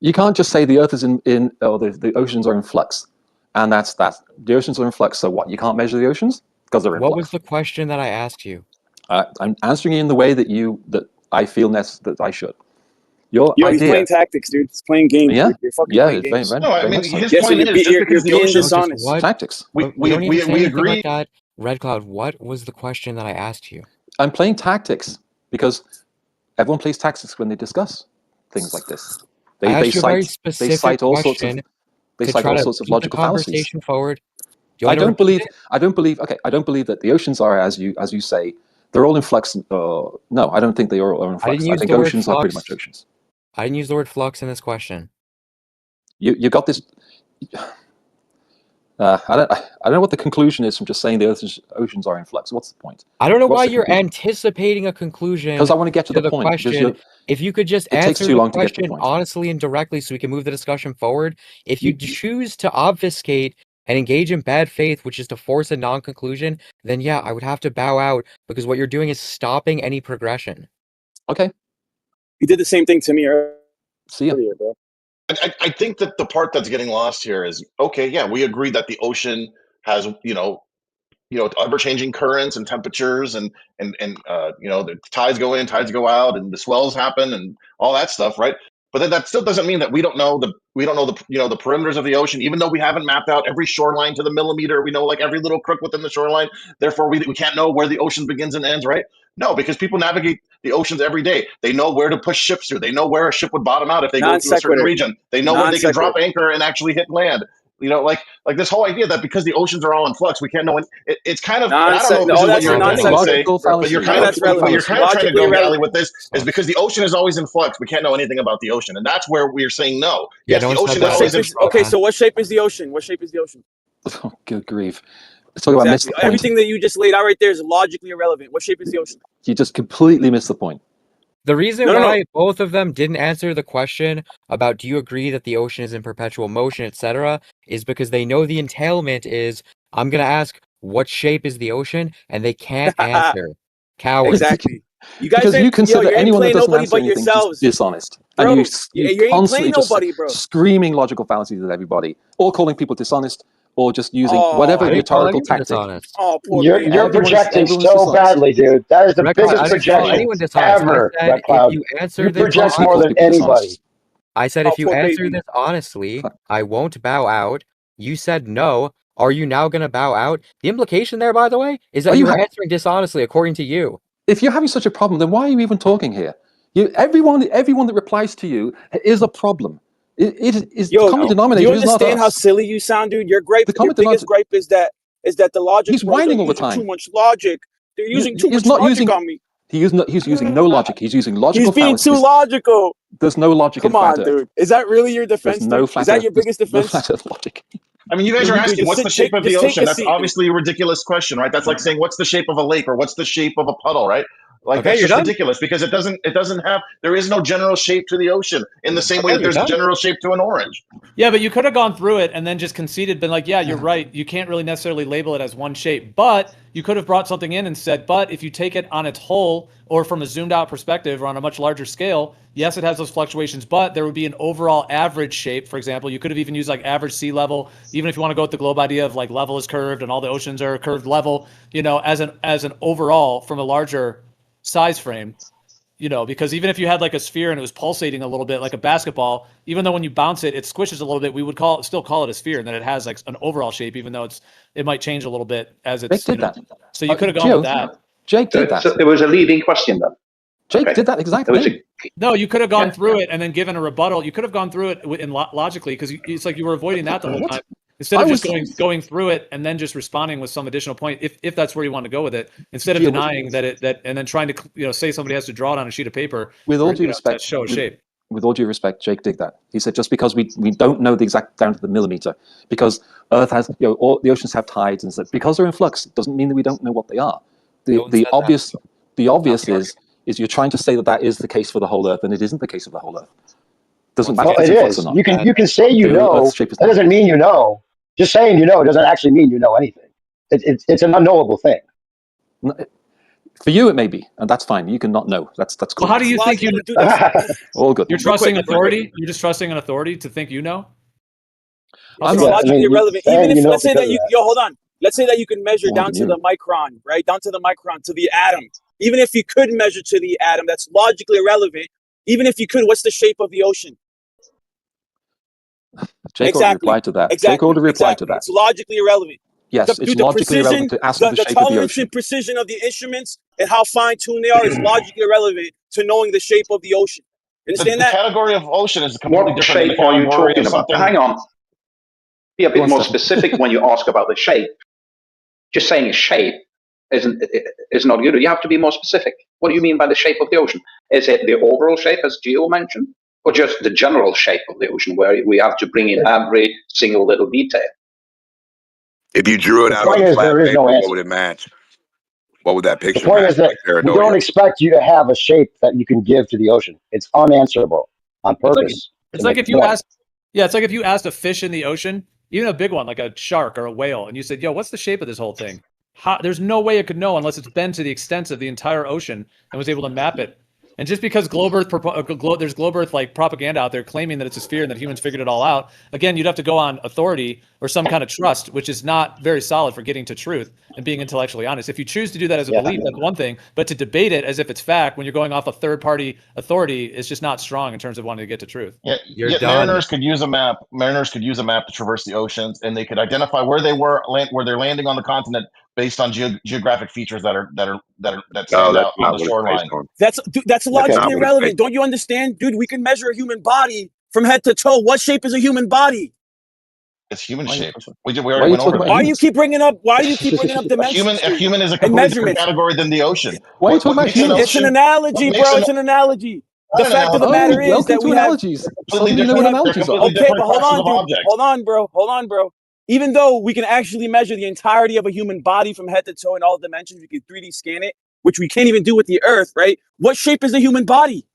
S6: You can't just say the Earth is the oceans are in flux, and that's that. The oceans are in flux. So what? You can't measure the oceans because they're in flux.
S13: What was the question that I asked you?
S6: I'm answering you in the way that I feel that I should. Your
S9: Yo, he's
S6: idea,
S9: playing tactics, dude. He's playing games.
S6: yeah,
S9: Dude. You're fucking
S6: yeah,
S9: playing
S6: it's very,
S9: games.
S6: very,
S14: No, I
S6: very
S14: mean
S6: much so.
S14: his
S9: Yeah, so
S14: point is just because the
S9: being
S14: ocean
S9: dishonest.
S13: What?
S6: Tactics.
S13: We don't need to say
S14: we
S13: anything
S14: agree.
S13: like that. Red Cloud, what was the question that I asked you?
S6: I'm playing tactics because everyone plays tactics when they discuss things like this.
S13: I asked you a very
S6: They
S13: specific
S6: cite all sorts of
S13: question
S6: they
S13: to
S6: cite
S13: try
S6: all
S13: to
S6: sorts of
S13: keep the
S6: logical fallacies.
S13: conversation forward. Do you
S6: I
S13: want me to
S6: don't
S13: repeat
S6: believe
S13: it?
S6: I don't believe that the oceans are as you say. They're all in flux. No, I don't think they are all in
S13: I didn't
S6: flux. I
S13: use
S6: think
S13: the word
S6: oceans are pretty much
S13: flux.
S6: oceans.
S13: I didn't use the word flux in this question.
S6: You got this. I don't know what the conclusion is from just saying the oceans are in flux. What's the point?
S13: I don't know
S6: What's
S13: why
S6: the
S13: you're
S6: conclusion?
S13: anticipating a conclusion
S6: Because I want to get to the point. Because
S13: question. If you could just
S6: it takes
S13: answer
S6: too
S13: the
S6: long to get to the
S13: question
S6: point.
S13: honestly and directly so we can move the discussion forward. If you choose to obfuscate and engage in bad faith, which is to force a non-conclusion, then yeah, I would have to bow out because what you're doing is stopping any progression.
S6: Okay.
S9: You did the same thing to me earlier.
S6: See ya.
S9: Bro.
S14: I think that the part that's getting lost here is okay. Yeah, we agree that the ocean has ever-changing currents and temperatures and the tides go in, tides go out, and the swells happen and all that stuff, right? But then that still doesn't mean that we don't know the perimeters of the ocean, even though we haven't mapped out every shoreline to the millimeter. We know like every little crook within the shoreline. Therefore, we can't know where the ocean begins and ends, right? No, because people navigate the oceans every day. They know where to push ships through. They know where a ship would bottom out if they go through a certain region. They know where they can drop anchor and actually hit land. Like this whole idea that because the oceans are all in flux, we can't know when it's kind of. And I don't know if this is what you're intending to say, but you're kind of trying to go galley with this is because the ocean is always in flux. We can't know anything about the ocean, and that's where we're saying no. Yes, the ocean is always in flux.
S9: Okay, so what shape is the ocean? What shape is the ocean?
S6: Oh, good grief! Let's talk about miss the point.
S9: Everything that you just laid out right there is logically irrelevant. What shape is the ocean?
S6: You just completely missed the point.
S13: The reason why both of them didn't answer the question about do you agree that the ocean is in perpetual motion, etc., is because they know the entailment is I'm going to ask what shape is the ocean, and they can't answer. Cowards.
S9: Exactly. You guys
S6: because you consider anyone that doesn't answer anything
S9: yourselves.
S6: just dishonest.
S9: Bro,
S6: And you constantly just
S9: nobody, bro.
S6: screaming logical fallacies at everybody, or calling people dishonest, or just using whatever rhetorical tactic.
S9: Oh, poor
S12: You're projecting so badly, dude. That is the biggest projection ever, Red Cloud. You project more than anybody.
S13: I said if you answer this honestly, I won't bow out. You said no. Are you now going to bow out? The implication there, by the way, is that you're answering dishonestly, according to you.
S6: If you're having such a problem, then why are you even talking here? Everyone that replies to you is a problem. The common denominator.
S9: Do you understand how silly you sound, dude? Your biggest gripe is that the logic.
S6: He's whining all the time.
S9: Too much logic. They're using too much logic on me.
S6: He's using no logic. He's using logical fallacies.
S9: He's being too logical.
S6: There's no logic in flat Earth.
S9: Come on, dude. Is that really your defense?
S6: There's no flat
S9: Is that your biggest defense?
S6: No flat Earth logic.
S14: I mean, you guys are asking what's the shape of the ocean. That's obviously a ridiculous question, right? That's like saying what's the shape of a lake or what's the shape of a puddle, right? Like that's just ridiculous because it doesn't have, there is no general shape to the ocean in the same way that there's a general shape to an orange.
S5: Yeah, but you could have gone through it and then just conceded, been like, yeah, you're right. You can't really necessarily label it as one shape, but you could have brought something in and said, but if you take it on its whole or from a zoomed out perspective or on a much larger scale, yes, it has those fluctuations, but there would be an overall average shape. For example, you could have even used like average sea level, even if you want to go with the globe idea of like level is curved and all the oceans are a curved level, as an overall from a larger size frame, because even if you had like a sphere and it was pulsating a little bit like a basketball, even though when you bounce it, it squishes a little bit, we would still call it a sphere, and then it has like an overall shape, even though it might change a little bit as it's.
S6: Jake did that.
S5: So you could have gone with that.
S6: Jake did that.
S8: So it was a leading question then.
S6: Jake did that exactly.
S5: No, you could have gone through it and then given a rebuttal. You could have gone through it logically because it's like you were avoiding that the whole time. Instead of just going through it and then just responding with some additional point, if that's where you want to go with it, instead of denying that and then trying to say somebody has to draw it on a sheet of paper.
S6: With all due respect,
S5: show a shape.
S6: With all due respect, Jake did that. He said just because we don't know the exact down to the millimeter, because Earth has all the oceans have tides and stuff, because they're in flux, it doesn't mean that we don't know what they are. The obvious is you're trying to say that is the case for the whole Earth, and it isn't the case of the whole Earth. Doesn't matter.
S12: Well, it is. You can say you know. That doesn't mean you know. Just saying you know doesn't actually mean you know anything. It's an unknowable thing.
S6: For you, it may be, and that's fine. You can not know. That's cool.
S5: Well, how do you think you do
S6: all good?
S5: You're trusting authority. You're just trusting an authority to think you know.
S9: It's logically irrelevant. Even if let's say that hold on. Let's say that you can measure down to the micron, right? Down to the micron, to the atom. Even if you could measure to the atom, that's logically irrelevant. Even if you could, what's the shape of the ocean?
S6: Jake already replied to that. Jake already replied to that.
S9: It's logically irrelevant.
S6: Yes, it's logically irrelevant to ask for the shape of the
S9: tolerance
S6: ocean.
S9: and precision of the instruments and how fine-tuned they are is logically irrelevant to knowing the shape of the ocean. Understand that?
S14: The category of ocean is completely
S16: What
S14: different than the
S16: shape are you
S14: category
S16: talking
S14: of
S16: about?
S14: something.
S16: Hang on. Be a bit more specific when you ask about the shape. Just saying a shape is not good. You have to be more specific. What do you mean by the shape of the ocean? Is it the overall shape, as Gio mentioned, or just the general shape of the ocean, where we have to bring in every single little detail?
S15: If you drew it
S12: The
S15: out
S12: point
S15: on
S12: is,
S15: flat
S12: there is
S15: paper,
S12: no
S15: what
S12: answer.
S15: would it match? What would that
S12: The
S15: picture
S12: point
S15: match?
S12: is that
S15: Like
S12: we don't expect you to have a shape that you can give to the ocean. It's unanswerable on purpose.
S5: It's like if you asked, it's like if you asked a fish in the ocean, even a big one like a shark or a whale, and you said, "Yo, what's the shape of this whole thing?" There's no way it could know unless it's been to the extent of the entire ocean and was able to map it. And just because there's Globe Earth like propaganda out there claiming that it's a sphere and that humans figured it all out, again, you'd have to go on authority or some kind of trust, which is not very solid for getting to truth and being intellectually honest. If you choose to do that as a belief, that's one thing, but to debate it as if it's fact when you're going off a third-party authority is just not strong in terms of wanting to get to truth.
S14: Yeah, mariners could use a map. Mariners could use a map to traverse the oceans, and they could identify where they were, where they're landing on the continent based on geographic features that stand out on the shoreline.
S9: That's logically irrelevant. Don't you understand, dude? We can measure a human body from head to toe. What shape is a human body?
S14: It's human shaped. We already went over that.
S9: Why do you keep bringing up? Why do you keep bringing up dimensions?
S14: A human is a completely different category than the ocean.
S6: Why are you talking about humans?
S9: It's an analogy, bro. It's an analogy. The fact of the matter is that we have
S6: analogies. Suddenly you know what analogies are.
S9: Okay, but hold on, dude. Hold on, bro. Even though we can actually measure the entirety of a human body from head to toe in all dimensions, we can 3D scan it, which we can't even do with the Earth, right? What shape is a human body?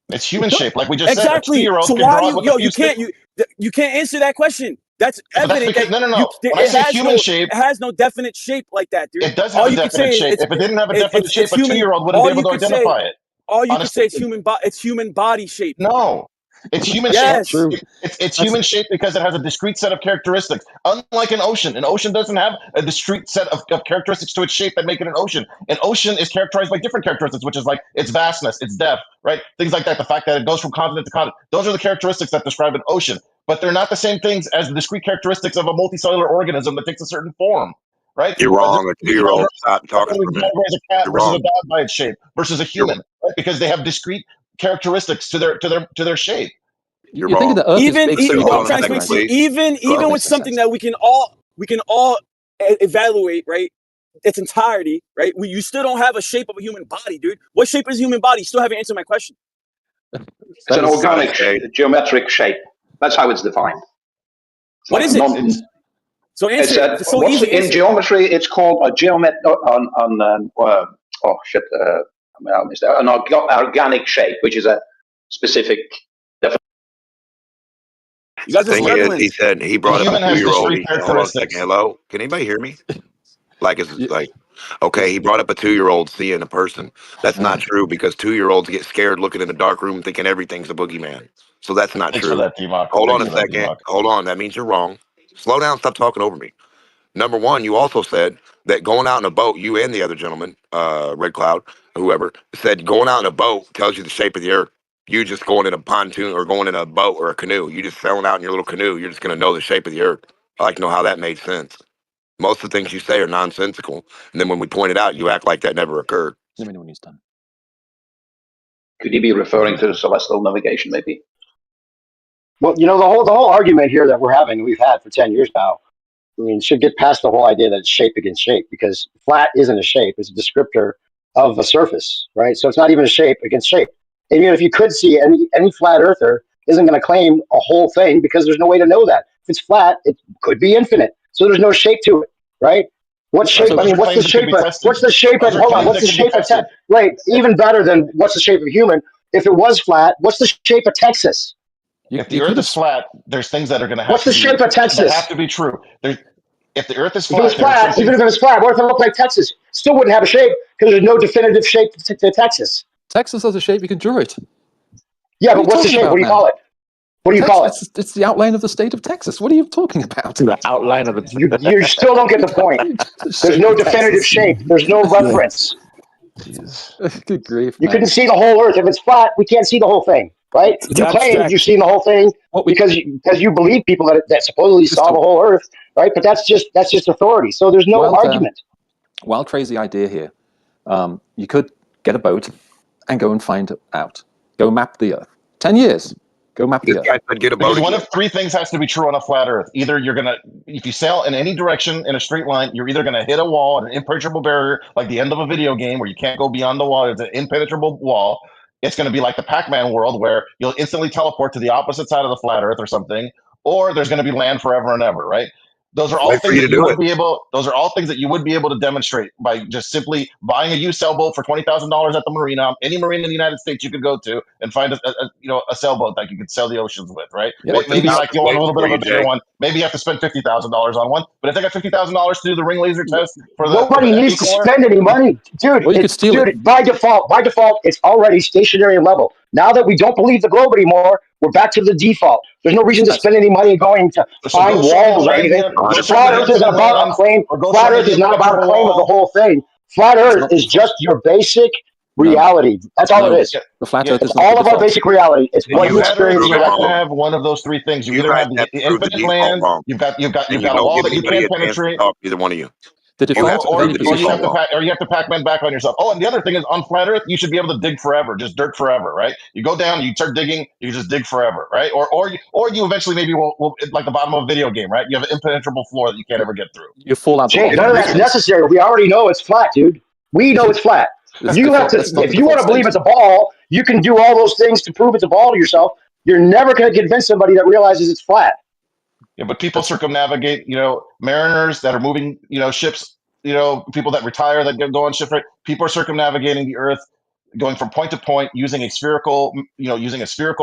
S14: It's human shaped, like we just said.
S9: Exactly. So why do you can't answer that question? That's evident.
S14: No. When I say human shape,
S9: it has no definite shape like that, dude.
S14: It does have a definite shape. If it didn't have a definite shape, a 2-year-old wouldn't be able to identify it.
S9: All you can say is it's human body shape.
S14: No, it's human
S9: yes.
S14: shape. It's human shape because it has a discrete set of characteristics. Unlike an ocean doesn't have a discrete set of characteristics to its shape that make it an ocean. An ocean is characterized by different characteristics, which is like its vastness, its depth, right? Things like that. The fact that it goes from continent to continent. Those are the characteristics that describe an ocean. But they're not the same things as the discrete characteristics of a multicellular organism that takes a certain form. Right?
S15: You're wrong. A 2-year-old stop talking for a minute.
S14: A cat versus a dog by its shape versus a human, right? Because they have discrete characteristics to their shape.
S6: You're thinking the Earth
S9: even
S6: is big.
S9: I'm trying to explain, even with something that we can all evaluate, right? Its entirety, right? You still don't have a shape of a human body, dude. What shape is a human body? You still haven't answered my question.
S16: It's an organic geometric shape. That's how it's defined.
S9: What is it? So answer it. So easy.
S16: In geometry, it's called a an organic shape, which is a specific definition.
S9: You guys
S15: the thing is, he said he brought up a 2-year-old. Hold on a second. Hello, can anybody hear me? Like it's like, okay, he brought up a 2-year-old seeing a person. That's not true because 2-year-olds get scared looking in a dark room thinking everything's a boogeyman. So that's not true. Hold on a second. Hold on. That means you're wrong. Slow down. Stop talking over me. Number one, you also said that going out in a boat, you and the other gentleman, Red Cloud, whoever, said going out in a boat tells you the shape of the earth. You just going in a pontoon or going in a boat or a canoe. You just sailing out in your little canoe. You're just going to know the shape of the earth. I like to know how that made sense. Most of the things you say are nonsensical. And then when we point it out, you act like that never occurred.
S6: Let me know when he's done.
S16: Could he be referring to the celestial navigation, maybe?
S12: Well, the whole argument here that we've had for 10 years now, I mean, should get past the whole idea that it's shape against shape, because flat isn't a shape; it's a descriptor of a surface, right? So it's not even a shape against shape. And even if you could see any flat earther isn't going to claim a whole thing because there's no way to know that. If it's flat, it could be infinite, so there's no shape to it, right? What shape? I mean, what's the shape of? What's the shape of? Hold on, what's the shape of? Right, even better than what's the shape of human? If it was flat, what's the shape of Texas?
S14: If the Earth is flat, there's things that are going to have.
S12: What's the shape of Texas?
S14: That have to be true. If the Earth is flat,
S12: if it was flat, even if it was flat, what if it looked like Texas? Still wouldn't have a shape because there's no definitive shape to Texas.
S6: Texas has a shape; you can draw it.
S12: Yeah, but what's the shape? What do you call it? What do you call it?
S6: It's the outline of the state of Texas. What are you talking about?
S8: The outline of it.
S12: You still don't get the point. There's no definitive shape. There's no reference.
S6: Good grief,
S12: You
S6: man.
S12: couldn't see the whole Earth. If it's flat, we can't see the whole thing, right?
S6: It's
S12: You claim
S6: abstract.
S12: you've seen the whole thing because you believe people that supposedly saw the whole Earth, right? But that's just authority. So there's no argument.
S6: Wild, crazy idea here. You could get a boat and go and find out. Go map the Earth. 10 years. Go map the Earth.
S15: Guy said get a boat
S14: Because one
S15: again.
S14: of three things has to be true on a flat Earth. Either you're gonna, if you sail in any direction in a straight line, you're either gonna hit a wall, an impenetrable barrier, like the end of a video game where you can't go beyond the wall. It's an impenetrable wall. It's gonna be like the Pac-Man world where you'll instantly teleport to the opposite side of the flat Earth or something, or there's gonna be land forever and ever, right? Those are all
S15: Wait for
S14: things
S15: you
S14: that
S15: to
S14: you
S15: do
S14: would
S15: it.
S14: be able. Those are all things that you would be able to demonstrate by just simply buying a used sailboat for $20,000 at the marina. Any marina in the United States you could go to and find a sailboat that you could sail the oceans with, right?
S6: Yep.
S14: Maybe like you want a little bit of a bigger
S15: Jake.
S14: one. Maybe you have to spend $50,000 on one. But if they got $50,000 to do the ring laser test for the
S12: Nobody needs to
S14: Epicor,
S12: spend any money, dude.
S6: Well, you could steal it.
S12: By default, it's already stationary level. Now that we don't believe the globe anymore, we're back to the default. There's no reason to spend any money going to
S14: so
S12: find
S14: go show me the
S12: walls or
S14: land.
S12: anything.
S14: Go show
S12: Flat
S14: me the
S12: Earth isn't
S14: infinite
S12: about a
S14: lands,
S12: claim.
S14: or go
S12: Flat
S14: show me
S12: Earth
S14: the
S12: is not about a
S14: impenetrable
S12: claim of the
S14: wall.
S12: whole thing. Flat Earth is just your basic reality. That's all it is.
S6: The flat Earth is
S12: It's
S6: not
S12: all
S6: the
S12: of our
S6: default.
S12: basic reality. It's what you experience
S14: You have
S12: directly.
S14: to have one of those three things. You
S15: You
S14: either
S15: guys
S14: have the
S15: have to prove the
S14: infinite
S15: default
S14: land.
S15: wrong.
S14: You've got
S15: And you
S14: a
S15: don't
S14: wall
S15: give
S14: that you
S15: anybody
S14: can't
S15: a chance to
S14: penetrate.
S15: talk, either one of you.
S6: The default
S15: Or
S6: of any
S15: the
S6: position.
S14: Or you have to Pac-Man back on yourself. Oh, and the other thing is on flat Earth, you should be able to dig forever, just dirt forever, right? You go down, you start digging, you just dig forever, right? Or you eventually maybe will like the bottom of a video game, right? You have an impenetrable floor that you can't ever get through.
S6: You fall out the
S12: Jake, none of that's necessary. We already know it's flat, dude. We know it's flat. You have to, if you want to believe it's a ball, you can do all those things to prove it's a ball to yourself. You're never going to convince somebody that realizes it's flat.
S14: Yeah, but people circumnavigate, mariners that are moving, ships, people that retire that go on ships, right? People are circumnavigating the Earth, going from point to point using a spherical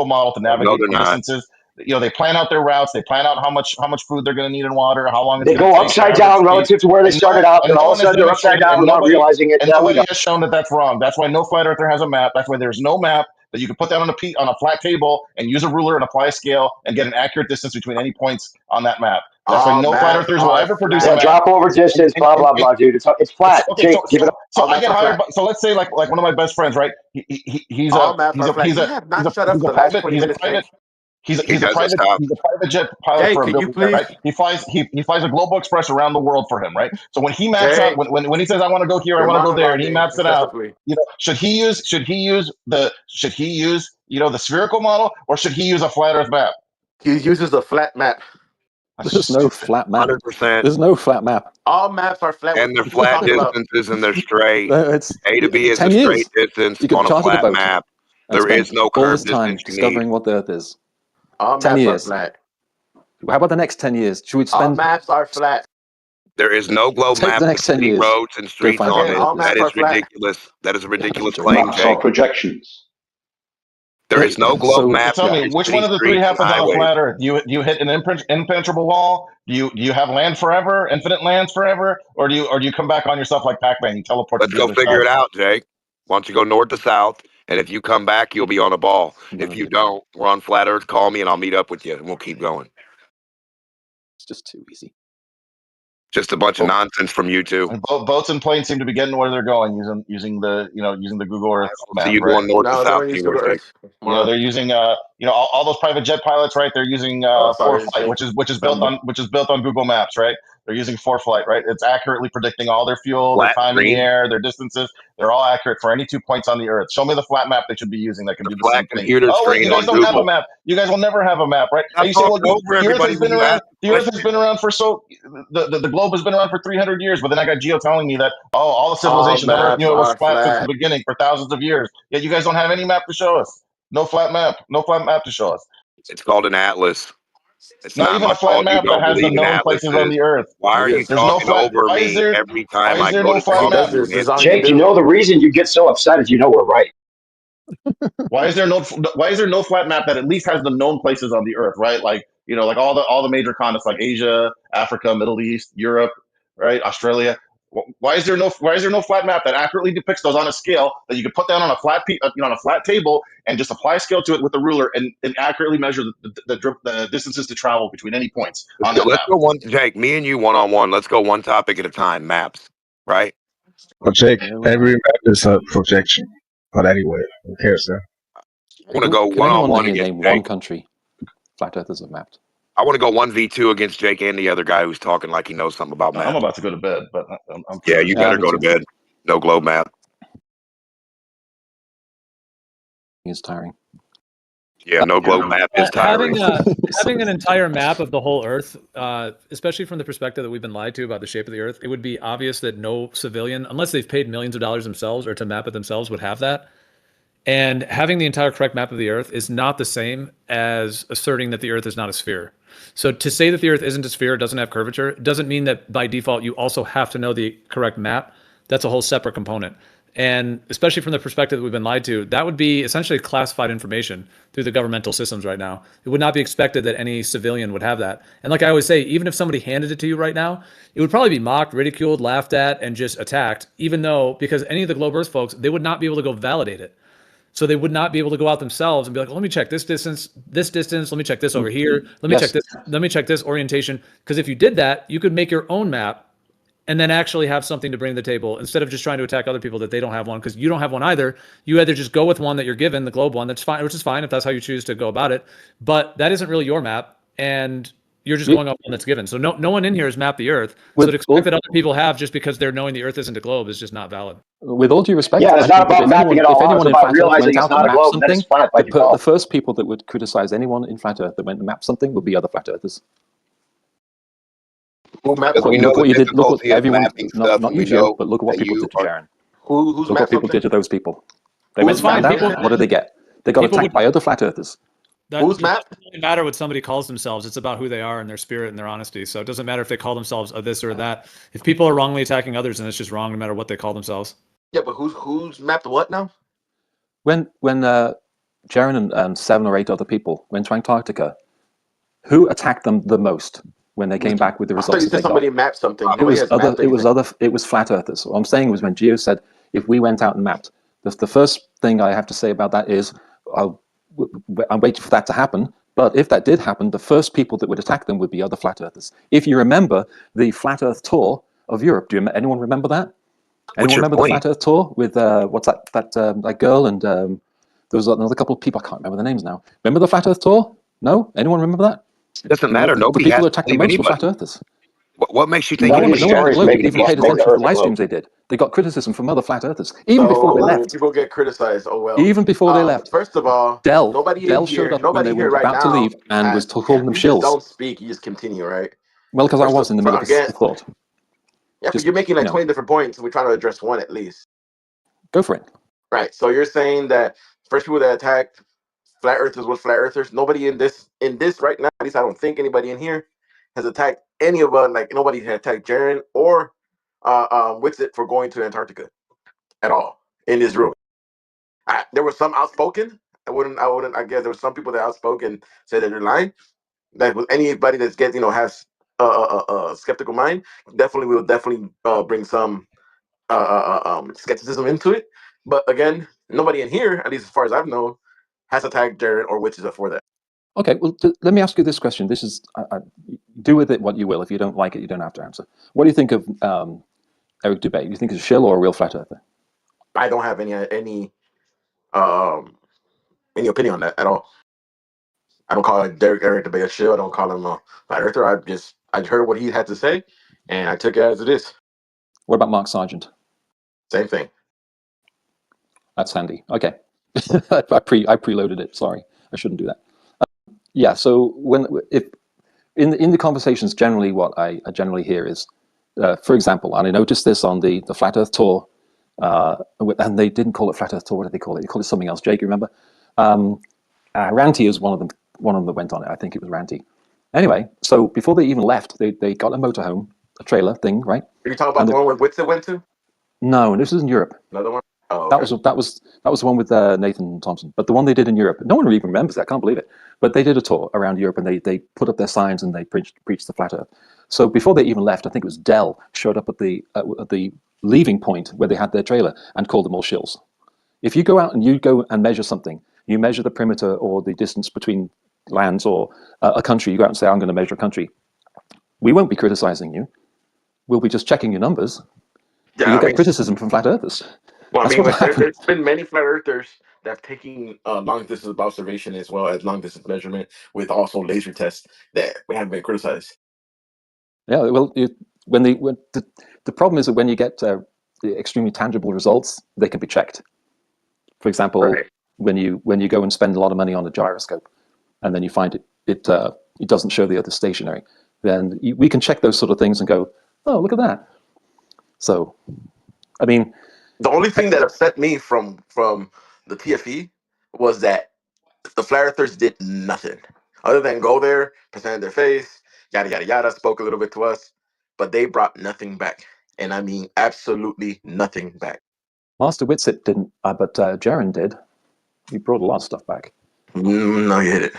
S14: model to navigate
S15: they're
S14: the
S15: not.
S14: distances. They plan out their routes. They plan out how much food they're going to need in water, how long it's
S12: They
S14: going
S12: go
S14: to take.
S12: upside down relative to where they started out, and all of a sudden they're upside down without realizing it.
S14: And
S12: There we
S14: nobody
S12: go.
S14: has shown that that's wrong. That's why no flat earther has a map. That's why there's no map that you can put that on a flat table and use a ruler and apply a scale and get an accurate distance between any points on that map. That's why no flat earthers will ever produce a
S12: Yeah,
S14: map.
S12: drop over distance, blah blah blah, dude. It's flat.
S14: Okay,
S12: Jake, give it up.
S14: so I get hired. So let's say like one of my best friends, right? He's a private jet pilot for a billionaire, right? He flies a Global Express around the world for him, right? So when he maps out, when he says I want to go here, I want to go there, and he maps it out, should he use the spherical model, or should he use a flat Earth map?
S8: He uses a flat map.
S6: There's no flat map.
S15: 100%.
S6: There's no flat map.
S8: All maps are flat.
S15: And they're flat distances and they're straight.
S6: It's
S15: A to B is
S6: 10
S15: a
S6: years.
S15: straight distance
S6: You could
S15: on a
S6: charter the
S15: flat
S6: boat
S15: map.
S6: and
S15: There
S6: spend
S15: is no
S6: all
S15: curved
S6: this time
S15: distance you
S6: discovering
S15: need.
S6: what the Earth is.
S8: All
S6: 10
S8: maps
S6: years.
S8: are flat.
S6: How about the next 10 years? Should we
S8: All
S6: spend
S8: maps are flat.
S15: There is no globe
S6: Take
S15: map
S6: the
S15: with
S6: next 10
S15: city
S6: years.
S15: roads and streets
S6: find
S15: on
S6: out
S15: it.
S8: all
S15: That
S8: maps are
S15: is
S8: flat.
S15: ridiculous. That is a ridiculous claim,
S16: Maps are
S15: Jake.
S16: projections.
S15: There is no globe map.
S14: Tell me,
S15: with
S14: which
S15: city
S14: one of the three
S15: streets and
S14: happens on a
S15: highways.
S14: flat Earth? Do you hit an impenetrable wall? Do you have land forever, infinite lands forever, or do you come back on yourself like Pac-Man? You teleport
S15: Let's
S14: to the
S15: go
S14: other
S15: figure
S14: side.
S15: it out, Jake. Why don't you go north to south, and if you come back, you'll be on a ball. If you don't, we're on flat Earth. Call me, and I'll meet up with you, and we'll keep going.
S6: It's just too easy.
S15: Just a bunch of nonsense from you two.
S14: And boats and planes seem to be getting where they're going using the Google Earth map.
S15: So you
S14: right?
S15: going north to south anywhere, Jake?
S14: They're using all those private jet pilots, right? They're using ForeFlight, which is built on Google Maps, right? They're using ForeFlight, right? It's accurately predicting all their fuel, their time in the air, their distances. They're all accurate for any 2 points on the Earth. Show me the flat map they should be using that can do the same thing. Oh wait, you guys don't have a map. You guys will never have a map, right? And you say, well, the Earth has been around. The Earth has been around for the globe has been around for 300 years. But then I got Geo telling me that all the civilization on Earth knew it was flat since the beginning for thousands of years. Yet you guys don't have any map to show us. No flat map to show us.
S15: It's called an atlas. It's
S14: not even a flat map that has the known places on the Earth.
S15: Why are you talking over me every time I go to talk to you?
S12: Jake, you know the reason you get so upset is you know we're right.
S14: Why is there no flat map that at least has the known places on the Earth, right? Like like all the major continents, like Asia, Africa, Middle East, Europe, right? Australia. Why is there no flat map that accurately depicts those on a scale that you could put down on a flat on a flat table and just apply a scale to it with a ruler and accurately measure the distances to travel between any points on that
S15: Let's
S14: map?
S15: go Jake, me and you one-on-one. Let's go one topic at a time. Maps, right?
S17: Project. Every map is a projection. But anyway, who cares then?
S15: I want to go
S6: Can
S15: one on
S6: anyone
S15: one
S6: name
S15: against
S6: one
S15: Jake.
S6: country flat earthers have mapped?
S15: I want to go 1v2 against Jake and the other guy who's talking like he knows something about maps.
S14: I'm about to go to bed, but I'm
S15: Yeah, you better
S6: me
S15: go to
S6: too.
S15: bed. No globe map.
S6: It's tiring.
S15: Yeah, no globe map is tiring.
S5: Having an entire map of the whole Earth, especially from the perspective that we've been lied to about the shape of the Earth, it would be obvious that no civilian, unless they've paid millions of dollars themselves or to map it themselves, would have that. And having the entire correct map of the Earth is not the same as asserting that the Earth is not a sphere. So to say that the Earth isn't a sphere, doesn't have curvature, doesn't mean that by default you also have to know the correct map. That's a whole separate component. And especially from the perspective that we've been lied to, that would be essentially classified information through the governmental systems right now. It would not be expected that any civilian would have that. And like I always say, even if somebody handed it to you right now, it would probably be mocked, ridiculed, laughed at, and just attacked, even though, because any of the Globe Earth folks, they would not be able to go validate it. So they would not be able to go out themselves and be like, let me check this distance, let me check this over here, let me check this, let me check this orientation. Because if you did that, you could make your own map and then actually have something to bring to the table instead of just trying to attack other people that they don't have one, because you don't have one either. You either just go with one that you're given, the globe one, that's fine, which is fine if that's how you choose to go about it. But that isn't really your map, and you're just going off one that's given. So no one in here has mapped the Earth. So to expect that other people have just because they're knowing the Earth isn't a globe is just not valid.
S6: With all due respect,
S12: Yeah, it's not about mapping at all.
S6: if anyone
S12: It's
S6: in
S12: about
S6: Flat Earth
S12: realizing
S6: went
S12: it's
S6: out
S12: not
S6: and
S12: a
S6: mapped
S12: globe, and then
S6: something,
S12: it's flat by
S6: the
S12: default.
S6: first people that would criticize anyone in Flat Earth that went and mapped something would be other Flat Earthers.
S15: Because we know
S6: Look
S15: the
S6: what you did. Look what
S15: difficulty of
S6: everyone,
S15: mapping stuff,
S6: not
S15: and
S6: you,
S15: we
S6: Geo,
S15: know
S6: but look at what
S15: that
S6: people
S15: you
S6: did to
S15: are.
S6: Jaren.
S15: Who's
S6: Look what
S15: mapped
S6: people
S15: something?
S6: did to those people. They went
S15: Who's
S6: to stand
S15: mapped?
S6: out. What did they get? They got attacked by other Flat Earthers.
S5: It doesn't really matter what somebody calls themselves. It's about who they are and their spirit and their honesty. So it doesn't matter if they call themselves a this or that. If people are wrongly attacking others, then it's just wrong no matter what they call themselves.
S8: Yeah, but who's mapped what now?
S6: When Jaren and 7 or 8 other people went to Antarctica, who attacked them the most when they came back with the
S8: I thought
S6: results
S8: you
S6: that
S8: said
S6: they
S8: somebody
S6: got?
S8: mapped something.
S6: It
S8: Nobody
S6: was
S8: has
S6: other.
S8: mapped
S6: It was
S8: anything.
S6: other. It was Flat Earthers. What I'm saying was when Geo said if we went out and mapped, the first thing I have to say about that is I'm waiting for that to happen. But if that did happen, the first people that would attack them would be other Flat Earthers. If you remember the Flat Earth tour of Europe, anyone remember that? Anyone remember the Flat Earth tour with what's that girl and there was another couple of people, I can't remember the names now. Remember the Flat Earth tour? No? Anyone remember that?
S15: It doesn't matter.
S6: The
S15: Nobody
S6: people
S15: has
S6: who
S15: to
S6: attacked the
S15: believe
S6: most were Flat
S15: anybody.
S6: Earthers.
S15: What makes you think
S6: No one on the
S12: Historians
S6: globe
S12: make it
S6: even
S12: about
S6: paid
S12: make
S6: attention
S12: the
S6: to the
S12: Earth a
S6: live
S12: globe.
S6: streams they did. They got criticism from other Flat Earthers, even
S8: So
S6: before they left.
S8: people get criticized. Oh well.
S6: Even before they left.
S8: First of all,
S6: Dell
S8: nobody
S6: showed up when
S8: nobody
S6: they were
S8: here right
S6: about to
S8: now.
S6: leave and was calling them
S8: You just
S6: shills.
S8: don't speak. You just continue, right?
S6: Well, because I
S8: First
S6: was in the middle of
S8: again,
S6: a thought.
S8: yeah,
S6: Just,
S8: but you're making like
S6: you know.
S8: 20 different points, and we're trying to address one at least.
S6: Go for it.
S8: Right. So you're saying that first people that attacked flat earthers was flat earthers. Nobody in this right now, at least I don't think anybody in here has attacked any of us. Like nobody has attacked Jaren or Wixit for going to Antarctica at all in this room. There was some outspoken. I guess there were some people that outspoken said that they're lying. That with anybody that's has a skeptical mind, will definitely bring some skepticism into it. But again, nobody in here, at least as far as I've known, has attacked Jared or witches for that.
S6: Okay, well, let me ask you this question. This is do with it what you will. If you don't like it, you don't have to answer. What do you think of Eric Dubay? Do you think he's a shill or a real flat earther?
S8: I don't have any opinion on that at all. I don't call Eric Dubay a shill. I don't call him a flat earther. I heard what he had to say, and I took it as it is.
S6: What about Mark Sargent?
S8: Same thing.
S6: That's handy. Okay, I preloaded it. Sorry, I shouldn't do that. Yeah. So if in the conversations, generally, what I generally hear is, for example, and I noticed this on the Flat Earth tour, and they didn't call it Flat Earth tour. What did they call it? They called it something else. Jake, you remember? Ranty is one of them. One of them that went on it. I think it was Ranty. Anyway, so before they even left, they got a motorhome, a trailer thing, right?
S8: Are you talking about the one where Witsit went to?
S6: No, this is in Europe.
S8: Another one? Oh,
S6: okay. That was the one with Nathan Thompson. But the one they did in Europe, no one even remembers that. I can't believe it. But they did a tour around Europe and they put up their signs and they preached the flat Earth. So before they even left, I think it was Dell showed up at the leaving point where they had their trailer and called them all shills. If you go out and you go and measure something, you measure the perimeter or the distance between lands or a country, you go out and say, I'm going to measure a country. We won't be criticizing you. We'll be just checking your numbers. You'll get criticism from flat earthers.
S8: Well, I
S6: That's
S8: mean,
S6: what
S8: like,
S6: happened.
S8: there's been many flat earthers that have taken long distance observation as well as long distance measurement with also laser tests that we haven't been criticized.
S6: Yeah, well, the problem is that when you get the extremely tangible results, they can be checked. For example, when you go and spend a lot of money on a gyroscope, and then you find it doesn't show the Earth is stationary, then we can check those sort of things and go, oh, look at that. So, I mean,
S8: the only thing that upset me from the TFE was that the flat earthers did nothing other than go there, present their face, yada yada yada, spoke a little bit to us, but they brought nothing back, and I mean absolutely nothing back.
S6: Master Whitsitt didn't, but Jaren did. He brought a lot of stuff back.
S8: No, he hid it.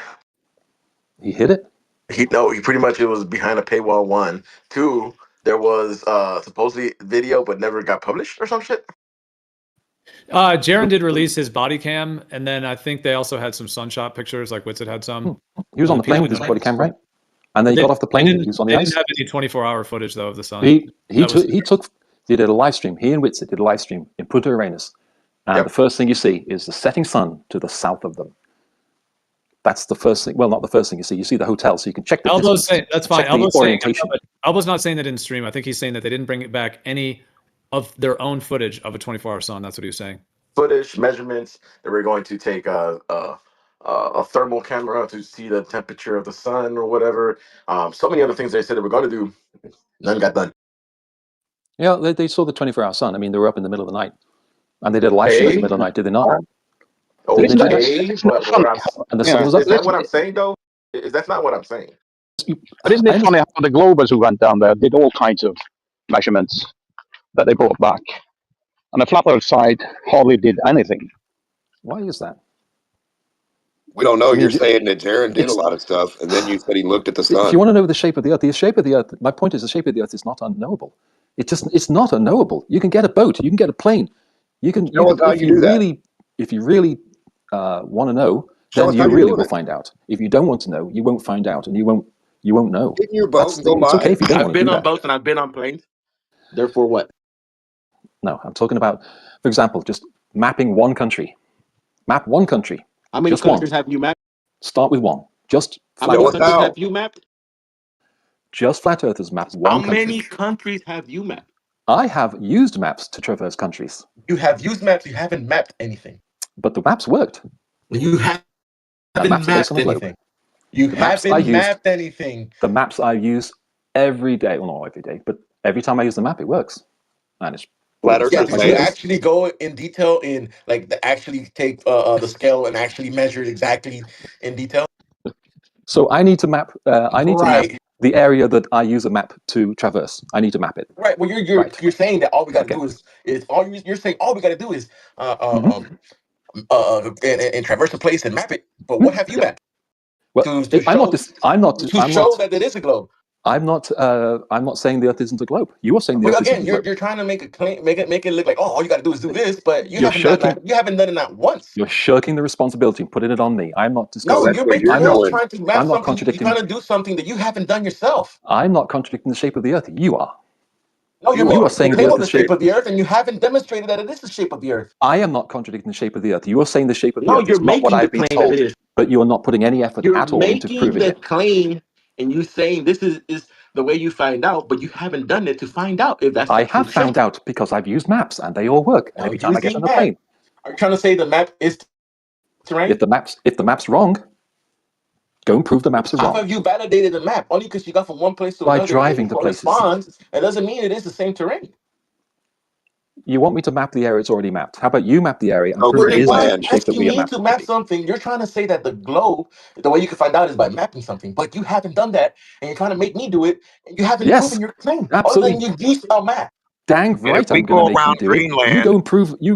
S6: He hid it?
S8: He pretty much, it was behind a paywall. 1, 2, there was supposedly video but never got published or some shit.
S5: Jaren did release his body cam, and then I think they also had some sunshot pictures, like Whitsitt had some.
S6: He was on the plane with his body cam, right? And then he got off the plane. He was on the ice.
S5: They didn't have any 24-hour footage though of the sun.
S6: He did a live stream. He and Whitsitt did a live stream in Punta Arenas, and the first thing you see is the setting sun to the south of them. That's the first thing. Well, not the first thing you see. You see the hotel, so you can check the
S5: Elbo's saying that's fine. Elbo's
S6: orientation.
S5: Elbo's not saying they didn't stream. I think he's saying that they didn't bring back any of their own footage of a 24-hour sun. That's what he was saying.
S8: Footage, measurements. They were going to take a thermal camera to see the temperature of the sun or whatever. So many other things they said they were going to do. None got done.
S6: Yeah, they saw the 24-hour sun. I mean, they were up in the middle of the night, and they did a live stream in the middle of the night. Did they not?
S8: Okay,
S6: and
S8: the sun was up. Is that what I'm saying though? That's not what I'm saying.
S16: But isn't it funny how the Globers who went down there did all kinds of measurements that they brought back, and the flat Earth side hardly did anything.
S6: Why is that?
S15: We don't know. You're saying that Jaren did a lot of stuff, and then you said he looked at the sun.
S6: If you want to know the shape of the Earth, my point is the shape of the Earth is not unknowable. It's not unknowable. You can get a boat, you can get a plane, if you really want to know, then you really will find out. If you don't want to know, you won't find out, and you won't know.
S15: Get in your boat and go
S6: it's okay if you don't
S8: I've
S6: want to
S8: been
S6: do
S8: on
S6: that.
S8: boats and I've been on planes. Therefore, what?
S6: No, I'm talking about, for example, just mapping one country. Map one country.
S8: How many countries have you mapped?
S6: Start with one. Just
S8: how many countries have you mapped?
S6: Just flat earthers map one country.
S8: How many countries have you mapped?
S6: I have used maps to traverse countries.
S8: You have used maps. You haven't mapped anything.
S6: But the maps worked.
S8: You haven't mapped anything. You haven't mapped anything.
S6: The maps I use every day. Well, not every day, but every time I use the map, it works. And it's
S8: you actually go in detail in actually take the scale and actually measure it exactly in detail.
S6: So I need to map. I need to map the area that I use a map to traverse. I need to map it.
S8: Right. Well, you're saying that all we got to do is you're saying all we got to do is and traverse a place and map it. But what have you mapped?
S6: Well, I'm not
S8: show that it is a globe.
S6: I'm not saying the Earth isn't a globe. You are saying the Earth isn't a globe.
S8: You're trying to make a claim, make it look like all you got to do is do this, but you haven't done it not once.
S6: You're shirking the responsibility and putting it on me. I'm not discussing.
S8: No, you're trying to map something. You're trying to do something that you haven't done yourself.
S6: I'm not contradicting the shape of the Earth. You are.
S8: No, you are saying the Earth is the shape of the Earth, and you haven't demonstrated that it is the shape of the Earth.
S6: I am not contradicting the shape of the Earth. You are saying the shape of the Earth is not what I've been told, but you are not putting any effort at all into proving it.
S8: You're making the claim, and you saying this is the way you find out, but you haven't done it to find out if that's.
S6: I have found out because I've used maps and they all work. And every time I get on a plane.
S8: Are you trying to say the map is terrain?
S6: If the map's wrong, go and prove the maps are wrong.
S8: How have you validated the map? Only because you got from one place to
S6: by
S8: another.
S6: Driving to places.
S8: It doesn't mean it is the same terrain.
S6: You want me to map the area it's already mapped? How about you map the area and prove it is the shape that we are mapped?
S8: To map something, you're trying to say that the globe, the way you can find out is by mapping something, but you haven't done that, and you're trying to make me do it, and you haven't proven your claim.
S6: Absolutely.
S8: Other than you use a map.
S6: Dang right, I'm going to make you do it. You go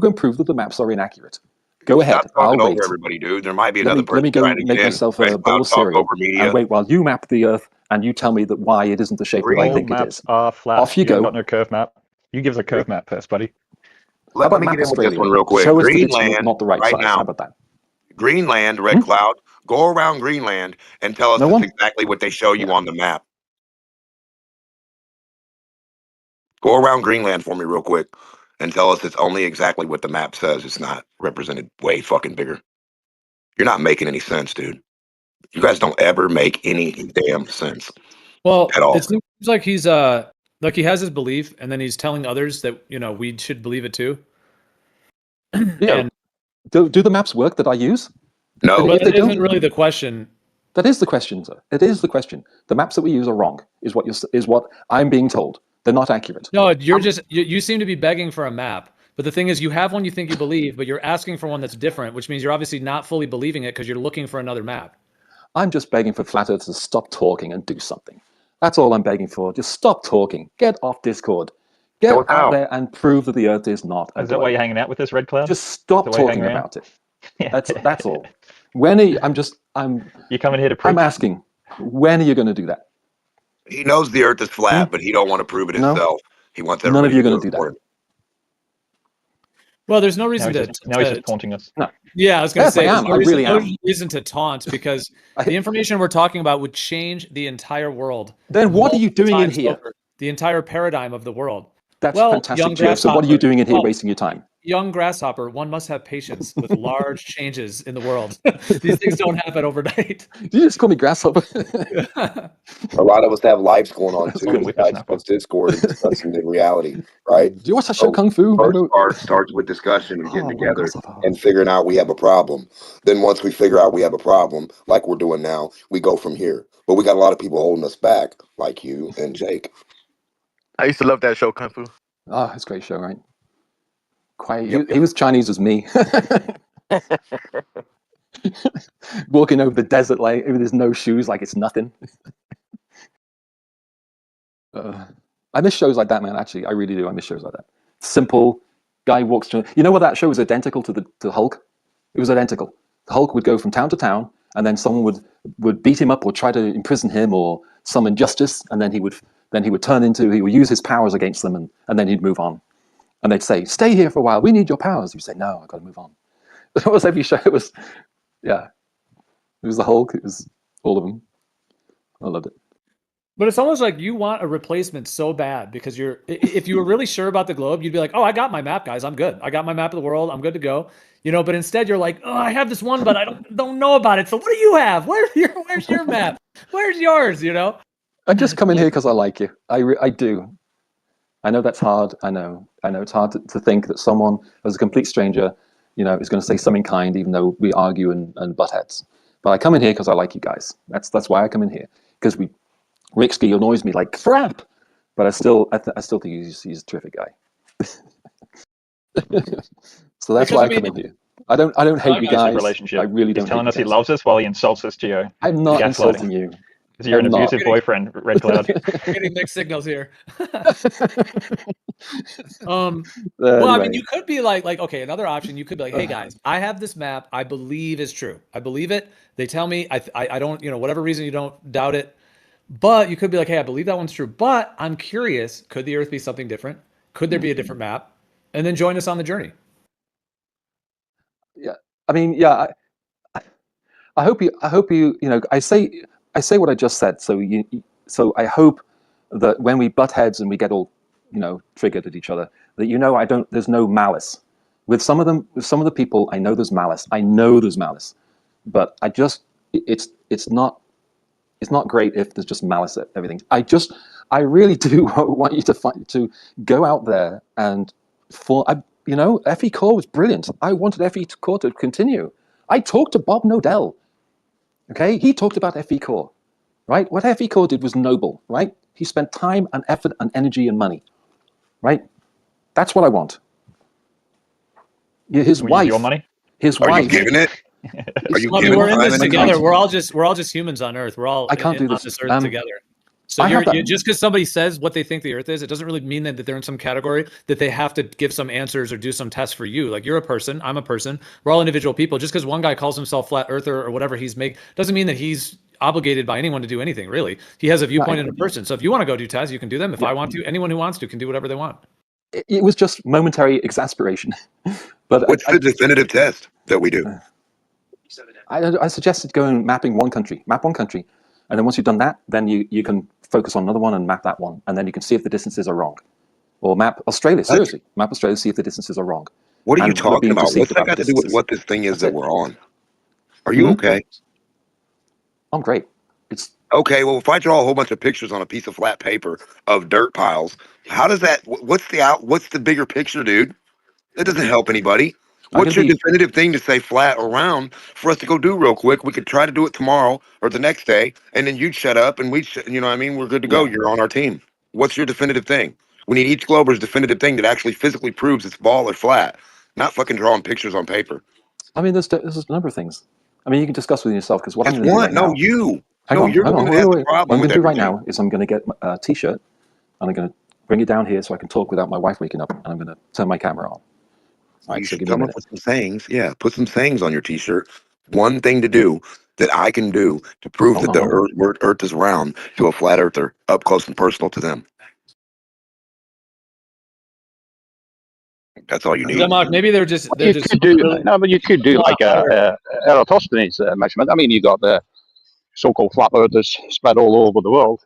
S6: and prove that the maps are inaccurate. Go ahead.
S15: I'll wait. Everybody, dude. There might be another person.
S6: Let me go make myself a bowl of cereal and wait while you map the Earth and you tell me that why it isn't the shape that I think it is.
S18: Flat.
S6: Off you go.
S18: Got no curve map. You give us a curve map first, buddy.
S15: Let me get in with this one real quick.
S6: Show us
S15: Greenland,
S6: that it's not the right size.
S15: now.
S6: How about that?
S15: Greenland, Red Cloud. Go around Greenland and tell us exactly what they show you on the map. Go around Greenland for me real quick and tell us it's only exactly what the map says. It's not represented way fucking bigger. You're not making any sense, dude. You guys don't ever make any damn sense.
S5: Well,
S15: at all.
S5: it seems like he's like he has his belief, and then he's telling others that we should believe it too.
S6: Yeah.
S5: And
S6: do the maps work that I use?
S15: No,
S5: but that isn't really the question.
S6: That is the question, sir. It is the question. The maps that we use are wrong. Is what I'm being told. They're not accurate.
S5: No, you're just you seem to be begging for a map. But the thing is, you have one you think you believe, but you're asking for one that's different, which means you're obviously not fully believing it because you're looking for another map.
S6: I'm just begging for Flat Earth to stop talking and do something. That's all I'm begging for. Just stop talking. Get off Discord. Get out there and prove that the Earth is not a
S18: Is that why you're hanging out with this Red Cloud?
S6: Just stop talking about it. That's all. When are you,
S18: you coming here to preach?
S6: I'm asking, when are you going to do that?
S15: He knows the Earth is flat, but he don't want to prove it himself. He wants everybody.
S6: None of you are going to do that.
S5: Well, there's no reason
S18: now he's just taunting us.
S6: No.
S5: Yeah, I was going to say,
S6: I really am.
S5: No reason to taunt because the information we're talking about would change the entire world.
S6: Then what are you doing in here?
S5: The entire paradigm of the world.
S6: That's fantastic, Joe. So what are you doing in here wasting your time?
S5: Young grasshopper, one must have patience with large changes in the world. These things don't happen overnight.
S6: Did you just call me grasshopper?
S15: A lot of us have lives going on too. Besides Discord and discussing the reality, right?
S6: Do you watch that show Kung Fu?
S15: Starts with discussion and getting together and figuring out we have a problem. Then once we figure out we have a problem, like we're doing now, we go from here. But we got a lot of people holding us back, like you and Jake. I used to love that show, Kung Fu.
S6: Oh, it's a great show, right? He was Chinese as me. Walking over the desert like with his no shoes like it's nothing. I miss shows like that, man. Actually, I really do. I miss shows like that. Simple guy walks through. You know what? That show was identical to Hulk. It was identical. The Hulk would go from town to town, and then someone would beat him up or try to imprison him or summon justice, and then he would use his powers against them, and then he'd move on. And they'd say, "Stay here for a while. We need your powers." He'd say, "No, I've got to move on." That was every show. It was the Hulk. It was all of them. I loved it.
S5: But it's almost like you want a replacement so bad because if you were really sure about the globe, you'd be like, "Oh, I got my map, guys. I'm good. I got my map of the world. I'm good to go." But instead you're like, "Oh, I have this one, but I don't know about it. So what do you have? Where's your map? Where's yours?"
S6: I just come in here because I like you. I do. I know that's hard. I know it's hard to think that someone as a complete stranger, is going to say something kind, even though we argue and butt heads. But I come in here because I like you guys. That's why I come in here. Because Ricksky annoys me like crap, but I still think he's a terrific guy. So that's why I come in here. I don't hate you guys.
S18: Relationship.
S6: I really don't.
S18: He's telling us he loves us while he insults us, Gio.
S6: I'm not insulting you.
S18: Because you're an abusive boyfriend, Red Cloud.
S5: We're getting mixed signals here. Well,
S6: anyway.
S5: I mean, you could be like, okay, another option. You could be like, "Hey guys, I have this map. I believe is true. I believe it. They tell me I don't, whatever reason you don't doubt it. But you could be like, hey, I believe that one's true. But I'm curious, could the Earth be something different? Could there be a different map? And then join us on the journey."
S6: Yeah, I mean, yeah. I hope you. I say what I just said. So I hope that when we butt heads and we get all, triggered at each other, that there's no malice. With some of the people, I know there's malice. But it's not great if there's just malice at everything. I really do want you to go out there and FE Core was brilliant. I wanted FE Core to continue. I talked to Bob Nodell. Okay, he talked about FE Core, right? What FE Core did was noble, right? He spent time and effort and energy and money, right? That's what I want. His wife.
S18: Your money?
S6: His
S15: wife.
S6: Are
S15: you giving it? Are you
S5: giving we're in this together. We're all just humans on Earth. We're all
S6: I can't do
S5: on this Earth together. So just because somebody says what they think the Earth is, it doesn't really mean that they're in some category that they have to give some answers or do some tests for you. Like, you're a person, I'm a person, we're all individual people. Just because one guy calls himself flat earther or whatever doesn't mean that he's obligated by anyone to do anything, really. He has a viewpoint in a person. So if you want to go do tests, you can do them. If I want to, anyone who wants to can do whatever they want.
S6: It was just momentary exasperation. But
S15: what's the definitive test that we do?
S6: I suggested going map one country, and then once you've done that, then you can focus on another one and map that one, and then you can see if the distances are wrong. Or map Australia. Seriously, map Australia. See if the distances are wrong.
S15: What are you
S6: And we're
S15: talking
S6: being
S15: about?
S6: deceived
S15: What's that
S6: about the
S15: got to do with
S6: distances.
S15: what this thing is
S6: That's
S15: that
S6: it.
S15: we're on? Are you okay?
S6: I'm great. It's
S15: okay. Well, if I draw a whole bunch of pictures on a piece of flat paper of dirt piles, how does that? What's the bigger picture, dude? That doesn't help anybody. What's your definitive thing to say flat or round for us to go do real quick? We could try to do it tomorrow or the next day, and then you'd shut up and you know what I mean? We're good to go. You're on our team. What's your definitive thing? We need each Glober's definitive thing that actually physically proves it's ball or flat, not fucking drawing pictures on paper.
S6: I mean, there's a number of things. I mean, you can discuss with yourself because what I'm going to do right
S15: no,
S6: now.
S15: you.
S6: Hang
S15: no,
S6: on,
S15: you're
S6: hang
S15: the
S6: on,
S15: one that has the
S6: wait. What
S15: problem
S6: I'm going
S15: with
S6: to do right
S15: everything.
S6: now is I'm going to get a T-shirt and I'm going to bring it down here so I can talk without my wife waking up, and I'm going to turn my camera on. All right,
S15: You
S6: so
S15: should
S6: give me a
S15: come up
S6: minute.
S15: with some sayings. Yeah, put some sayings on your T-shirt. One thing to do that I can do to prove that the Earth is round to a flat earther, up close and personal to them. That's all you need.
S5: Mark, maybe they're just
S16: But you could do like Eratosthenes measurement. I mean, you got the so-called flat earthers spread all over the world,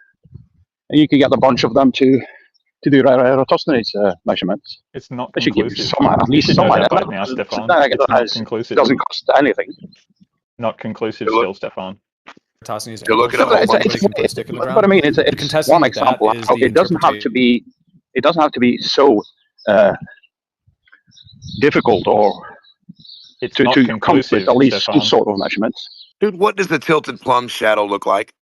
S16: and you could get a bunch of them to do Eratosthenes measurements.
S18: It's not
S16: That should give you
S18: conclusive.
S16: some, at
S18: You
S16: least
S18: should
S16: some
S18: know
S16: idea.
S18: that by now, Stefan. It's not conclusive.
S16: Doesn't cost anything.
S18: Not conclusive still, Stefan.
S5: Tossing
S15: You're looking at a whole bunch
S5: somebody can put a stick in the ground.
S16: But I mean, it's
S5: contesting
S16: one
S5: with that
S16: example.
S5: is
S16: How
S5: the
S16: it doesn't have to be. It doesn't have to be so difficult or
S18: it's
S16: to
S18: not
S16: come
S18: conclusive,
S16: with at least some
S15: Stefan.
S16: sort of measurements.
S15: Dude, what does the tilted plumb shadow look like?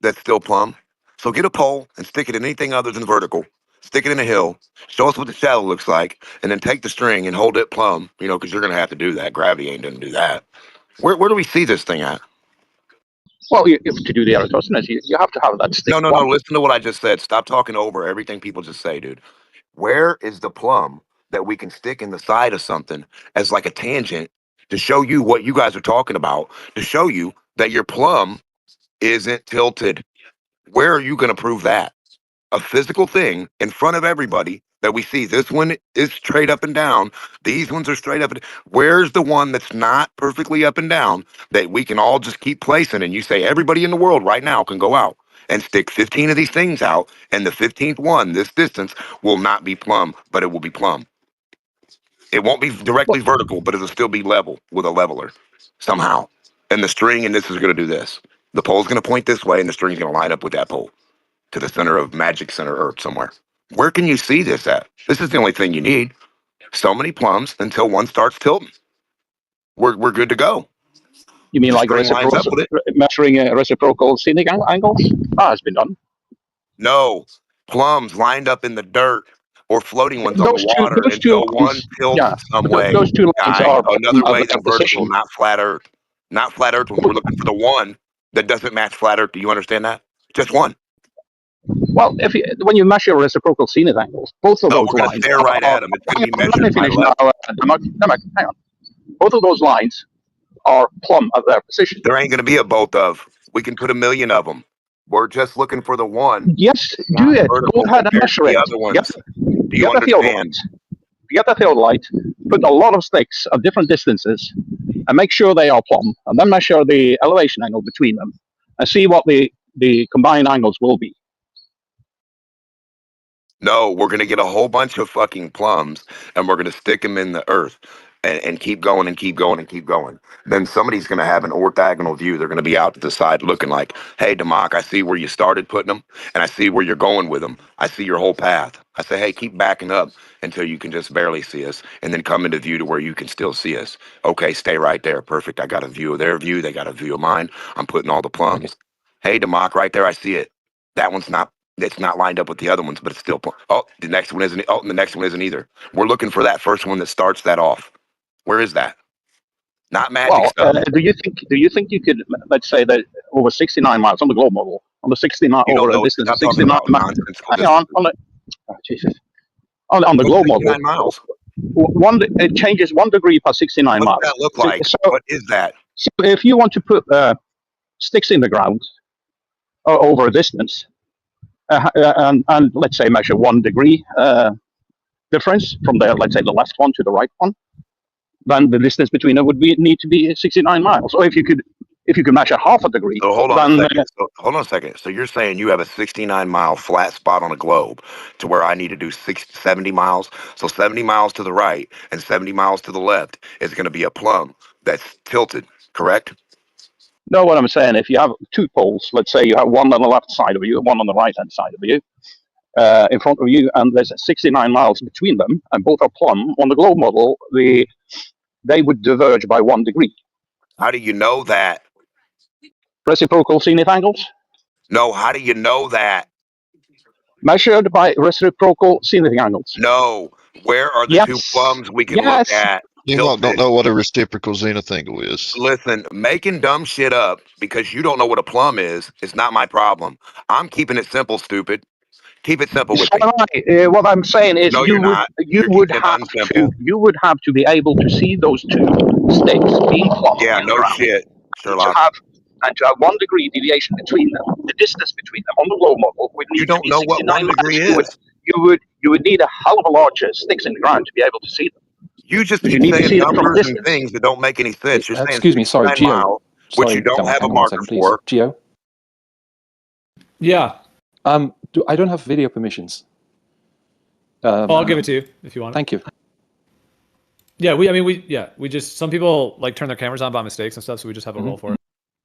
S15: That's still plumb. So get a pole and stick it in anything other than vertical. Stick it in a hill. Show us what the shadow looks like, and then take the string and hold it plumb. You know, because you're gonna have to do that. Gravity ain't gonna do that. Where do we see this thing at?
S16: Well, to do the Eratosthenes, you have to have that stick.
S15: No. Listen to what I just said. Stop talking over everything people just say, dude. Where is the plumb that we can stick in the side of something as like a tangent to show you what you guys are talking about, to show you that your plumb isn't tilted? Where are you going to prove that? A physical thing in front of everybody that we see. This one is straight up and down. These ones are straight up. Where's the one that's not perfectly up and down that we can all just keep placing? And you say everybody in the world right now can go out and stick 15 of these things out, and the 15th one, this distance, will not be plumb, but it will be plumb. It won't be directly vertical, but it'll still be level with a leveler somehow. And the string and this is going to do this. The pole's going to point this way, and the string's going to line up with that pole to the center of Magic Center Earth somewhere. Where can you see this at? This is the only thing you need. So many plums until one starts tilting. We're good to go.
S16: You mean
S15: The
S16: like
S15: string lines up with it?
S16: measuring reciprocal scenic angles? That has been done.
S15: No, plums lined up in the dirt or floating ones on the water until one tilts some way.
S16: Those two lines are
S15: another way than vertical,
S16: position.
S15: not flat Earth. Not flat Earth when we're looking for the one that doesn't match flat Earth. Do you understand that? Just one.
S16: Well, when you measure reciprocal scenic angles, both of those
S15: we're gonna
S16: lines
S15: stare right at them. It's going to be measured
S16: let me
S15: by
S16: finish
S15: level.
S16: now. Hang on. Both of those lines are plumb at their position.
S15: There ain't going to be a both of. We can put a million of them. We're just looking for the one.
S16: Yes, do it. Go ahead and measure it.
S15: Other ones. Do you
S16: Get a
S15: understand?
S16: Get a theodolite, put a lot of sticks at different distances, and make sure they are plumb, and then measure the elevation angle between them, and see what the combined angles will be.
S15: No, we're going to get a whole bunch of fucking plums, and we're going to stick them in the earth and keep going and keep going and keep going. Then somebody's going to have an orthogonal view. They're going to be out to the side looking like, hey, Democ, I see where you started putting them, and I see where you're going with them. I see your whole path. I say, hey, keep backing up until you can just barely see us, and then come into view to where you can still see us. Okay, stay right there. Perfect. I got a view of their view. They got a view of mine. I'm putting all the plums. Hey, Democ, right there, I see it. That one's not. It's not lined up with the other ones, but it's still. The next one isn't. Oh, the next one isn't either. We're looking for that first one that starts that off. Where is that? Not magic stuff.
S16: Do you think you could, let's say that over 69 miles on the Glob model, on the 69
S15: you
S16: over a
S15: know,
S16: distance of
S15: talking
S16: 69
S15: about
S16: miles?
S15: nonsensical
S16: On the Glob model,
S15: 69 miles.
S16: It changes 1 degree per 69 miles.
S15: What does that look like? What is that?
S16: So if you want to put sticks in the ground over a distance, and let's say measure 1 degree difference from the, let's say, the left one to the right one, then the distance between them would need to be 69 miles. Or if if you can measure half a degree,
S15: So hold on
S16: then
S15: a second. Hold on a second. So you're saying you have a 69-mile flat spot on a globe to where I need to do 70 miles. So 70 miles to the right and 70 miles to the left is going to be a plumb that's tilted, correct?
S16: no, what I'm saying, if you have two poles, let's say you have one on the left side of you, one on the right hand side of you, in front of you, and there's 69 miles between them, and both are plumb. On the globe model, they would diverge by 1 degree.
S15: How do you know that?
S16: Reciprocal zenith angles?
S15: No, how do you know that?
S16: Measured by reciprocal zenith angles.
S15: No. Where are the two plumbs we can look at?
S19: You don't know what a reciprocal zenith angle is.
S15: Listen, making dumb shit up because you don't know what a plumb is not my problem. I'm keeping it simple, stupid. Keep it simple with me.
S16: What I'm saying is,
S15: No,
S16: you
S15: you're not. You're
S16: would
S15: keeping it
S16: have
S15: unsimple.
S16: you would have to be able to see those two stakes being plumb
S15: Yeah,
S16: in the
S15: no
S16: ground.
S15: shit, Sherlock.
S16: And to have 1 degree deviation between them, the distance between them on the globe model would need
S15: You don't
S16: to be
S15: know what
S16: 69
S15: 1 degree
S16: miles.
S15: is.
S16: You would need a hell of a larger sticks in the ground to be able to see them.
S15: You just
S16: You
S15: keep
S16: need to
S15: saying
S16: see them from a
S15: numbers and
S16: distance.
S15: things that don't make any sense. You're saying
S6: Excuse me, sorry,
S15: 69
S6: Geo.
S15: miles, which
S6: Sorry,
S15: you don't have a
S6: hang on 1
S15: marker
S6: second, please.
S15: for.
S6: Geo?
S5: Yeah.
S6: I don't have video permissions.
S5: I'll give it to you if you want it.
S6: Thank you.
S5: Yeah, we just, some people like turn their cameras on by mistakes and stuff, so we just have a roll for it.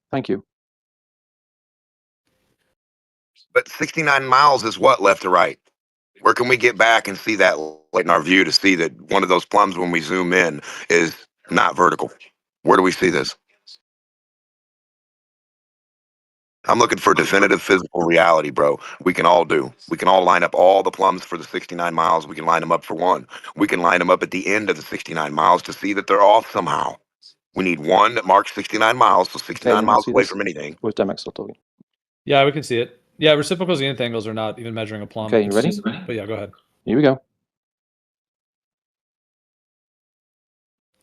S6: Thank you.
S15: But 69 miles is what, left to right? Where can we get back and see that light in our view to see that one of those plumbs when we zoom in is not vertical? Where do we see this? I'm looking for definitive physical reality, bro. We can all do. We can all line up all the plumbs for the 69 miles. We can line them up for one. We can line them up at the end of the 69 miles to see that they're off somehow. We need one that marks 69 miles, so 69 miles away from anything.
S6: Where's Demex still talking?
S5: Yeah, we can see it. Yeah, reciprocal zenith angles are not even measuring a plumb.
S6: Okay, you ready?
S5: But yeah, go ahead.
S6: Here we go.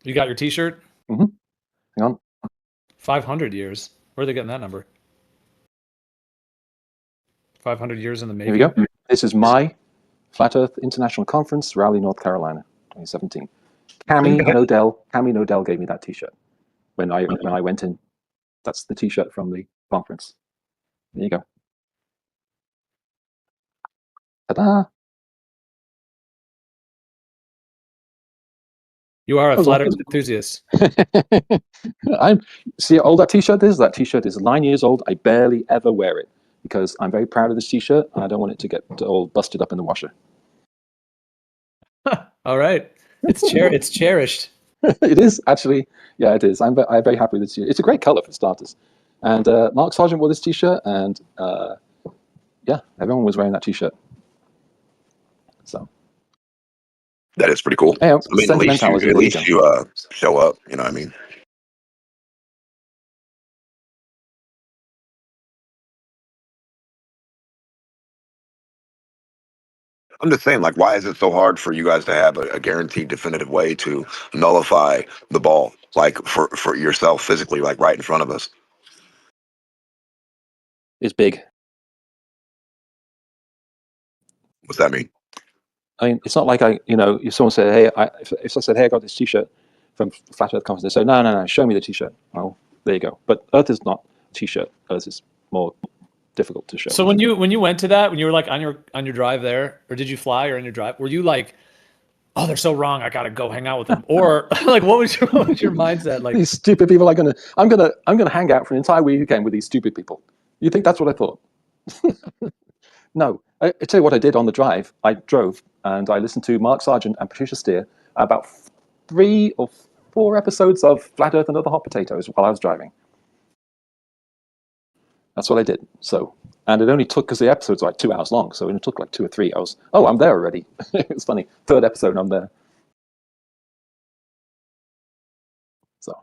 S5: You got your T-shirt?
S6: Mm-hmm. Hang on.
S5: 500 years. Where are they getting that number? 500 years in the making.
S6: Here we go. This is my Flat Earth International Conference, Raleigh, North Carolina, 2017. Cammy Nodell gave me that T-shirt when I went in. That's the T-shirt from the conference. There you go. Ta-da!
S5: You are a flat Earth enthusiast.
S6: See how old that T-shirt is? That T-shirt is 9 years old. I barely ever wear it because I'm very proud of this T-shirt and I don't want it to get all busted up in the washer.
S5: All right, it's cherished.
S6: It is actually, yeah, it is. I'm very happy with this T-shirt. It's a great color for starters. And Mark Sargent wore this T-shirt, and yeah, everyone was wearing that T-shirt. So
S15: that is pretty cool.
S6: Hey,
S15: I mean, at least you show up. You know what I mean? I'm just saying, like, why is it so hard for you guys to have a guaranteed definitive way to nullify the ball, like for yourself physically, like right in front of us?
S6: It's big.
S15: What's that mean?
S6: I mean, it's not like if someone said, hey, if I said, hey, I got this T-shirt from Flat Earth Conference, they say, no, show me the T-shirt. Well, there you go. But Earth is not a T-shirt. Earth is more difficult to show.
S5: So when you went to that, when you were like on your drive there, or did you fly or on your drive, were you like, oh, they're so wrong, I gotta go hang out with them, or like what was your mindset like?
S6: These stupid people I'm gonna hang out for an entire weekend with these stupid people. You think that's what I thought? No, I tell you what I did on the drive. I drove and I listened to Mark Sargent and Patricia Steer about 3 or 4 episodes of Flat Earth and Other Hot Potatoes while I was driving. That's what I did. So, and it only took, because the episode's like 2 hours long, so it took like 2 or 3 hours. Oh, I'm there already. It's funny. 3rd episode, and I'm there. So.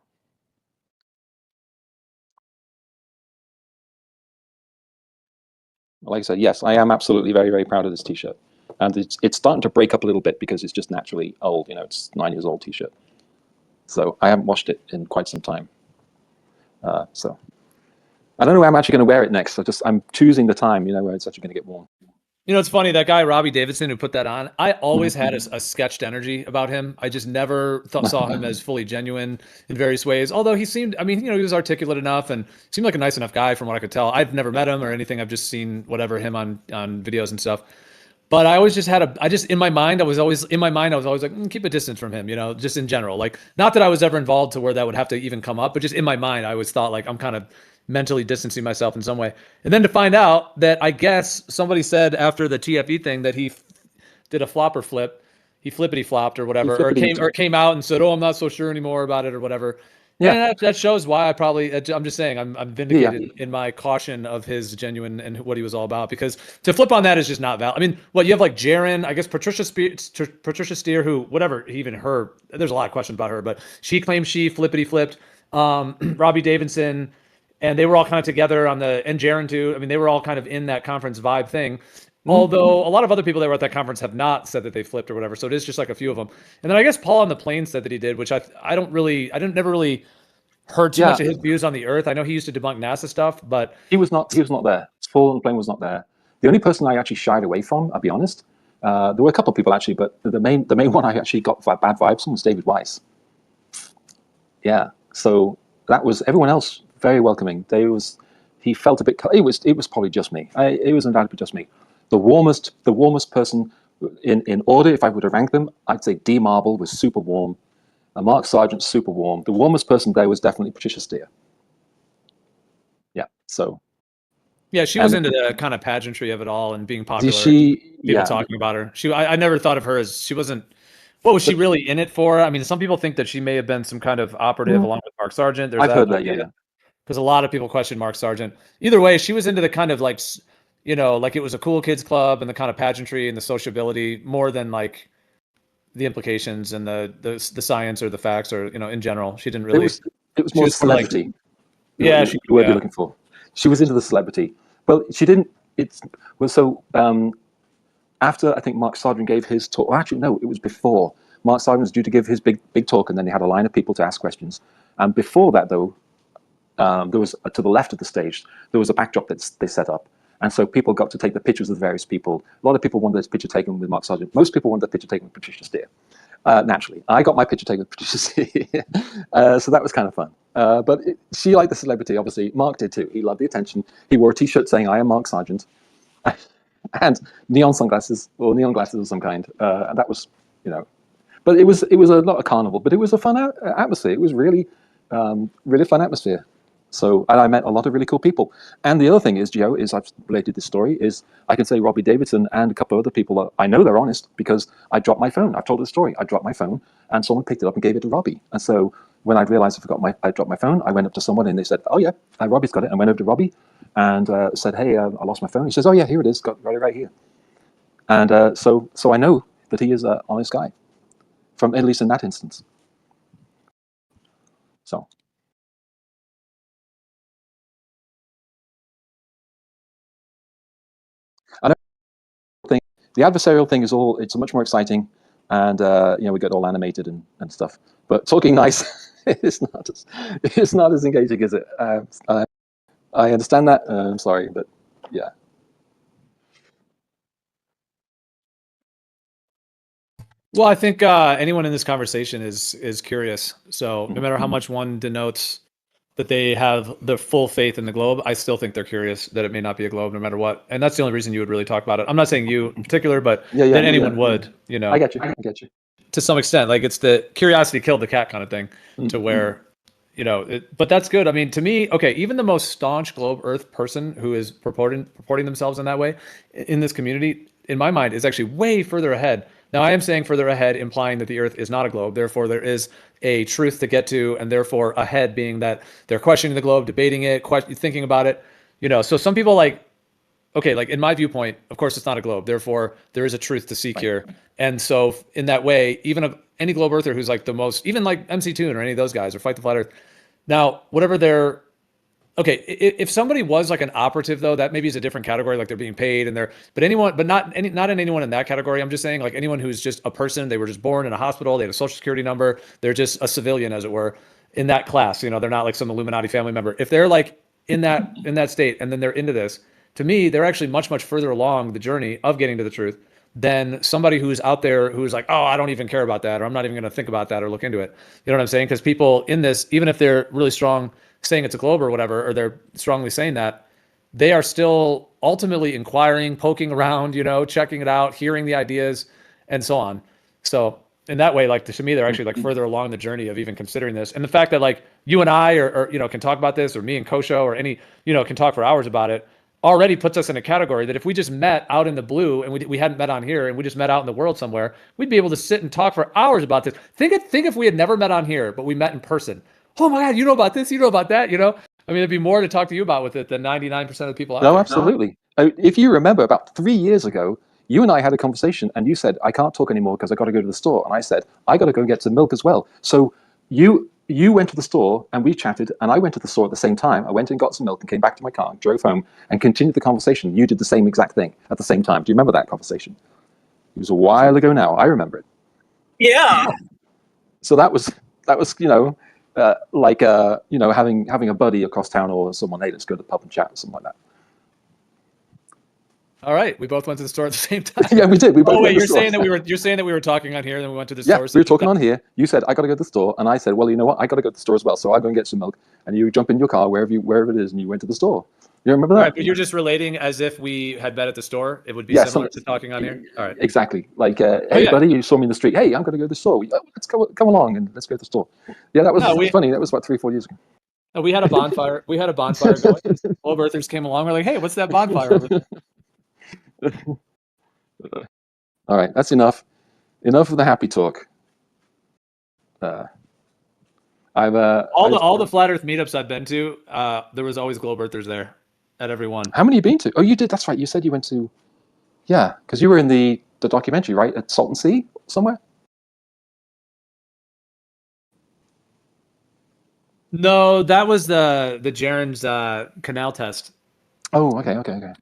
S6: Like I said, yes, I am absolutely very, very proud of this T-shirt. And it's starting to break up a little bit because it's just naturally old. It's 9 years old T-shirt. So I haven't washed it in quite some time. So I don't know where I'm actually going to wear it next. I'm choosing the time, where it's actually going to get worn.
S5: You know, it's funny, that guy, Robbie Davidson, who put that on, I always had a sketched energy about him. I just never saw him as fully genuine in various ways. Although he seemed, I mean, you know, he was articulate enough and seemed like a nice enough guy from what I could tell. I've never met him or anything. I've just seen whatever him on videos and stuff. But I always just had in my mind, I was always like, keep a distance from him, you know, just in general. Like, not that I was ever involved to where that would have to even come up, but just in my mind, I always thought like, I'm kind of mentally distancing myself in some way. And then to find out that I guess somebody said after the TFE thing that he did a flopper flip, he flippity flopped or whatever, or came out and said, "Oh, I'm not so sure anymore about it" or whatever. Yeah, and that shows why I'm just saying I'm vindicated in my caution of his genuine and what he was all about, because to flip on that is just not valid. I mean, what you have like Jaren, I guess Patricia Steer, who whatever, even her, there's a lot of questions about her, but she claims she flippity flipped. Robbie Davidson, and they were all kind of together and Jaren too. I mean, they were all kind of in that conference vibe thing. Although a lot of other people that were at that conference have not said that they flipped or whatever. So it is just like a few of them. And then I guess Paul on the plane said that he did, which I never really heard too much of his views on the Earth. I know he used to debunk NASA stuff, but
S6: he was not there. Paul on the plane was not there. The only person I actually shied away from, I'll be honest, there were a couple of people actually, but the main one I actually got bad vibes from was David Weiss. Yeah, so that was everyone else very welcoming. He felt a bit. It was probably just me. It was undoubtedly just me. The warmest person in order, if I were to rank them, I'd say D Marble was super warm, Mark Sargent super warm. The warmest person there was definitely Patricia Steer. Yeah. So.
S5: Yeah, she was into the kind of pageantry of it all and being popular. People talking about her. I never thought of her as, she wasn't. What was she really in it for? I mean, some people think that she may have been some kind of operative along with Mark Sargent.
S6: I've heard that, yeah.
S5: Because a lot of people question Mark Sargent. Either way, she was into the kind of like, you know, like it was a cool kids club and the kind of pageantry and the sociability more than like the implications and the science or the facts or, you know, in general. She didn't really.
S6: It was more celebrity.
S5: Like, yeah,
S6: the word you're looking for. She was into the celebrity. Well, she didn't. After I think Mark Sargent gave his talk. Well, actually, no, it was before. Mark Sargent was due to give his big talk, and then he had a line of people to ask questions. And before that, though, there was to the left of the stage, there was a backdrop that they set up. And so people got to take the pictures of the various people. A lot of people wanted this picture taken with Mark Sargent. Most people wanted the picture taken with Patricia Steer. Naturally, I got my picture taken with Patricia Steer. So that was kind of fun. But she liked the celebrity, obviously. Mark did too. He loved the attention. He wore a T-shirt saying, "I am Mark Sargent," and neon sunglasses or neon glasses of some kind. And that was, you know, but it was not a carnival, but it was a fun atmosphere. It was really, really fun atmosphere. So, and I met a lot of really cool people. And the other thing is, Joe, is I've related this story, is I can say Robbie Davidson and a couple of other people, I know they're honest because I dropped my phone. I've told the story. I dropped my phone and someone picked it up and gave it to Robbie. And so when I realized I dropped my phone, I went up to someone and they said, "Oh yeah, Robbie's got it." I went over to Robbie and said, "Hey, I lost my phone." He says, "Oh yeah, here it is. Got it right here." And so I know that he is an honest guy, from at least in that instance. So. I know the adversarial thing is it's much more exciting, and you know, we get all animated and stuff. But talking nice it's not as engaging, is it? I understand that. I'm sorry, but yeah.
S5: Well, I think anyone in this conversation is curious. So no matter how much one denotes that they have the full faith in the globe, I still think they're curious that it may not be a globe no matter what. And that's the only reason you would really talk about it. I'm not saying you in particular, but that anyone would, you know.
S6: I get you.
S5: To some extent, like it's the curiosity killed the cat kind of thing, to where, you know, but that's good. I mean, to me, okay, even the most staunch globe Earth person who is purporting themselves in that way in this community, in my mind, is actually way further ahead. Now, I am saying further ahead, implying that the Earth is not a globe. Therefore, there is a truth to get to, and therefore ahead being that they're questioning the globe, debating it, thinking about it. You know, so some people like, okay, like in my viewpoint, of course, it's not a globe. Therefore, there is a truth to seek here. And so in that way, even of any globe earther who's like the most, even like MC Toon or any of those guys or Fight the Flat Earth. Now, whatever they're, okay, if somebody was like an operative though, that maybe is a different category, like they're being paid and not in anyone in that category. I'm just saying like anyone who's just a person, they were just born in a hospital, they had a social security number, they're just a civilian, as it were, in that class. You know, they're not like some Illuminati family member. If they're like in that state and then they're into this, to me, they're actually much, much further along the journey of getting to the truth than somebody who's out there who's like, oh, I don't even care about that, or I'm not even going to think about that or look into it. You know what I'm saying? Because people in this, even if they're really strong saying it's a globe or whatever, or they're strongly saying that, they are still ultimately inquiring, poking around, checking it out, hearing the ideas, and so on. So in that way, like to me, they're actually like further along the journey of even considering this. And the fact that like you and I or can talk about this, or me and Kosho or any, can talk for hours about it, already puts us in a category that if we just met out in the blue and we hadn't met on here and we just met out in the world somewhere, we'd be able to sit and talk for hours about this. Think if we had never met on here, but we met in person. Oh my God, you know about this, you know about that, I mean, there'd be more to talk to you about with it than 99% of the people out there.
S6: No, absolutely. If you remember, about 3 years ago, you and I had a conversation, and you said, I can't talk anymore because I got to go to the store. And I said, I got to go get some milk as well. So you went to the store, and we chatted, and I went to the store at the same time. I went and got some milk and came back to my car, drove home, and continued the conversation. You did the same exact thing at the same time. Do you remember that conversation? It was a while ago now. I remember it.
S9: Yeah.
S6: So that was like having a buddy across town or someone, hey, let's go to the pub and chat or something like that.
S5: All right, we both went to the store at the same time.
S6: Yeah, we did. We both.
S5: Oh wait,
S6: you're saying
S5: that we were talking on here, and then we went to the
S6: store.
S5: Yeah,
S6: we were talking on here. You said I got to go to the store, and I said, well, you know what? I got to go to the store as well. So I go and get some milk, and you jump in your car wherever it is, and you went to the store. You remember that?
S5: Right, but you're just relating as if we had met at the store. It would be similar to talking on here. All right.
S6: Exactly. Like, hey, buddy, you saw me in the street. Hey, I'm going to go to the store. Let's come along and let's go to the store. Yeah, that was funny. That was about 3-4 years ago.
S5: We had a bonfire. We had a bonfire going. Globe Earthers came along. We're like, hey, what's that bonfire over there?
S6: All right, that's enough. Enough of the happy talk.
S5: All the flat Earth meetups I've been to, there was always Globe Earthers there at every one.
S6: How many have you been to? Oh, you did. That's right. You said you went to. Yeah, because you were in the documentary, right, at Salton Sea somewhere.
S5: No, that was the Jaren's canal test.
S6: Oh, okay.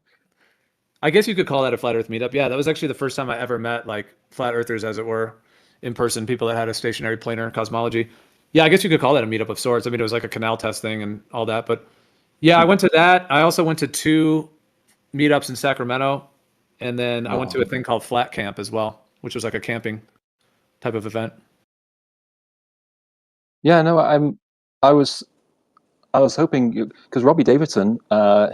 S5: I guess you could call that a flat Earth meetup. Yeah, that was actually the first time I ever met like flat Earthers, as it were, in person. People that had a stationary planar cosmology. Yeah, I guess you could call that a meetup of sorts. I mean, it was like a canal test thing and all that. But yeah, I went to that. I also went to 2 meetups in Sacramento, and then I went to a thing called Flat Camp as well, which was like a camping type of event.
S6: Yeah, no, I was hoping, because Robbie Davidson,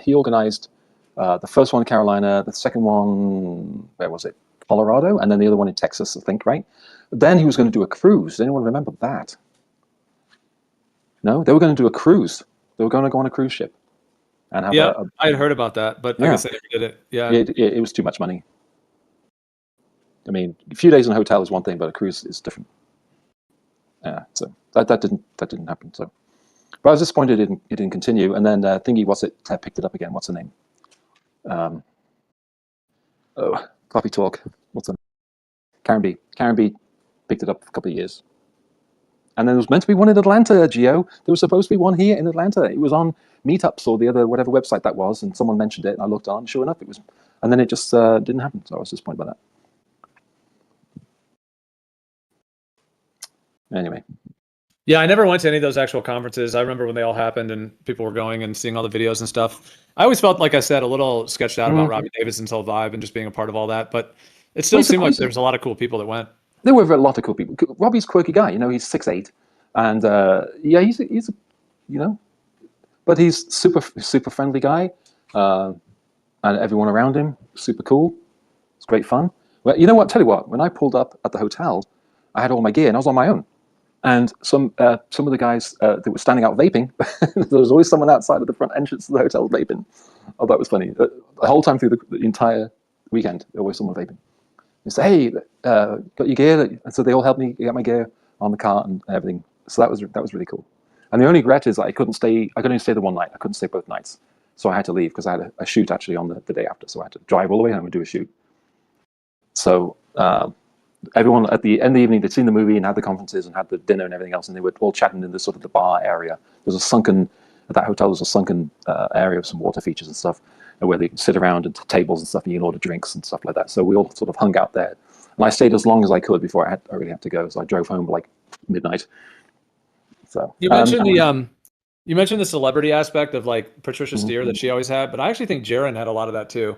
S6: he organized the first one in Carolina, the second one, where was it? Colorado, and then the other one in Texas, I think, right? Then he was going to do a cruise. Does anyone remember that? No, they were going to do a cruise. They were going to go on a cruise ship. And have
S5: I had heard about that, but I guess they never did it. Yeah,
S6: it was too much money. I mean, a few days in a hotel is one thing, but a cruise is different. Yeah, so that didn't happen. So, but I was disappointed it didn't continue. And then Thingy, picked it up again. What's her name? Coffee Talk. What's her name? Karen B. Karen B. picked it up for a couple of years. And then there was meant to be one in Atlanta, Geo. There was supposed to be one here in Atlanta. It was on Meetups or the other whatever website that was, and someone mentioned it, and I looked on. Sure enough, it was, and then it just didn't happen. So I was disappointed by that. Anyway.
S5: Yeah, I never went to any of those actual conferences. I remember when they all happened and people were going and seeing all the videos and stuff. I always felt, like I said, a little sketched out about Robbie Davidson's whole vibe and just being a part of all that. But it still seemed like there was a lot of cool people that went.
S6: There were a lot of cool people. Robbie's a quirky guy. He's 6'8", and yeah, he's but he's super friendly guy, and everyone around him super cool. It's great fun. Well, you know what? Tell you what. When I pulled up at the hotel, I had all my gear and I was on my own. And some of the guys that were standing out vaping, there was always someone outside of the front entrance of the hotel vaping. Oh, that was funny. The whole time through the entire weekend, there was someone vaping. They say, "Hey, got your gear?" And so they all helped me get my gear on the cart and everything. So that was really cool. And the only regret is that I could only stay the one night. I couldn't stay both nights. So I had to leave because I had a shoot actually on the day after. So I had to drive all the way home and do a shoot. So everyone at the end of the evening, they'd seen the movie and had the conferences and had the dinner and everything else, and they were all chatting in the sort of the bar area. At that hotel, there's a sunken area with some water features and stuff, where they can sit around at tables and stuff, and you can order drinks and stuff like that. So we all sort of hung out there. And I stayed as long as I could before I really had to go. So I drove home like midnight. So
S5: you mentioned You mentioned the celebrity aspect of like Patricia Steer that she always had, but I actually think Jaron had a lot of that too.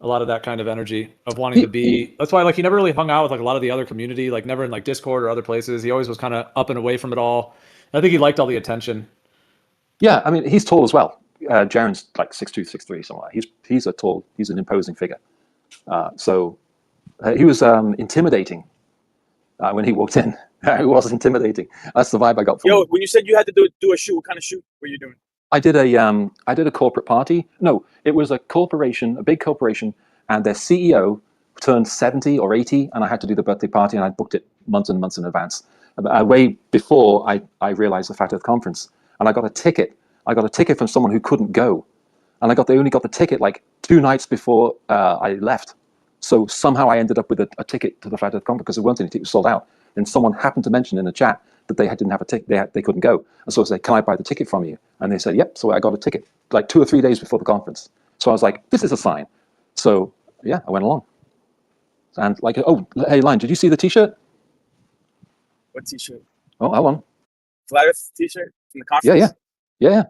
S5: A lot of that kind of energy of wanting to be. That's why like he never really hung out with like a lot of the other community, like never in like Discord or other places. He always was kind of up and away from it all. I think he liked all the attention.
S6: Yeah, I mean he's tall as well. Jaron's like 6'2", 6'3", something like that. He's an imposing figure. So he was intimidating when he walked in. He was intimidating. That's the vibe I got from him.
S9: Yo, when you said you had to do a shoot, what kind of shoot were you doing?
S6: I did a corporate party. No, it was a corporation, a big corporation, and their CEO turned 70 or 80, and I had to do the birthday party, and I booked it months and months in advance. Way before I realized the Flat Earth conference, and I got a ticket. I got a ticket from someone who couldn't go, and they only got the ticket like 2 nights before I left. So somehow I ended up with a ticket to the Flat Earth conference because there weren't any tickets sold out. And someone happened to mention in the chat that they didn't have a ticket, they couldn't go. And so I said, can I buy the ticket from you? And they said, yep. So I got a ticket like 2 or 3 days before the conference. So I was like, this is a sign. So yeah, I went along. And like, oh, hey, Lion, did you see the T-shirt?
S9: What T-shirt?
S6: Oh, hold on.
S9: Flat Earth T-shirt from the conference?
S6: Yeah.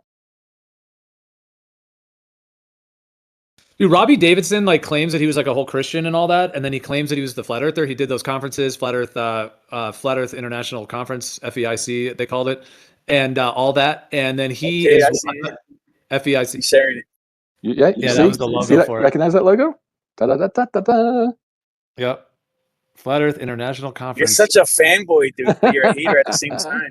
S5: Dude, Robbie Davidson like claims that he was like a whole Christian and all that, and then he claims that he was the Flat Earther. He did those conferences, Flat Earth International Conference, FEIC they called it, and all that. And then he is FEIC.
S9: Sharing it.
S6: Yeah,
S5: that was the logo for it.
S6: Recognize that logo? Da-da-da-da-da-da.
S5: Yep. Flat Earth International Conference.
S9: You're such a fanboy, dude, but you're a hater at the same time.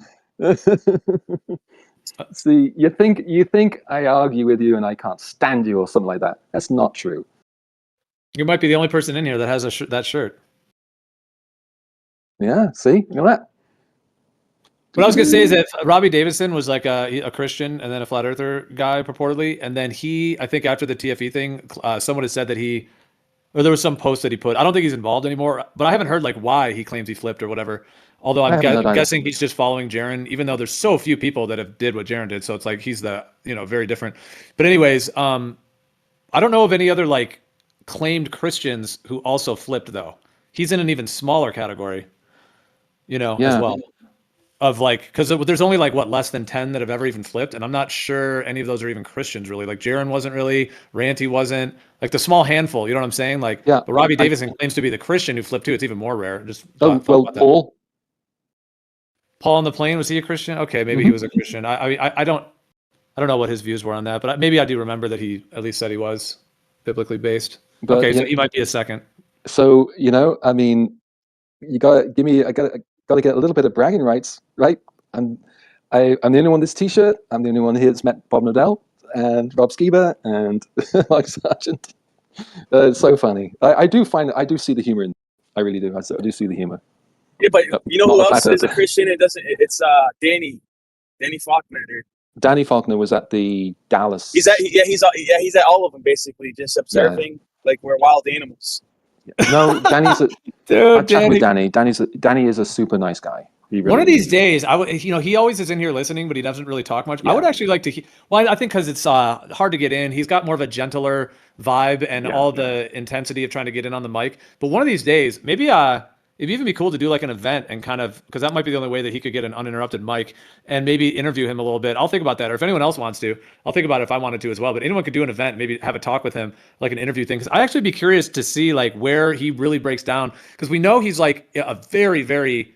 S6: See, you think I argue with you and I can't stand you or something like that. That's not true.
S5: You might be the only person in here that has that shirt.
S6: Yeah, see? You know that?
S5: What I was going to say is that Robbie Davidson was like a Christian and then a Flat Earther guy purportedly. And then I think after the TFE thing, someone had said that or there was some post that he put. I don't think he's involved anymore, but I haven't heard like why he claims he flipped or whatever. Although I'm guessing he's just following Jaron, even though there's so few people that have did what Jaron did. So it's like he's very different. But anyways, I don't know of any other like claimed Christians who also flipped though. He's in an even smaller category, as well. Of like, because there's only like less than 10 that have ever even flipped, and I'm not sure any of those are even Christians really. Like Jaron wasn't really, Ranty wasn't, like the small handful. You know what I'm saying? Like,
S6: yeah.
S5: But Robbie Davidson claims to be the Christian who flipped too. It's even more rare. Just
S6: Paul
S5: on the plane, was he a Christian? Okay, maybe he was a Christian. I don't know what his views were on that, but maybe I do remember that he at least said he was biblically based.
S6: But,
S5: okay, so he might be a second.
S6: So I mean, you gotta give me. I gotta get a little bit of bragging rights, right? I'm the only one with this T-shirt. I'm the only one here that's met Bob Nodell and Rob Skiba and Mike Sargent. It's so funny. I do see the humor in. I really do. I do see the humor.
S9: Yeah, but you know who else is a Christian? It's Danny Faulkner, dude.
S6: Danny Faulkner was at the Dallas.
S9: He's at all of them basically, just observing like we're wild animals.
S6: No, Danny's a
S5: dude.
S6: I've chatted with Danny. Danny is a super nice guy. Really
S5: one of these days, I would, he always is in here listening, but he doesn't really talk much. Yeah. I would actually like to. Well, I think because it's hard to get in. He's got more of a gentler vibe and all the intensity of trying to get in on the mic. But one of these days, maybe it'd even be cool to do like an event and kind of, because that might be the only way that he could get an uninterrupted mic and maybe interview him a little bit. I'll think about that. Or if anyone else wants to, I'll think about it if I wanted to as well. But anyone could do an event, maybe have a talk with him, like an interview thing. Because I'd actually be curious to see like where he really breaks down. Because we know he's like a very, very,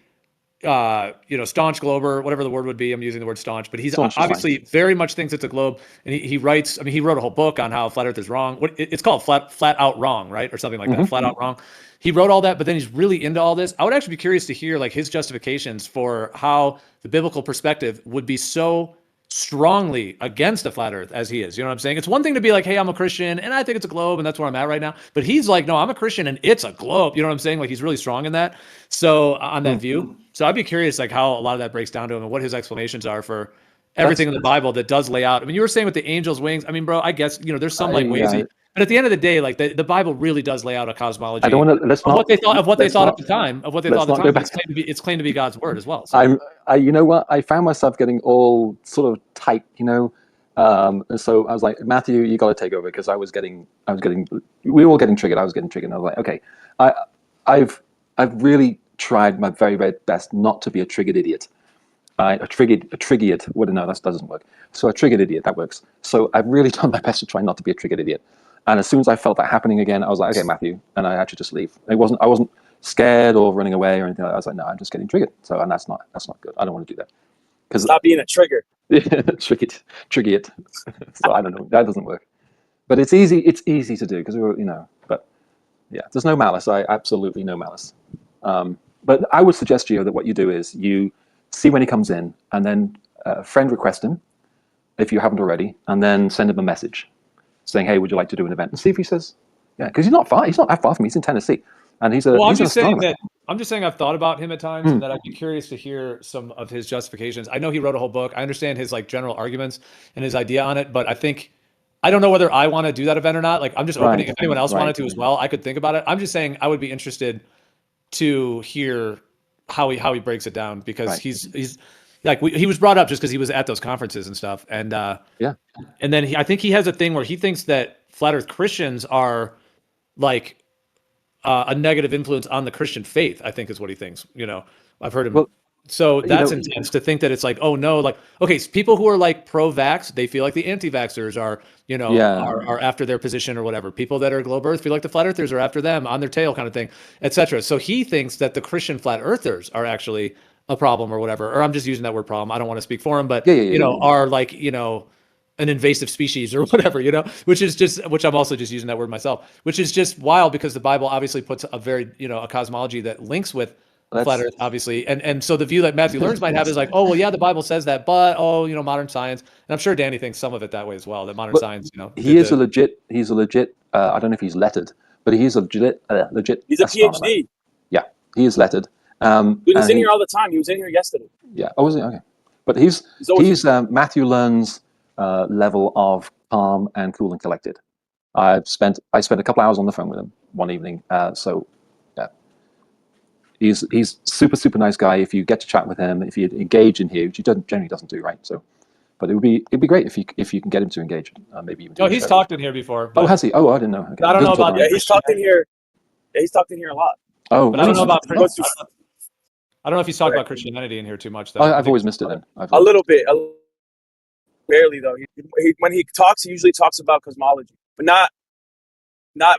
S5: staunch glober, whatever the word would be. I'm using the word staunch, but he's obviously very much thinks it's a globe. And he writes, he wrote a whole book on how Flat Earth is wrong. It's called Flat Out Wrong, right? Or something like that. Flat Out Wrong. He wrote all that, but then he's really into all this. I would actually be curious to hear like his justifications for how the biblical perspective would be so strongly against the flat earth as he is. You know what I'm saying? It's one thing to be like, hey, I'm a Christian and I think it's a globe and that's where I'm at right now. But he's like, no, I'm a Christian and it's a globe. You know what I'm saying? Like he's really strong in that. So on that view. So I'd be curious like how a lot of that breaks down to him and what his explanations are for everything in the Bible that does lay out. I mean, you were saying with the angel's wings. I mean, bro, I guess, there's some like ways. But at the end of the day, like the Bible really does lay out a cosmology.
S6: I don't want to.
S5: What they thought at the time. It's claimed to be God's word as well. So.
S6: You know what? I found myself getting all sort of tight. And so I was like, Matthew, you got to take over because we were all getting triggered. I was getting triggered. And I was like, okay, I've really tried my very, very best not to be a triggered idiot. A triggered idiot. Well, no, that doesn't work. So a triggered idiot, that works. So I've really done my best to try not to be a triggered idiot. And as soon as I felt that happening again, I was like, okay, Matthew, and I had to just leave. I wasn't scared or running away or anything. I was like, no, I'm just getting triggered. So, and that's not good. I don't want to do that. Because
S9: stop being a trigger.
S6: Trigger it. So I don't know. That doesn't work. But it's easy. It's easy to do because we were, But yeah, there's no malice. Absolutely no malice. But I would suggest to you that what you do is you see when he comes in, and then friend request him if you haven't already, and then send him a message saying, "Hey, would you like to do an event?" And see if he says, "Yeah," because he's not far. He's not that far from me. He's in Tennessee, and he's
S5: I'm
S6: an
S5: just saying
S6: astronomer.
S5: I'm just saying I've thought about him at times, and that I'd be curious to hear some of his justifications. I know he wrote a whole book. I understand his general arguments and his idea on it, but I don't know whether I want to do that event or not. I'm just opening. If anyone else wanted to as well, I could think about it. I'm just saying I would be interested to hear how he breaks it down, because he's like he was brought up just because he was at those conferences and stuff, and and then I think he has a thing where he thinks that flat Earth Christians are like a negative influence on the Christian faith, I think is what he thinks. I've heard him.
S6: Well,
S5: so that's intense to think that it's like, oh no, okay, so people who are pro-vax, they feel like the anti-vaxxers are, are after their position or whatever. People that are globe earth feel like the flat earthers are after them, on their tail kind of thing, etc. So he thinks that the Christian flat earthers are actually a problem or whatever. Or I'm just using that word problem. I don't want to speak for him, but are an invasive species or whatever, which I'm also just using that word myself, which is just wild, because the Bible obviously puts a very, a cosmology that links with flat Earth, obviously. And so the view that Matthew Learns might have is like, oh, well, yeah, the Bible says that, but, modern science. And I'm sure Danny thinks some of it that way as well, that modern science,
S6: he's a legit, I don't know if he's lettered, but he is a legit
S9: He's a
S6: astronomer.
S9: PhD.
S6: Yeah, he is lettered.
S9: Dude, he's in here all the time. He was in here yesterday.
S6: Yeah. Oh, was he? Okay. But he's Matthew Learns' level of calm and cool and collected. I spent a couple hours on the phone with him one evening. So yeah, he's super nice guy. If you get to chat with him, if you engage in here, which he generally doesn't do, right? So, but it'd be great if you can get him to engage. Maybe even.
S5: He's talked in here before.
S6: Oh, has he? Oh, I didn't know. Okay.
S5: I don't know about.
S9: Yeah, he's talked in here. Yeah, he's talked in here a lot.
S6: Oh,
S5: but I don't know about. I don't know if he's talked about Christianity in here too much, though.
S6: I've always missed it then.
S9: A little bit. Barely, though. When he talks, he usually talks about cosmology, but not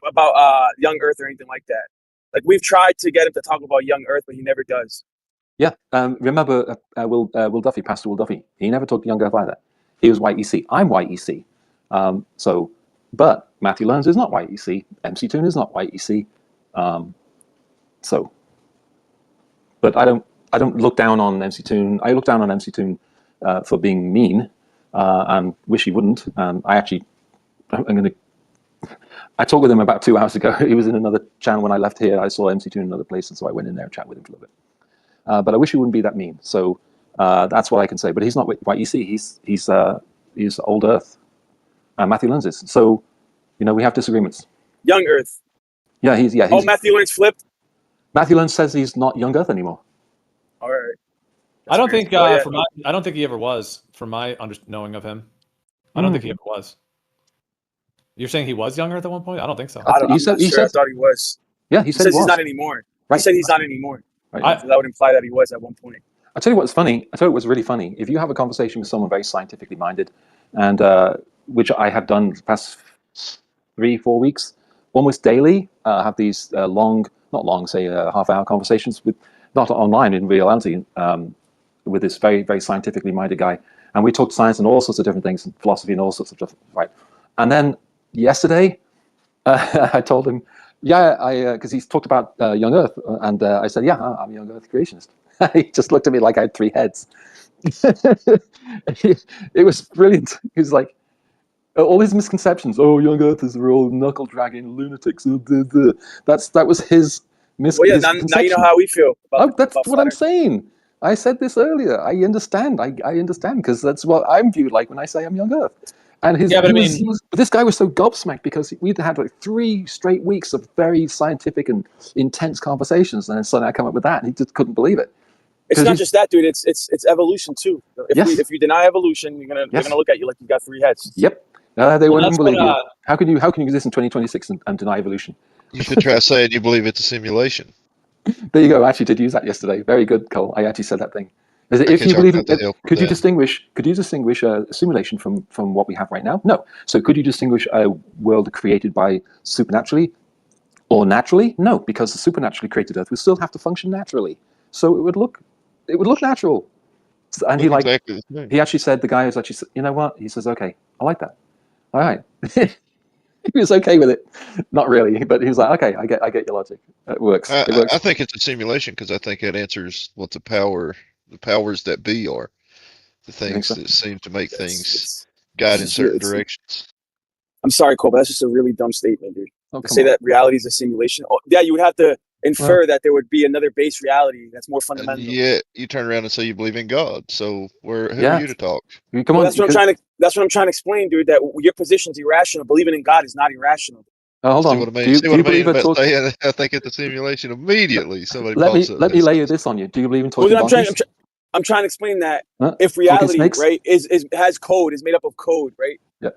S9: about young Earth or anything like that. Like, we've tried to get him to talk about young Earth, but he never does.
S6: Yeah. Remember Will Duffy, Pastor Will Duffy? He never talked young Earth either. He was YEC. I'm YEC. But Matthew Learns is not YEC. MC Toon is not YEC. But I don't look down on MC Toon. I look down on MC Toon for being mean, and wish he wouldn't. I talked with him about 2 hours ago. He was in another channel when I left here. I saw MC Toon in another place, and so I went in there and chatted with him for a little bit. But I wish he wouldn't be that mean. So that's what I can say. But he's not YEC. He's old Earth. Matthew Learns is. So we have disagreements.
S9: Young Earth.
S6: Yeah, he's.
S9: Oh, Matthew Learns flipped.
S6: Matthew Learns says he's not young Earth anymore.
S9: All right.
S5: I don't think I don't think he ever was, from my knowing of him. I don't think he ever was. You're saying he was young Earth at one point? I don't think so.
S9: I thought he was.
S6: Yeah, he said
S9: he's not anymore. Right. He said he's not anymore.
S6: Right.
S9: So that would imply that he was at one point.
S6: I'll tell you what's funny. I'll tell you what's really funny. If you have a conversation with someone very scientifically minded, and which I have done the past 3-4 weeks, almost daily, have these say half-hour conversations with, not online in reality, with this very, very scientifically minded guy. And we talked science and all sorts of different things, and philosophy and all sorts of stuff, right? And then yesterday, I told him, because he's talked about young Earth, and I said, yeah, I'm a young Earth creationist. He just looked at me like I had 3 heads. It was brilliant. He was like, all these misconceptions. Oh, young Earthers are all knuckle-dragging lunatics. That was his misconception.
S9: Well, yeah, now you know how we feel.
S6: That's what I'm saying. I said this earlier. I understand. I understand, because that's what I'm viewed like when I say I'm young Earth. And this guy was so gobsmacked because we'd had like 3 straight weeks of very scientific and intense conversations, and then suddenly I come up with that, and he just couldn't believe it.
S9: It's not just that, dude. It's evolution too. If you deny evolution, they're gonna look at you like you got 3 heads.
S6: Yep. They wouldn't believe you. How can you exist in 2026 and deny evolution?
S19: You should try saying you believe it's a simulation.
S6: There you go. I actually did use that yesterday. Very good, Cole. I actually said that thing. If you believe in, could you distinguish a simulation from what we have right now? No. So could you distinguish a world created by supernaturally or naturally? No, because the supernaturally created Earth would still have to function naturally. So it would look natural. And he actually said, the guy was actually, you know what? He says, okay, I like that. All right. He was okay with it. Not really, but he was like, okay, I get your logic. It works. It works.
S19: I think it's a simulation because I think it answers what the powers that be are. The things that seem to make things guide in certain directions.
S9: I'm sorry, Cole, but that's just a really dumb statement, dude.
S6: Oh,
S9: to say that reality is a simulation. Oh, yeah, you would have to infer that there would be another base reality that's more fundamental.
S19: Yeah, you turn around and say you believe in God. So who are you to talk?
S6: Come on,
S9: that's what I'm trying to explain, dude. That your position's irrational. Believing in God is not irrational.
S6: Hold on.
S19: See what I mean? See what I mean about saying I think it's a simulation immediately. Somebody
S6: let me lay you this on you. Do you believe in talking donkeys?
S9: I'm trying to explain that if reality, right, has code, is made up of code, right?
S6: Yeah.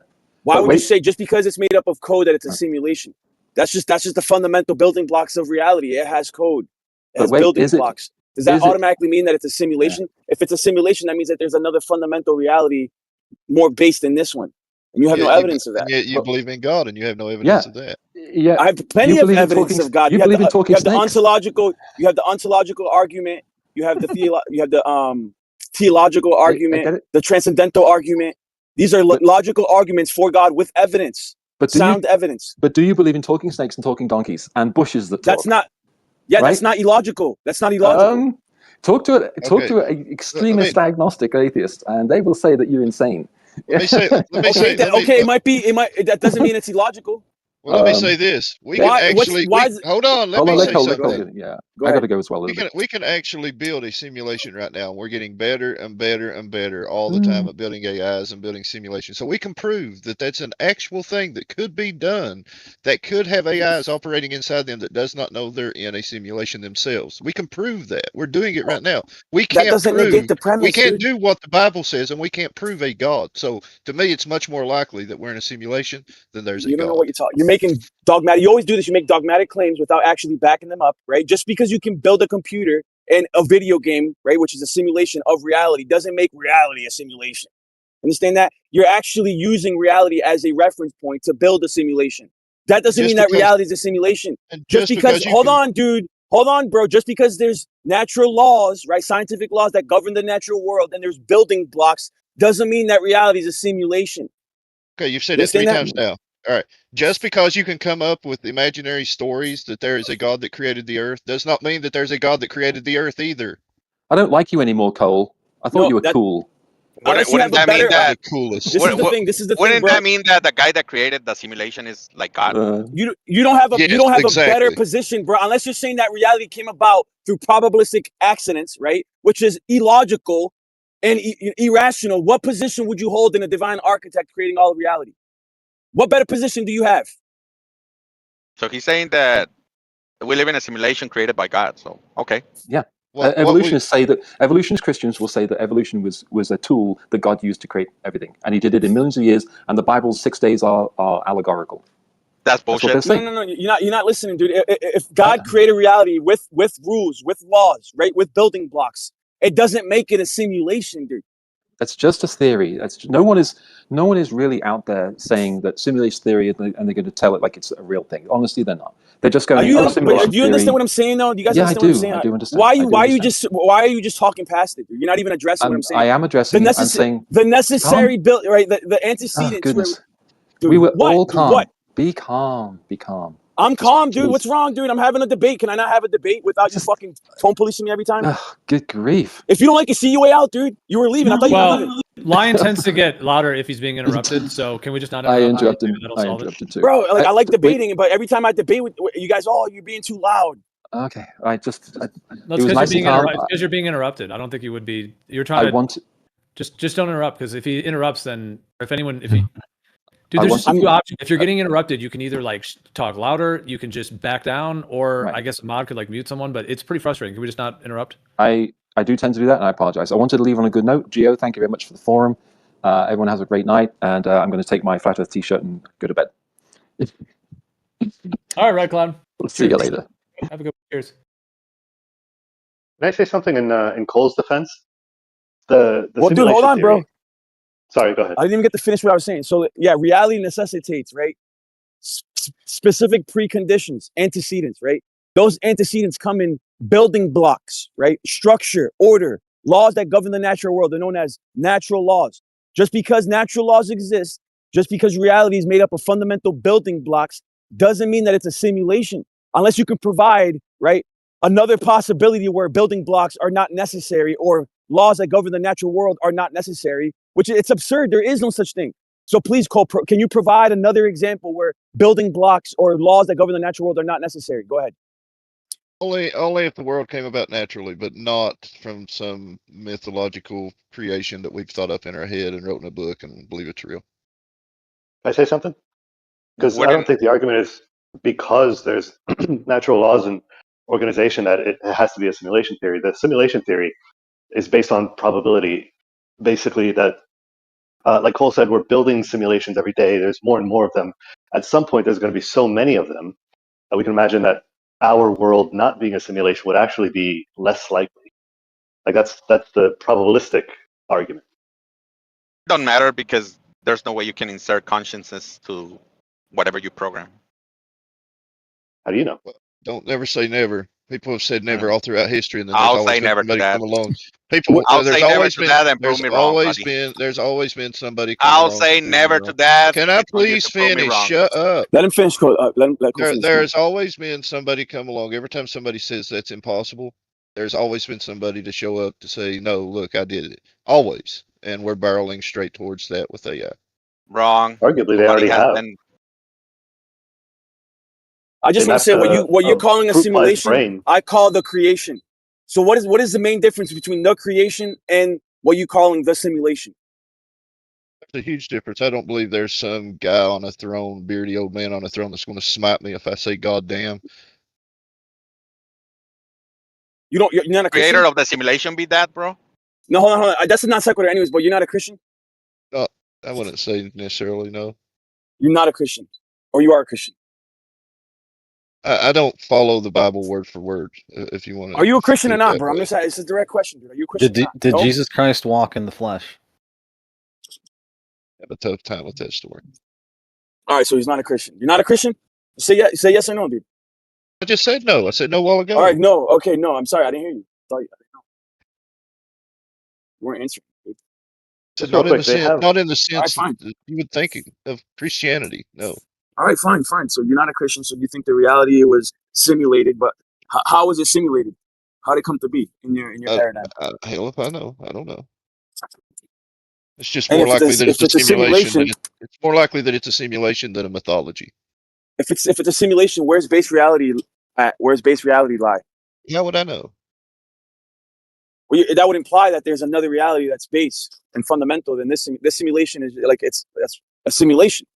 S9: Why would you say just because it's made up of code that it's a simulation? That's just the fundamental building blocks of reality. It has code. It has building blocks. Does that automatically mean that it's a simulation? Yeah. If it's a simulation, that means that there's another fundamental reality more based than this one. And you have no evidence of that.
S19: And yet you believe in God and you have no evidence of that.
S6: Yeah.
S9: I have plenty of evidence of God. You have the ontological argument. You have the theological argument, the transcendental argument. These are logical arguments for God with evidence, sound evidence.
S6: But do you believe in talking snakes and talking donkeys and bushes that talk?
S9: That's not. Yeah, right? That's not illogical. That's not illogical.
S6: Talk to an extremist agnostic atheist, and they will say that you're insane.
S19: Let me say.
S9: It might be. That doesn't mean it's illogical.
S19: Well, let me say this. We can actually hold on. Let me say something.
S6: Yeah, I got to go as well.
S19: We can actually build a simulation right now. We're getting better and better and better all the time at building AIs and building simulations. So we can prove that that's an actual thing that could be done. That could have AIs operating inside them that does not know they're in a simulation themselves. We can prove that. We're doing it right now. We can't
S9: negate the premise.
S19: We can't do what the Bible says, and we can't prove a God. So to me, it's much more likely that we're in a simulation than there's a God.
S9: You don't know what you're talking. You're making dogmatic. You always do this. You make dogmatic claims without actually backing them up, right? Just because you can build a computer and a video game, right, which is a simulation of reality, doesn't make reality a simulation. Understand that? You're actually using reality as a reference point to build a simulation. That doesn't mean that reality is a simulation. Just because hold on, dude. Hold on, bro. Just because there's natural laws, right, scientific laws that govern the natural world, and there's building blocks, doesn't mean that reality is a simulation.
S19: Okay, you've said it 3 times now. All right. Just because you can come up with imaginary stories that there is a God that created the earth does not mean that there's a God that created the earth either.
S6: I don't like you anymore, Cole. I thought you were cool.
S20: Wouldn't that mean that
S19: the coolest?
S9: This is the thing. This is the thing.
S20: Wouldn't that mean that the guy that created the simulation is like God?
S9: You don't have a better position, bro. Unless you're saying that reality came about through probabilistic accidents, right? Which is illogical and irrational. What position would you hold in a divine architect creating all of reality? What better position do you have?
S20: So he's saying that we live in a simulation created by God. So, okay.
S6: Yeah. Evolutionists Christians will say that evolution was a tool that God used to create everything. And he did it in millions of years. And the Bible's 6 days are allegorical.
S20: That's bullshit.
S9: No. You're not listening, dude. If God created reality with rules, with laws, right, with building blocks, it doesn't make it a simulation, dude.
S6: That's just a theory. No one is really out there saying that simulation theory, and they're going to tell it like it's a real thing. Honestly, they're not. They're just going.
S9: Do you understand what I'm saying, though? Do you guys understand what I'm saying?
S6: I do understand.
S9: Why are you just talking past it? Dude? You're not even addressing what I'm saying.
S6: I am addressing. I'm saying
S9: the necessary build, right? The antecedents.
S6: Goodness. We were all calm. What? Be calm. Be calm.
S9: I'm calm, dude. What's wrong, dude? I'm having a debate. Can I not have a debate without you fucking tone policing me every time?
S6: Good grief.
S9: If you don't like it, see your way out, dude. You were leaving. I thought you were leaving.
S5: Lion tends to get louder if he's being interrupted, so can we just not interrupt?
S6: I interrupted too.
S9: Bro, I like debating, but every time I debate with you guys, you're being too loud.
S6: Okay, because
S5: you're being interrupted. I don't think you would be. You're trying just don't interrupt, because if he interrupts, then dude, there's just a few options. If you're getting interrupted, you can either talk louder, you can just back down, or I guess a mod could mute someone, but it's pretty frustrating. Can we just not interrupt?
S6: I do tend to do that, and I apologize. I wanted to leave on a good note. Gio, thank you very much for the forum. Everyone has a great night, and I'm going to take my Flat Earth t-shirt and go to bed.
S5: All right, Cloud.
S6: We'll see you later.
S5: Have a good one. Cheers.
S21: Can I say something in Cole's defense? The
S22: Well, dude,
S21: simulation
S22: hold on,
S21: theory.
S22: bro.
S21: Sorry, go ahead.
S22: I didn't even get to finish what I was saying. So yeah, reality necessitates, right? Specific preconditions, antecedents, right? Those antecedents come in building blocks, right? Structure, order, laws that govern the natural world. They're known as natural laws. Just because natural laws exist, just because reality is made up of fundamental building blocks, doesn't mean that it's a simulation. Unless you can provide, right, another possibility where building blocks are not necessary or laws that govern the natural world are not necessary, which it's absurd. There is no such thing. So please, Cole, can you provide another example where building blocks or laws that govern the natural world are not necessary? Go ahead.
S19: Only if the world came about naturally, but not from some mythological creation that we've thought up in our head and wrote in a book and believe it's real.
S21: Can I say something? Because I don't think the argument is because there's natural laws and organization that it has to be a simulation theory. The simulation theory is based on probability. Basically, that, like Cole said, we're building simulations every day. There's more and more of them. At some point, there's going to be so many of them that we can imagine that our world not being a simulation would actually be less likely. Like that's the probabilistic argument.
S20: Don't matter because there's no way you can insert consciousness to whatever you program.
S21: How do you know?
S19: Well, don't never say never. People have said never all throughout history, and then there's
S20: I'll
S19: always
S20: say
S19: been
S20: never to
S19: somebody
S20: that.
S19: come along. People,
S20: I'll
S19: there's
S20: say never
S19: always
S20: to
S19: been,
S20: that and prove
S19: there's
S20: me wrong,
S19: always
S20: buddy.
S19: been, there's always been somebody come
S20: I'll
S19: along.
S20: say
S19: to prove me
S20: never to
S19: wrong.
S20: that.
S19: Can I
S20: It's on you
S19: please
S20: to prove me
S19: finish?
S20: wrong.
S19: Shut up.
S22: Let him finish, Cole. Let Cole finish.
S19: There's always been somebody come along. Every time somebody says that's impossible, there's always been somebody to show up to say, no, look, I did it. Always. And we're barreling straight towards that with AI.
S20: Wrong.
S21: Arguably, they already have.
S22: I just want to say what you're calling a simulation, I call the creation. So what is the main difference between the creation and what you're calling the simulation?
S19: There's a huge difference. I don't believe there's some guy on a throne, beardy old man on a throne that's going to smite me if I say God damn.
S22: You're not a Christian?
S20: Creator of the simulation be that, bro?
S22: No, hold on. That's not sequitur anyways, but you're not a Christian?
S19: No, I wouldn't say necessarily no.
S22: You're not a Christian. Or you are a Christian.
S19: I don't follow the Bible word for word, if you want to.
S22: Are you a Christian or not, bro? I'm just saying, it's a direct question, dude. Are you a Christian or not?
S6: Did
S22: No?
S6: Jesus Christ walk in the flesh?
S19: Have a tough time with that story.
S22: All right, so he's not a Christian. You're not a Christian? Say yes or no, dude.
S19: I just said no. I said no a while ago.
S22: All right, no. Okay, no. I'm sorry. I didn't hear you. I didn't know. You weren't answering. Dude.
S19: So not in the sense that you would think of Christianity. No.
S22: All right, fine. So you're not a Christian, so you think the reality was simulated, but how was it simulated? How did it come to be in your paradigm?
S19: Hell if I know. I don't know. It's just
S22: And
S19: more
S22: if
S19: likely that it's a simulation.
S22: simulation,
S19: It's more likely that it's a simulation than a mythology.
S22: If it's a simulation, where's base reality at? Where's base reality lie?
S19: How would I know?
S22: Well, that would imply that there's another reality that's base and fundamental. Then this simulation is like that's a simulation.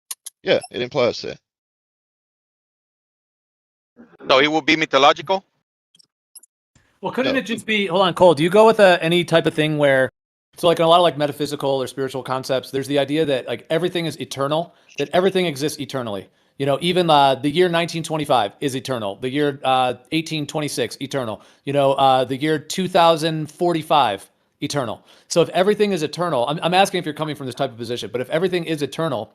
S19: Yeah, it implies that.
S20: So it would be mythological?
S5: Well, couldn't it just be? Hold on, Cole. Do you go with any type of thing where, so like in a lot of like metaphysical or spiritual concepts, there's the idea that like everything is eternal, that everything exists eternally. You know, even the year 1925 is eternal. The year 1826 eternal. You know, the year 2045 eternal. So if everything is eternal, I'm asking if you're coming from this type of position, but if everything is eternal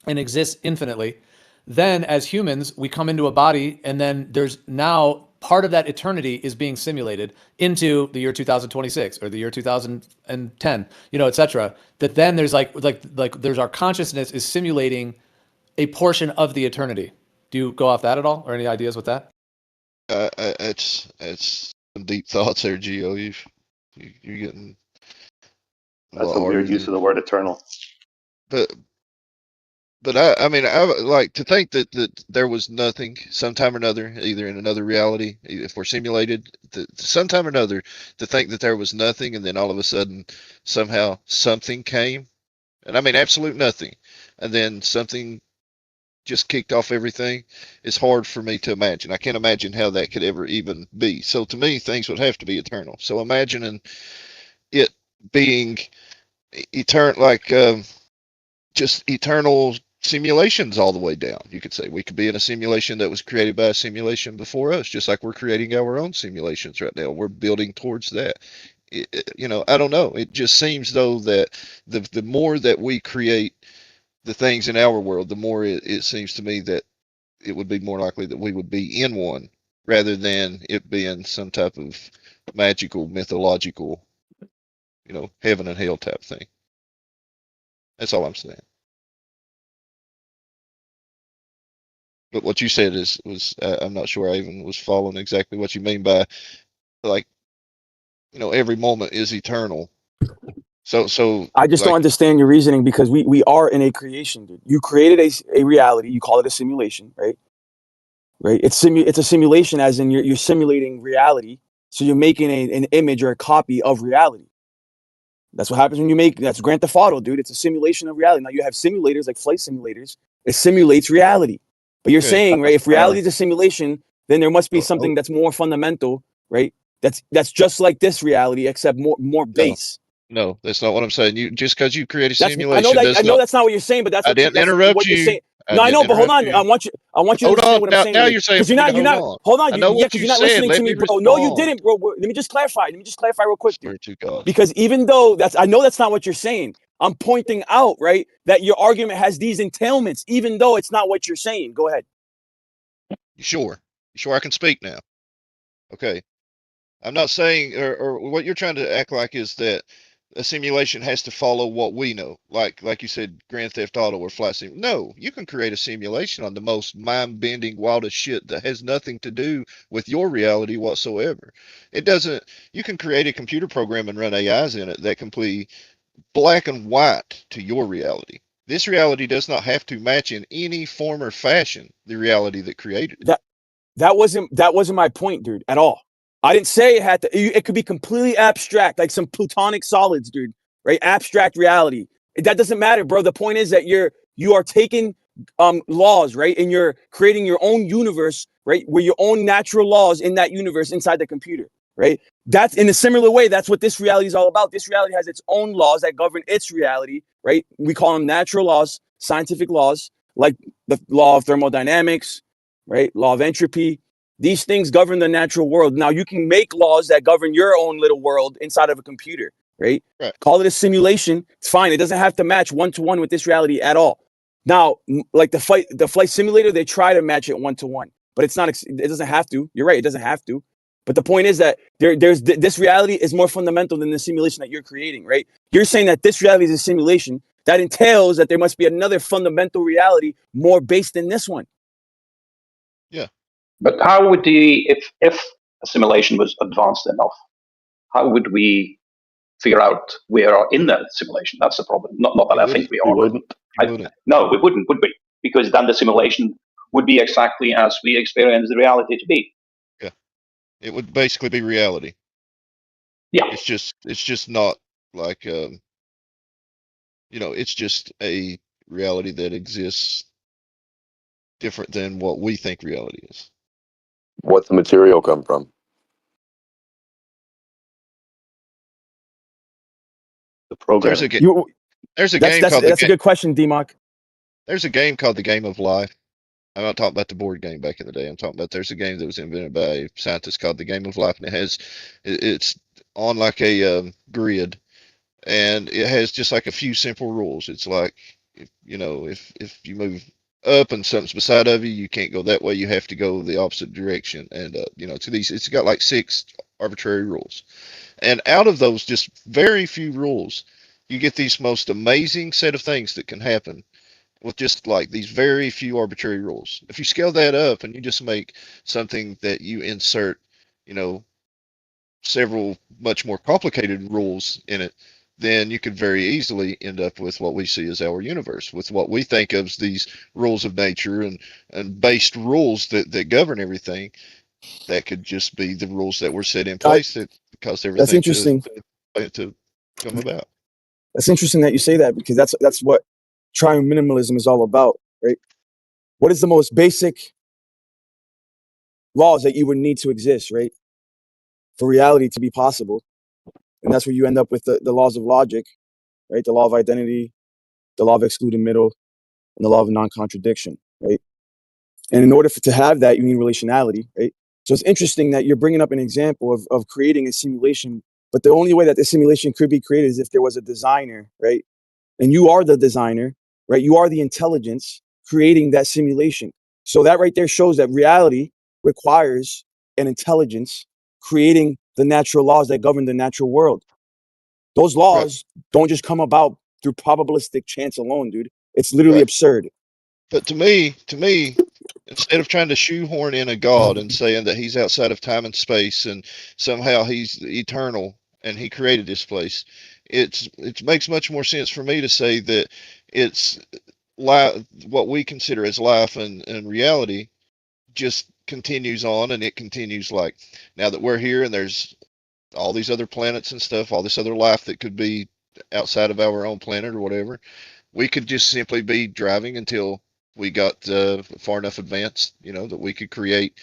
S5: and exists infinitely, then as humans, we come into a body and then there's now part of that eternity is being simulated into the year 2026 or the year 2010, you know, et cetera. That then there's like there's our consciousness is simulating a portion of the eternity. Do you go off that at all, or any ideas with that?
S19: It's some deep thoughts there, Gio. You're getting.
S21: That's a weird use of the word eternal.
S19: But I mean, I like to think that there was nothing sometime or another, either in another reality, if we're simulated, sometime or another, to think that there was nothing, and then all of a sudden, somehow something came, and I mean absolute nothing, and then something just kicked off everything. It's hard for me to imagine. I can't imagine how that could ever even be. So to me, things would have to be eternal. So imagining it being eternal, like just eternal simulations all the way down. You could say we could be in a simulation that was created by a simulation before us, just like we're creating our own simulations right now. We're building towards that. I don't know. It just seems though that the more that we create the things in our world, the more it seems to me that it would be more likely that we would be in one rather than it being some type of magical, mythological, heaven and hell type thing. That's all I'm saying. But what you said was I'm not sure I even was following exactly what you mean by, like, every moment is eternal. So
S22: I just don't understand your reasoning, because we are in a creation, dude. You created a reality. You call it a simulation, right? Right. It's a simulation, as in you're simulating reality. So you're making an image or a copy of reality. That's what happens when you make. That's Grand Theft Auto, dude. It's a simulation of reality. Now you have simulators like flight simulators. It simulates reality. But you're saying, right, if reality is a simulation, then there must be something that's more fundamental, right? That's just like this reality, except more base.
S19: No, that's not what I'm saying. You just because you create a
S22: I
S19: simulation does
S22: know
S19: not.
S22: that's not what you're saying, but that's
S19: I didn't interrupt
S22: what you're
S19: you.
S22: saying.
S19: I
S22: No, I
S19: didn't
S22: know, but hold
S19: interrupt
S22: on.
S19: you.
S22: I want you to
S19: Hold
S22: understand
S19: on.
S22: what I'm saying.
S19: Now you're saying
S22: Because
S19: for me to
S22: you're
S19: hold
S22: not.
S19: on.
S22: Hold on.
S19: I know what
S22: Because
S19: you
S22: you're not
S19: said.
S22: listening to
S19: Let
S22: me,
S19: me
S22: bro. No, you
S19: respond.
S22: didn't, bro. Let me just clarify. Real quick, dude.
S19: Swear to God.
S22: Because even though I know that's not what you're saying. I'm pointing out, right, that your argument has these entailments, even though it's not what you're saying. Go ahead.
S19: You sure? You sure I can speak now? Okay. I'm not saying, or what you're trying to act like is that a simulation has to follow what we know, like you said, Grand Theft Auto or Flight Sim. No, you can create a simulation on the most mind-bending, wildest shit that has nothing to do with your reality whatsoever. It doesn't. You can create a computer program and run AIs in it that can be black and white to your reality. This reality does not have to match in any form or fashion the reality that created it.
S22: That wasn't my point, dude, at all. I didn't say it had to. It could be completely abstract, like some plutonic solids, dude. Right? Abstract reality. That doesn't matter, bro. The point is that you are taking laws, right, and you're creating your own universe, right, where your own natural laws in that universe inside the computer, right? That's in a similar way. That's what this reality is all about. This reality has its own laws that govern its reality, right? We call them natural laws, scientific laws, like the law of thermodynamics, right? Law of entropy. These things govern the natural world. Now you can make laws that govern your own little world inside of a computer, right?
S19: Right.
S22: Call it a simulation. It's fine. It doesn't have to match one-to-one with this reality at all. Now, like the flight simulator, they try to match it one-to-one, but it's not. It doesn't have to. You're right. It doesn't have to. But the point is that this reality is more fundamental than the simulation that you're creating, right? You're saying that this reality is a simulation. That entails that there must be another fundamental reality more based than this one.
S19: Yeah.
S16: But how would if assimilation was advanced enough, how would we figure out we are in that simulation? That's the problem. Not that I think we are.
S21: We wouldn't.
S16: No, we wouldn't, would we? Because then the simulation would be exactly as we experience the reality to be.
S19: Yeah. It would basically be reality.
S16: Yeah.
S19: It's just not like it's just a reality that exists different than what we think reality is.
S15: What's the material come from?
S21: The program.
S19: There's a game called
S22: That's a good question, D-Mock.
S19: There's a game called The Game of Life. I'm not talking about the board game back in the day. I'm talking about there's a game that was invented by a scientist called The Game of Life, and it's on like a grid, and it has just like a few simple rules. It's like if you move up and something's beside of you, you can't go that way. You have to go the opposite direction, and to these, it's got like 6 arbitrary rules, and out of those just very few rules, you get these most amazing set of things that can happen with just like these very few arbitrary rules. If you scale that up and you just make something that you insert, several much more complicated rules in it, then you could very easily end up with what we see as our universe, with what we think of as these rules of nature and based rules that govern everything. That could just be the rules that were set in place that cause
S22: That's
S19: everything
S22: interesting.
S19: to come about.
S22: That's interesting that you say that, because that's what trying minimalism is all about, right? What is the most basic laws that you would need to exist, right, for reality to be possible? And that's where you end up with the laws of logic, right? The law of identity, the law of excluded middle, and the law of non-contradiction, right? And in order to have that, you need relationality, right? So it's interesting that you're bringing up an example of creating a simulation But the only way that the simulation could be created is if there was a designer, right? And you are the designer, right? You are the intelligence creating that simulation. So that right there shows that reality requires an intelligence creating the natural laws that govern the natural world. Those laws don't just come about through probabilistic chance alone, dude. It's literally absurd.
S19: But to me, instead of trying to shoehorn in a God and saying that he's outside of time and space and somehow he's eternal and he created this place, it makes much more sense for me to say that it's life, what we consider as life and reality just continues on, and it continues like now that we're here and there's all these other planets and stuff, all this other life that could be outside of our own planet or whatever. We could just simply be driving until we got far enough advanced, that we could create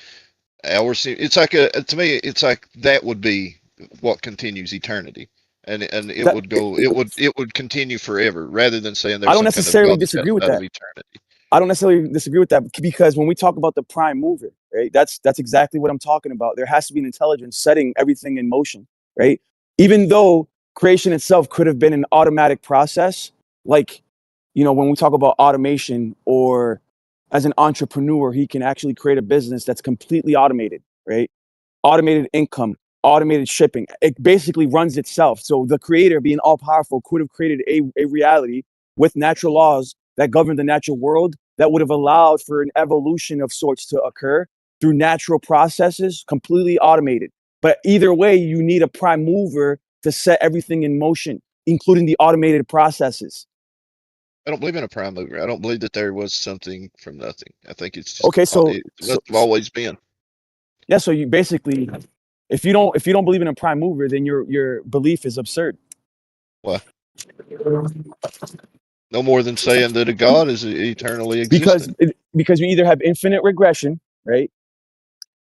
S19: our. It's like to me, it's like that would be what continues eternity, and it would go, it would continue forever, rather than saying there's
S22: I don't
S19: some kind of
S22: necessarily
S19: God that's
S22: disagree with
S19: outside
S22: that.
S19: of eternity.
S22: I don't necessarily disagree with that because when we talk about the prime mover, right? That's exactly what I'm talking about. There has to be an intelligence setting everything in motion, right? Even though creation itself could have been an automatic process, like, when we talk about automation, or as an entrepreneur, he can actually create a business that's completely automated, right? Automated income, automated shipping. It basically runs itself. So the creator, being all powerful, could have created a reality with natural laws that govern the natural world that would have allowed for an evolution of sorts to occur through natural processes, completely automated. But either way, you need a prime mover to set everything in motion, including the automated processes.
S19: I don't believe in a prime mover. I don't believe that there was something from nothing. I think it's just
S22: Okay, so
S19: it's always been.
S22: Yeah, so you basically, if you don't believe in a prime mover, then your belief is absurd.
S19: Why? No more than saying that a God is eternally existent.
S22: Because you either have infinite regression, right,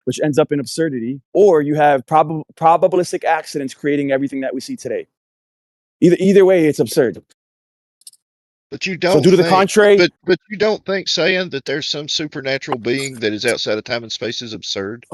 S22: which ends up in absurdity, or you have probabilistic accidents creating everything that we see today. Either way, it's absurd.
S19: But you don't
S22: So due to the contrary,
S19: but you don't think saying that there's some supernatural being that is outside of time and space is absurd?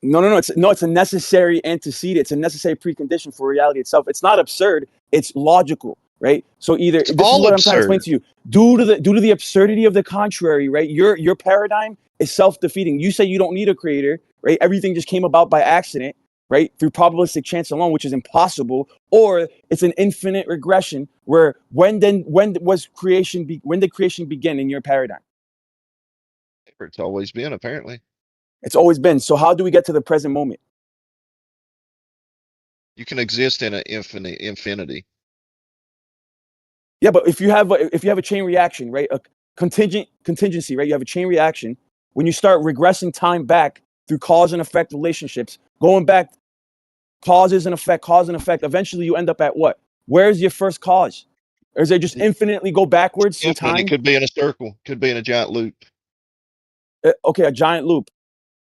S22: No. It's a necessary antecedent. It's a necessary precondition for reality itself. It's not absurd. It's logical, right? So this is what I'm trying to explain to you. Due to the absurdity of the contrary, right? Your paradigm is self-defeating. You say you don't need a creator, right? Everything just came about by accident, right? Through probabilistic chance alone, which is impossible. Or it's an infinite regression where when did creation begin in your paradigm?
S19: It's always been, apparently.
S22: It's always been. So how do we get to the present moment?
S19: You can exist in an infinity.
S22: Yeah, but if you have a chain reaction, right? A contingency, right? You have a chain reaction. When you start regressing time back through cause and effect relationships, going back cause and effect, eventually you end up at what? Where's your first cause? Or is it just infinitely go backwards in time?
S19: It could be in a circle, could be in a giant loop.
S22: Okay, a giant loop.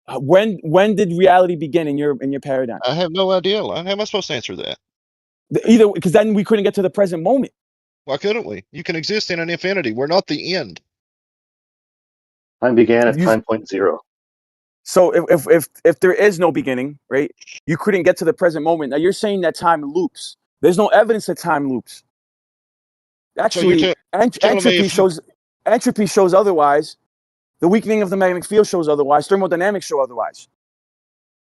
S22: When did reality begin in your paradigm?
S19: I have no idea. How am I supposed to answer that?
S22: Either because then we couldn't get to the present moment.
S19: Why couldn't we? You can exist in an infinity. We're not the end.
S21: Time began at time point zero.
S22: So if there is no beginning, right, you couldn't get to the present moment. Now you're saying that time loops. There's no evidence that time loops. Actually, entropy shows otherwise. The weakening of the magnetic field shows otherwise. Thermodynamics show otherwise.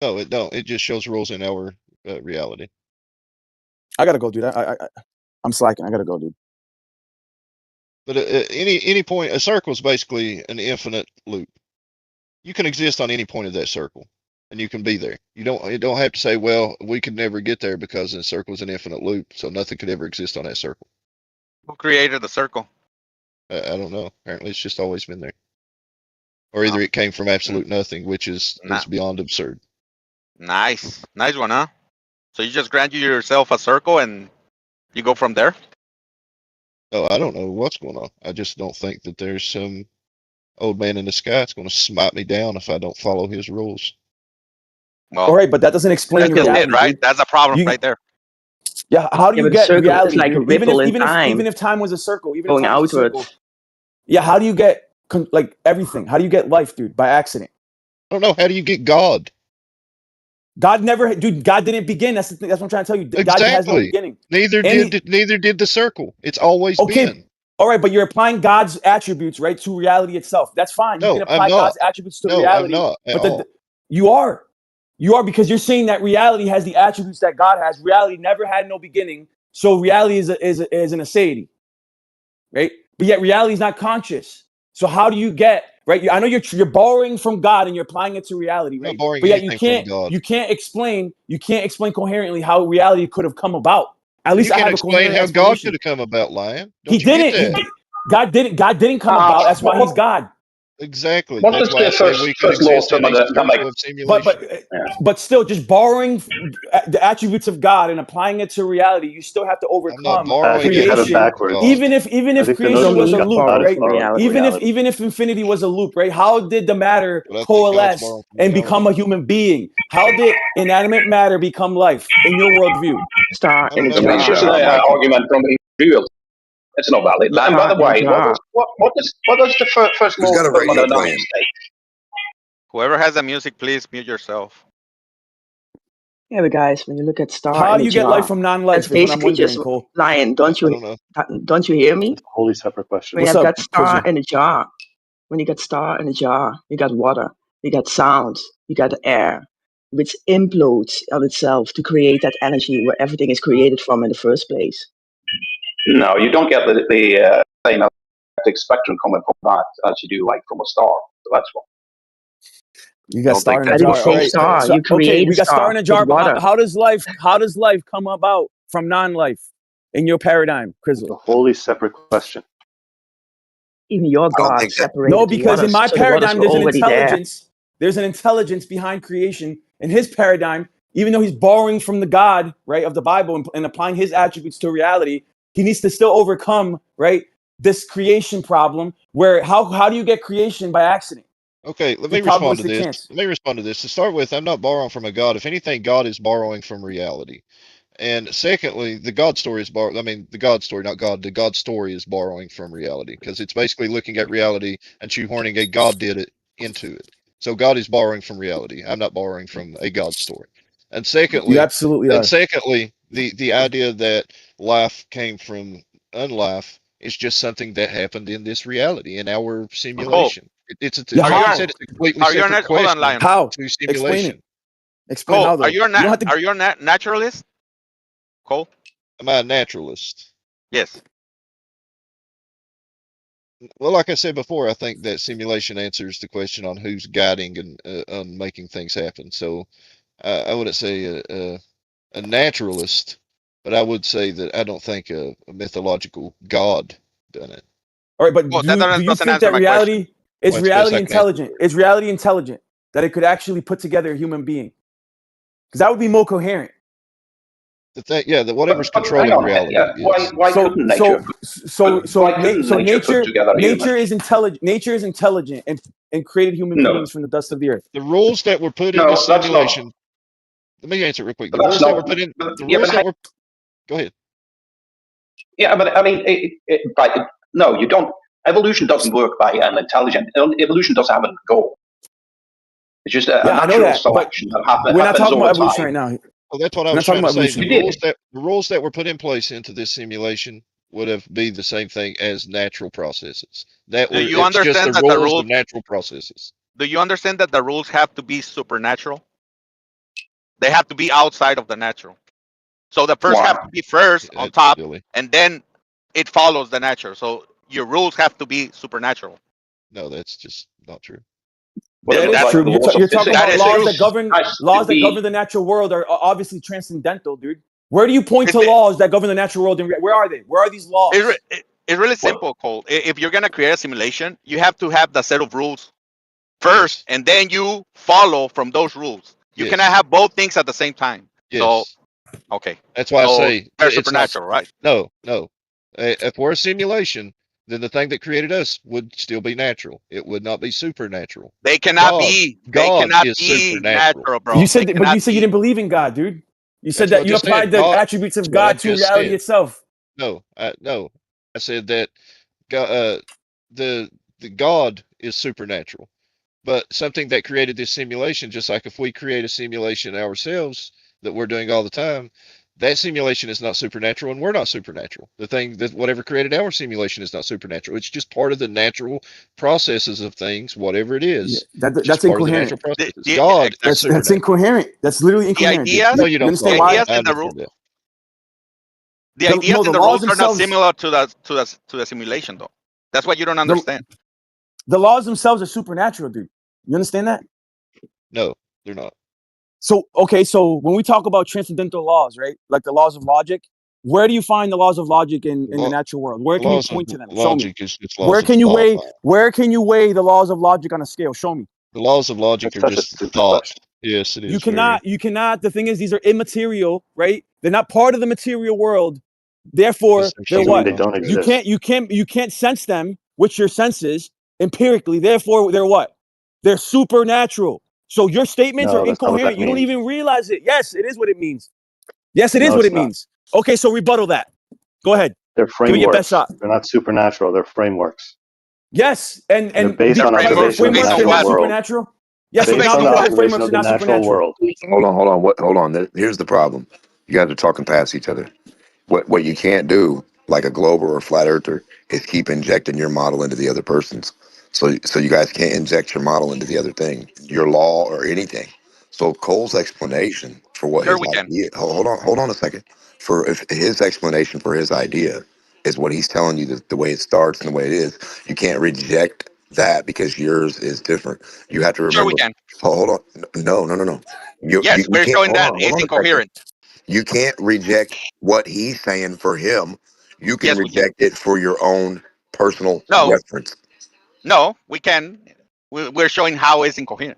S19: No, it don't. It just shows rules in our reality.
S22: I gotta go, dude. I'm slacking. I gotta go, dude.
S19: But any point, a circle is basically an infinite loop. You can exist on any point of that circle, and you can be there. You don't have to say, well, we could never get there because the circle is an infinite loop, so nothing could ever exist on that circle.
S20: Who created the circle?
S19: I don't know. Apparently, it's just always been there. Or either it came from absolute nothing, which is beyond absurd.
S20: Nice one, huh? So you just grant yourself a circle and you go from there?
S19: Oh, I don't know what's going on. I just don't think that there's some old man in the sky that's going to smite me down if I don't follow his rules.
S20: Well,
S22: all right, but that doesn't explain
S20: that's
S22: reality,
S20: it, right?
S22: dude.
S20: That's a problem right there.
S22: Yeah, how do you
S1: but
S22: get
S1: circle
S22: reality?
S1: is like a ripple in time.
S22: Even if time was a circle,
S1: going outwards.
S22: Yeah, how do you get like everything? How do you get life, dude? By accident?
S19: I don't know. How do you get God?
S22: God never, dude. God didn't begin. That's the thing. That's what I'm trying to tell you. God has no beginning.
S19: Neither did the circle. It's always been.
S22: All right, but you're applying God's attributes, right, to reality itself. That's fine. You can apply God's attributes to reality.
S19: No, I'm not at all.
S22: You are because you're saying that reality has the attributes that God has. Reality never had no beginning, so reality is an aseity, right? But yet reality is not conscious. So how do you get right? I know you're borrowing from God and you're applying it to reality, right?
S19: I'm not borrowing
S22: But yet
S19: anything from God.
S22: you can't explain coherently how reality could have come about. At least
S19: you
S22: I
S19: can
S22: have a
S19: explain
S22: coherent
S19: how
S22: explanation.
S19: God could have come about, Lion.
S22: He didn't. God didn't come about. That's why he's God.
S19: Exactly.
S16: What
S19: That's
S16: is
S19: why I
S16: the
S19: say we could
S16: first law
S19: exist in a circle of simulation.
S22: But still, just borrowing the attributes of God and applying it to reality, you still have to overcome creation. Even if creation was a loop, right? Even if infinity was a loop, right? How did the matter coalesce and become a human being? How did inanimate matter become life in your worldview?
S1: Star in a
S16: It's just an argument from real. It's not valid. And by the way, what does the first law of thermodynamics say?
S20: Whoever has the music, please mute yourself.
S1: Yeah, but guys, when you look at star,
S22: how do you get life from non-life?
S1: It's basically just Lion. Don't you hear me?
S21: Wholly separate question.
S1: When you have got star in a jar, you got water, you got sound, you got air, which implodes on itself to create that energy where everything is created from in the first place.
S16: No, you don't get the electric spectrum coming from that as you do like from a star. So that's wrong.
S22: You got star in a jar. All right. So, okay, we got star in a jar. But how does life come about from non-life in your paradigm, Crizzle?
S21: It's a wholly separate question.
S1: Even your God separated.
S22: No, because in my paradigm, there's an intelligence.
S1: There.
S22: There's an intelligence behind creation. In his paradigm, even though he's borrowing from the God, right, of the Bible and applying his attributes to reality, he needs to still overcome, right, this creation problem. Where how do you get creation by accident?
S19: Okay, let me respond to this. To start with, I'm not borrowing from a God. If anything, God is borrowing from reality. And secondly, the God story is the God story, not God. The God story is borrowing from reality because it's basically looking at reality and shoehorning a God did it into it. So God is borrowing from reality. I'm not borrowing from a God story. And secondly,
S22: you absolutely are.
S19: Secondly, the idea that life came from unlife is just something that happened in this reality, in our simulation. It's a completely separate question.
S22: How?
S19: To simulation.
S22: Explain how. Though.
S20: Are you a naturalist? Cole?
S19: Am I a naturalist?
S20: Yes.
S19: Well, like I said before, I think that simulation answers the question on who's guiding and on making things happen. So I wouldn't say a naturalist, but I would say that I don't think a mythological God done it.
S22: All right, but do you think that reality is reality intelligent? Is reality intelligent that it could actually put together a human being? Because that would be more coherent.
S19: That whatever's controlling reality.
S16: Why couldn't nature?
S22: Nature is intelligent. Nature is intelligent and created human beings from the dust of the earth.
S19: The rules that were put in the simulation. Let me answer it real quick. The rules that were put in. Go ahead.
S16: Yeah, but I mean, no, you don't. Evolution doesn't work by an intelligent. Evolution doesn't have a goal. It's just a natural selection that happens.
S22: We're not talking about evolution right now.
S19: Well, that's what I was trying to say. The rules that were put in place into this simulation would be the same thing as natural processes.
S20: Do you understand that
S19: the rules of natural processes?
S20: Do you understand that the rules have to be supernatural? They have to be outside of the natural. So the first have to be first on top, and then it follows the natural. So your rules have to be supernatural.
S19: No, that's just not true.
S22: That is true. You're talking about laws that govern the natural world are obviously transcendental, dude. Where do you point to laws that govern the natural world? Where are they? Where are these laws?
S20: It's really simple, Cole. If you're gonna create a simulation, you have to have the set of rules first, and then you follow from those rules. You cannot have both things at the same time.
S19: Yes.
S20: So, okay.
S19: That's why I say
S20: it's supernatural, right?
S19: No. If we're a simulation, then the thing that created us would still be natural. It would not be supernatural.
S20: They cannot be.
S19: God
S20: is
S19: supernatural,
S22: bro. You said you didn't believe in God, dude. You said that you applied the attributes of God to reality itself.
S19: No. I said that God, the God is supernatural. but something that created this simulation, just like if we create a simulation ourselves that we're doing all the time, that simulation is not supernatural and we're not supernatural. The thing that whatever created our simulation is not supernatural. It's just part of the natural processes of things, whatever it is.
S22: That's incoherent.
S19: God is
S22: That's
S19: supernatural.
S22: incoherent. That's literally incoherent.
S19: No, you don't.
S22: understand why?
S19: I understand that.
S20: The ideas and the rules are not similar to the simulation, though. That's what you don't understand.
S22: The laws themselves are supernatural, dude. You understand that?
S19: No, they're not.
S22: So, okay, so when we talk about transcendental laws, right? Like the laws of logic, where do you find the laws of logic in the natural world? Where can you point to them? Show me. Where can you weigh the laws of logic on a scale? Show me.
S19: The laws of logic are just thought. Yes, it is.
S22: You cannot. The thing is, these are immaterial, right? They're not part of the material world. Therefore, they're what?
S21: They don't exist.
S22: You can't sense them with your senses empirically. Therefore, they're what? They're supernatural. So your statements are incoherent. You don't even realize it. Yes, it is what it means. Yes, it is what it means. Okay, so rebuttal that. Go ahead.
S21: They're
S22: Give me your best
S21: frameworks.
S22: shot.
S21: They're not supernatural. They're frameworks.
S22: Yes, and
S21: they're based on observation of the natural world.
S22: Supernatural. Yes,
S21: based on the observation of the natural world.
S15: Hold on. Here's the problem. You guys are talking past each other. What you can't do, like a globe or a flat earther, is keep injecting your model into the other person's. So you guys can't inject your model into the other thing, your law or anything. So Cole's explanation for what his idea. Hold on a second. For if his explanation for his idea is what he's telling you, the way it starts and the way it is, you can't reject that because yours is different. You have to remember.
S20: Sure, we can.
S15: Hold on. No.
S20: Yes, we're showing that it's incoherent.
S15: You can't reject what he's saying for him. You can reject it for your own personal reference.
S20: No, we can. We're showing how it's incoherent.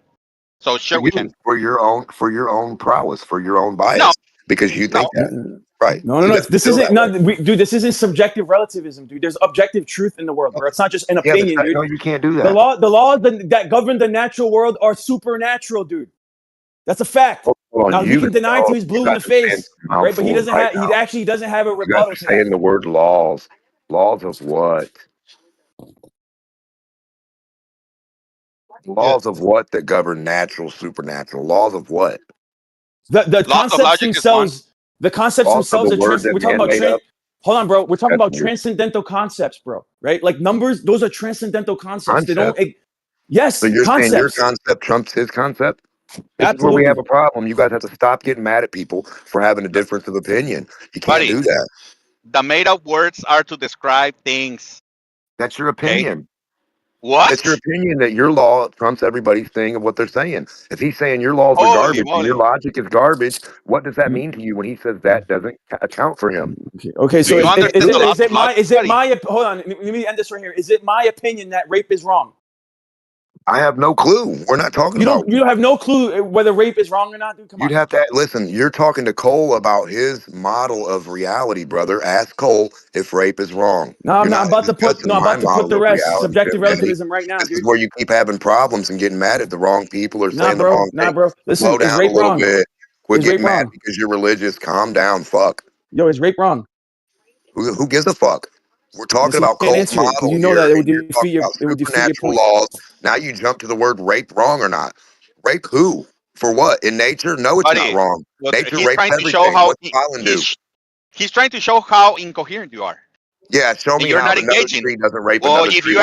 S20: So sure, we can.
S15: For your own prowess, for your own bias, because you think that, right?
S22: No. This isn't dude. This isn't subjective relativism, dude. There's objective truth in the world, bro. It's not just an opinion, dude.
S15: No, you can't do that.
S22: The laws that govern the natural world are supernatural, dude. That's a fact. Now you can deny it till he's blue in the face, right? But he doesn't have. He actually doesn't have a rebuttal to that.
S15: Saying the word laws. Laws of what? Laws of what that govern natural, supernatural? Laws of what?
S22: The concepts themselves. The concepts themselves are we're talking about. Hold on, bro. We're talking about transcendental concepts, bro. Right? Like numbers. Those are transcendental concepts. They don't. Yes.
S15: So you're saying your concept trumps his concept? This is where we have a problem. You guys have to stop getting mad at people for having a difference of opinion. You can't do that.
S20: The made-up words are to describe things.
S15: That's your opinion.
S20: What?
S15: It's your opinion that your law trumps everybody's thing of what they're saying. If he's saying your laws are garbage and your logic is garbage, what does that mean to you when he says that doesn't account for him?
S22: Okay. So is it my hold on? Let me end this right here. Is it my opinion that rape is wrong?
S15: I have no clue. We're not talking about.
S22: You don't have no clue whether rape is wrong or not, dude. Come on.
S15: You'd have to listen. You're talking to Cole about his model of reality, brother. Ask Cole if rape is wrong.
S22: No, I'm about to put the rest. Subjective relativism right now, dude.
S15: This is where you keep having problems and getting mad at the wrong people or saying the wrong thing.
S22: Bro. Listen,
S15: slow down a little bit. Quit getting mad
S22: wrong?
S15: because you're religious. Calm down. Fuck.
S22: Yo, is rape wrong?
S15: Who gives a fuck? We're talking about Cole's model.
S22: You know that it would defeat your point.
S15: Laws. Now you jump to the word rape wrong or not? Rape who? For what? In nature? No, it's not wrong. Nature rapes everything. What's pollen do?
S20: He's trying to show how incoherent you are.
S15: Yeah, show me
S20: you're
S15: how
S20: not
S15: another
S20: engaging.
S15: tree doesn't rape
S20: well,
S15: another
S20: if
S15: tree.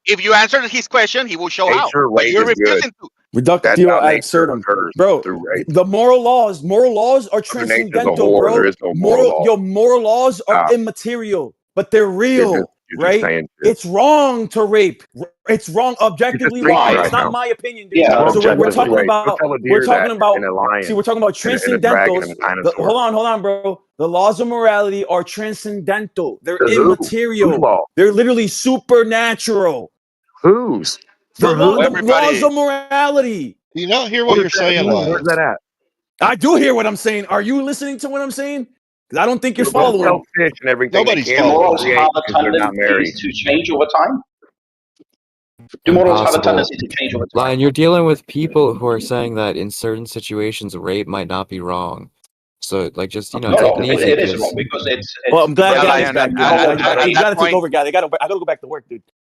S20: if you answer his question, he will show how. But you're refusing to.
S22: Reductio ad absurdum, bro. The moral laws are transcendental, bro. Moral laws are immaterial, but they're real, right? It's wrong to rape. It's wrong, objectively wrong. It's not my opinion, dude.
S15: Yeah,
S22: so we're talking about. We're talking about transcendental. Hold on, bro. The laws of morality are transcendental. They're immaterial. They're literally supernatural.
S15: Whose?
S22: The laws of morality.
S19: Do you not hear what you're saying?
S15: Where's that at?
S22: I do hear what I'm saying. Are you listening to what I'm saying? Because I don't think you're following.
S15: Selfish and everything.
S19: Nobody's
S16: following. Morals have a tendency to change over time. Do morals have a tendency to change over time?
S13: Lion, you're dealing with people who are saying that in certain situations rape might not be wrong. So, like, just take it easy.
S16: It is wrong because it's
S22: well, I'm glad Guy's back. You got to take over, guy. I got to go back to work, dude.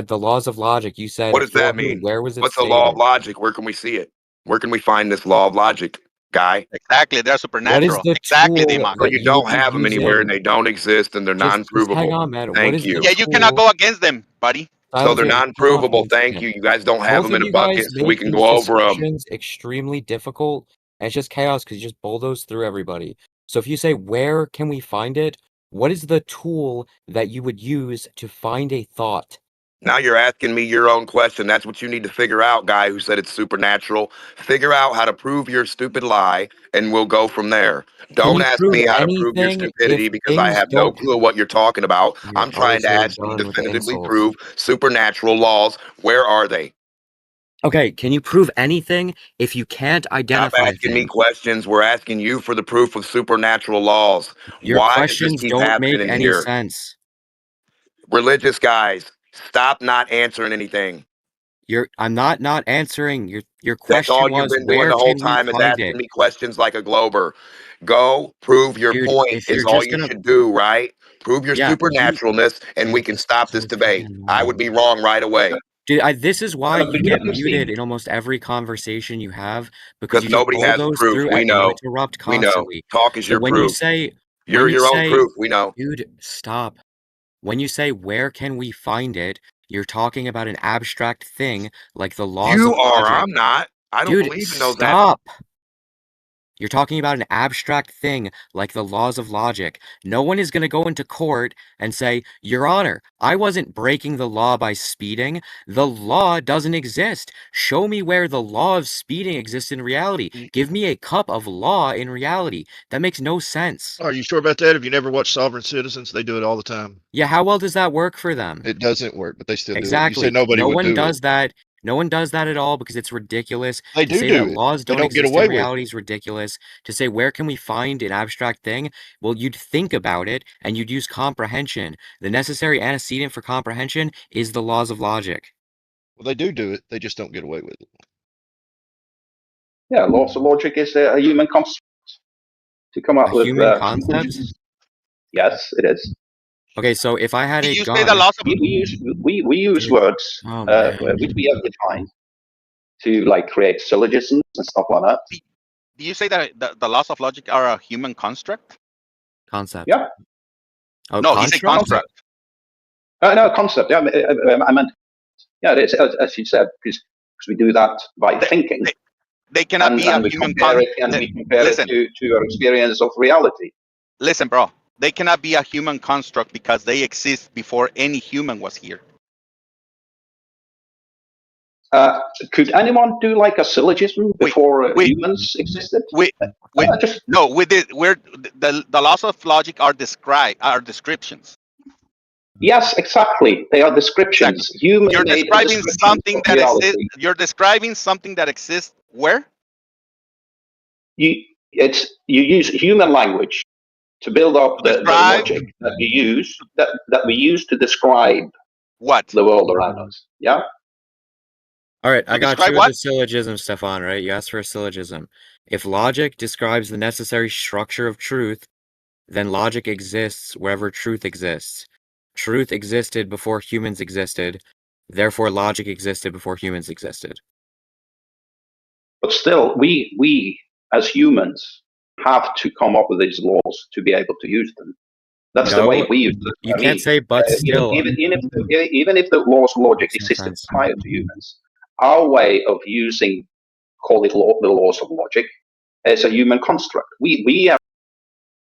S13: said the laws of logic. You said
S15: What does
S13: for
S15: that
S13: who?
S15: mean?
S13: Where was it
S15: What's the law of
S13: stated?
S15: logic? Where can we see it? Where can we find this law of logic? guy.
S20: Exactly, they're supernatural. Exactly, Demon.
S15: So you don't have them anywhere, and they don't exist, and they're non-provable.
S13: Hang on, man.
S15: Thank you.
S20: Yeah, you cannot go against them, buddy.
S15: So they're non-provable. Thank you. You guys don't have them in a bucket, so we can go over them.
S13: Extremely difficult, and it's just chaos because you just bulldoze through everybody. So if you say, where can we find it? What is the tool that you would use to find a thought?
S15: Now you're asking me your own question. That's what you need to figure out, guy who said it's supernatural. Figure out how to prove your stupid lie, and we'll go from there. Don't ask me how to prove your stupidity because I have no clue what you're talking about. I'm trying to ask you to definitively prove supernatural laws. Where are they?
S13: Okay, can you prove anything if you can't identify
S15: Stop asking me questions. We're asking you for the proof of supernatural laws.
S13: Your
S15: Why does
S13: questions
S15: this keep
S13: don't
S15: happening
S13: make
S15: in
S13: any
S15: here?
S13: sense.
S15: Religious guys, stop not answering anything.
S13: I'm not answering. Your
S15: That's all
S13: question
S15: you've
S13: was,
S15: been doing
S13: where
S15: the whole
S13: can we
S15: time is
S13: find
S15: asking
S13: it?
S15: me questions like a Glober. Go prove your
S13: Dude,
S15: point
S13: if
S15: is
S13: you're
S15: all
S13: just
S15: you
S13: gonna-
S15: should do, right? Prove your
S13: Yeah,
S15: supernaturalness, and we can stop this debate. I would be wrong right away.
S13: Dude, this is why you
S16: but
S13: get
S16: you see-
S13: muted in almost every conversation you have because
S15: Because
S13: you just
S15: nobody has
S13: bulldoze
S15: proof.
S13: through
S15: We
S13: and you
S15: know.
S13: interrupt
S15: We know.
S13: constantly.
S15: Talk is
S13: So
S15: your
S13: when
S15: proof.
S13: you say,
S15: You're your own proof. We know.
S13: Dude, stop. When you say, where can we find it? You're talking about an abstract thing like the laws
S15: You
S13: of
S15: are.
S13: logic.
S15: I'm not. I don't
S13: Dude,
S15: believe in those.
S13: stop. You're talking about an abstract thing like the laws of logic. No one is going to go into court and say, Your Honor, I wasn't breaking the law by speeding. The law doesn't exist. Show me where the law of speeding exists in reality. Give me a cup of law in reality. That makes no sense.
S19: Are you sure about that? Have you never watched Sovereign Citizens? They do it all the time.
S13: Yeah, how well does that work for them?
S19: It doesn't work, but they still do it. You
S13: Exactly.
S19: say nobody would do it.
S13: No one does that at all because it's ridiculous.
S19: They
S13: to say
S19: do
S13: that
S19: it.
S13: laws
S19: They
S13: don't
S19: don't get
S13: exist
S19: away
S13: in
S19: with it.
S13: reality is ridiculous. To say where can we find an abstract thing? Well, you'd think about it and you'd use comprehension. The necessary antecedent for comprehension is the laws of logic.
S19: Well, they do it. They just don't get away with it.
S16: Yeah, laws of logic is a human concept to come up with conclusions. Yes, it is.
S13: Okay, so if I had a
S20: you
S13: gun,
S20: say the loss of
S16: we use words which we have defined to like create syllogisms and stuff like that.
S20: Do you say that the laws of logic are a human construct?
S13: Concept.
S16: Yeah.
S13: Oh,
S20: no, he said construct.
S16: No, concept. Yeah, I meant. Yeah, it's as you said, because we do that by thinking.
S20: They cannot be a human
S16: construct. And we compare it to our experience of reality.
S20: Listen, bro. They cannot be a human construct because they exist before any human was here.
S16: Could anyone do like a syllogism before humans existed?
S20: No, the laws of logic are descriptions.
S16: Yes, exactly. They are descriptions.
S20: Exactly. You're describing something that exists. You're describing something that exists where?
S16: You use human language to build up the logic that we use to describe the world around us. Yeah.
S13: All right, I got you with the syllogism, Stefan, right? You asked for a syllogism. If logic describes the necessary structure of truth, then logic exists wherever truth exists. Truth existed before humans existed, therefore logic existed before humans existed.
S16: But still, we as humans have to come up with these laws to be able to use them. That's the way we use them.
S13: You can't say but still.
S16: Even if the laws of logic existed prior to humans, our way of using, call it the laws of logic, is a human construct. We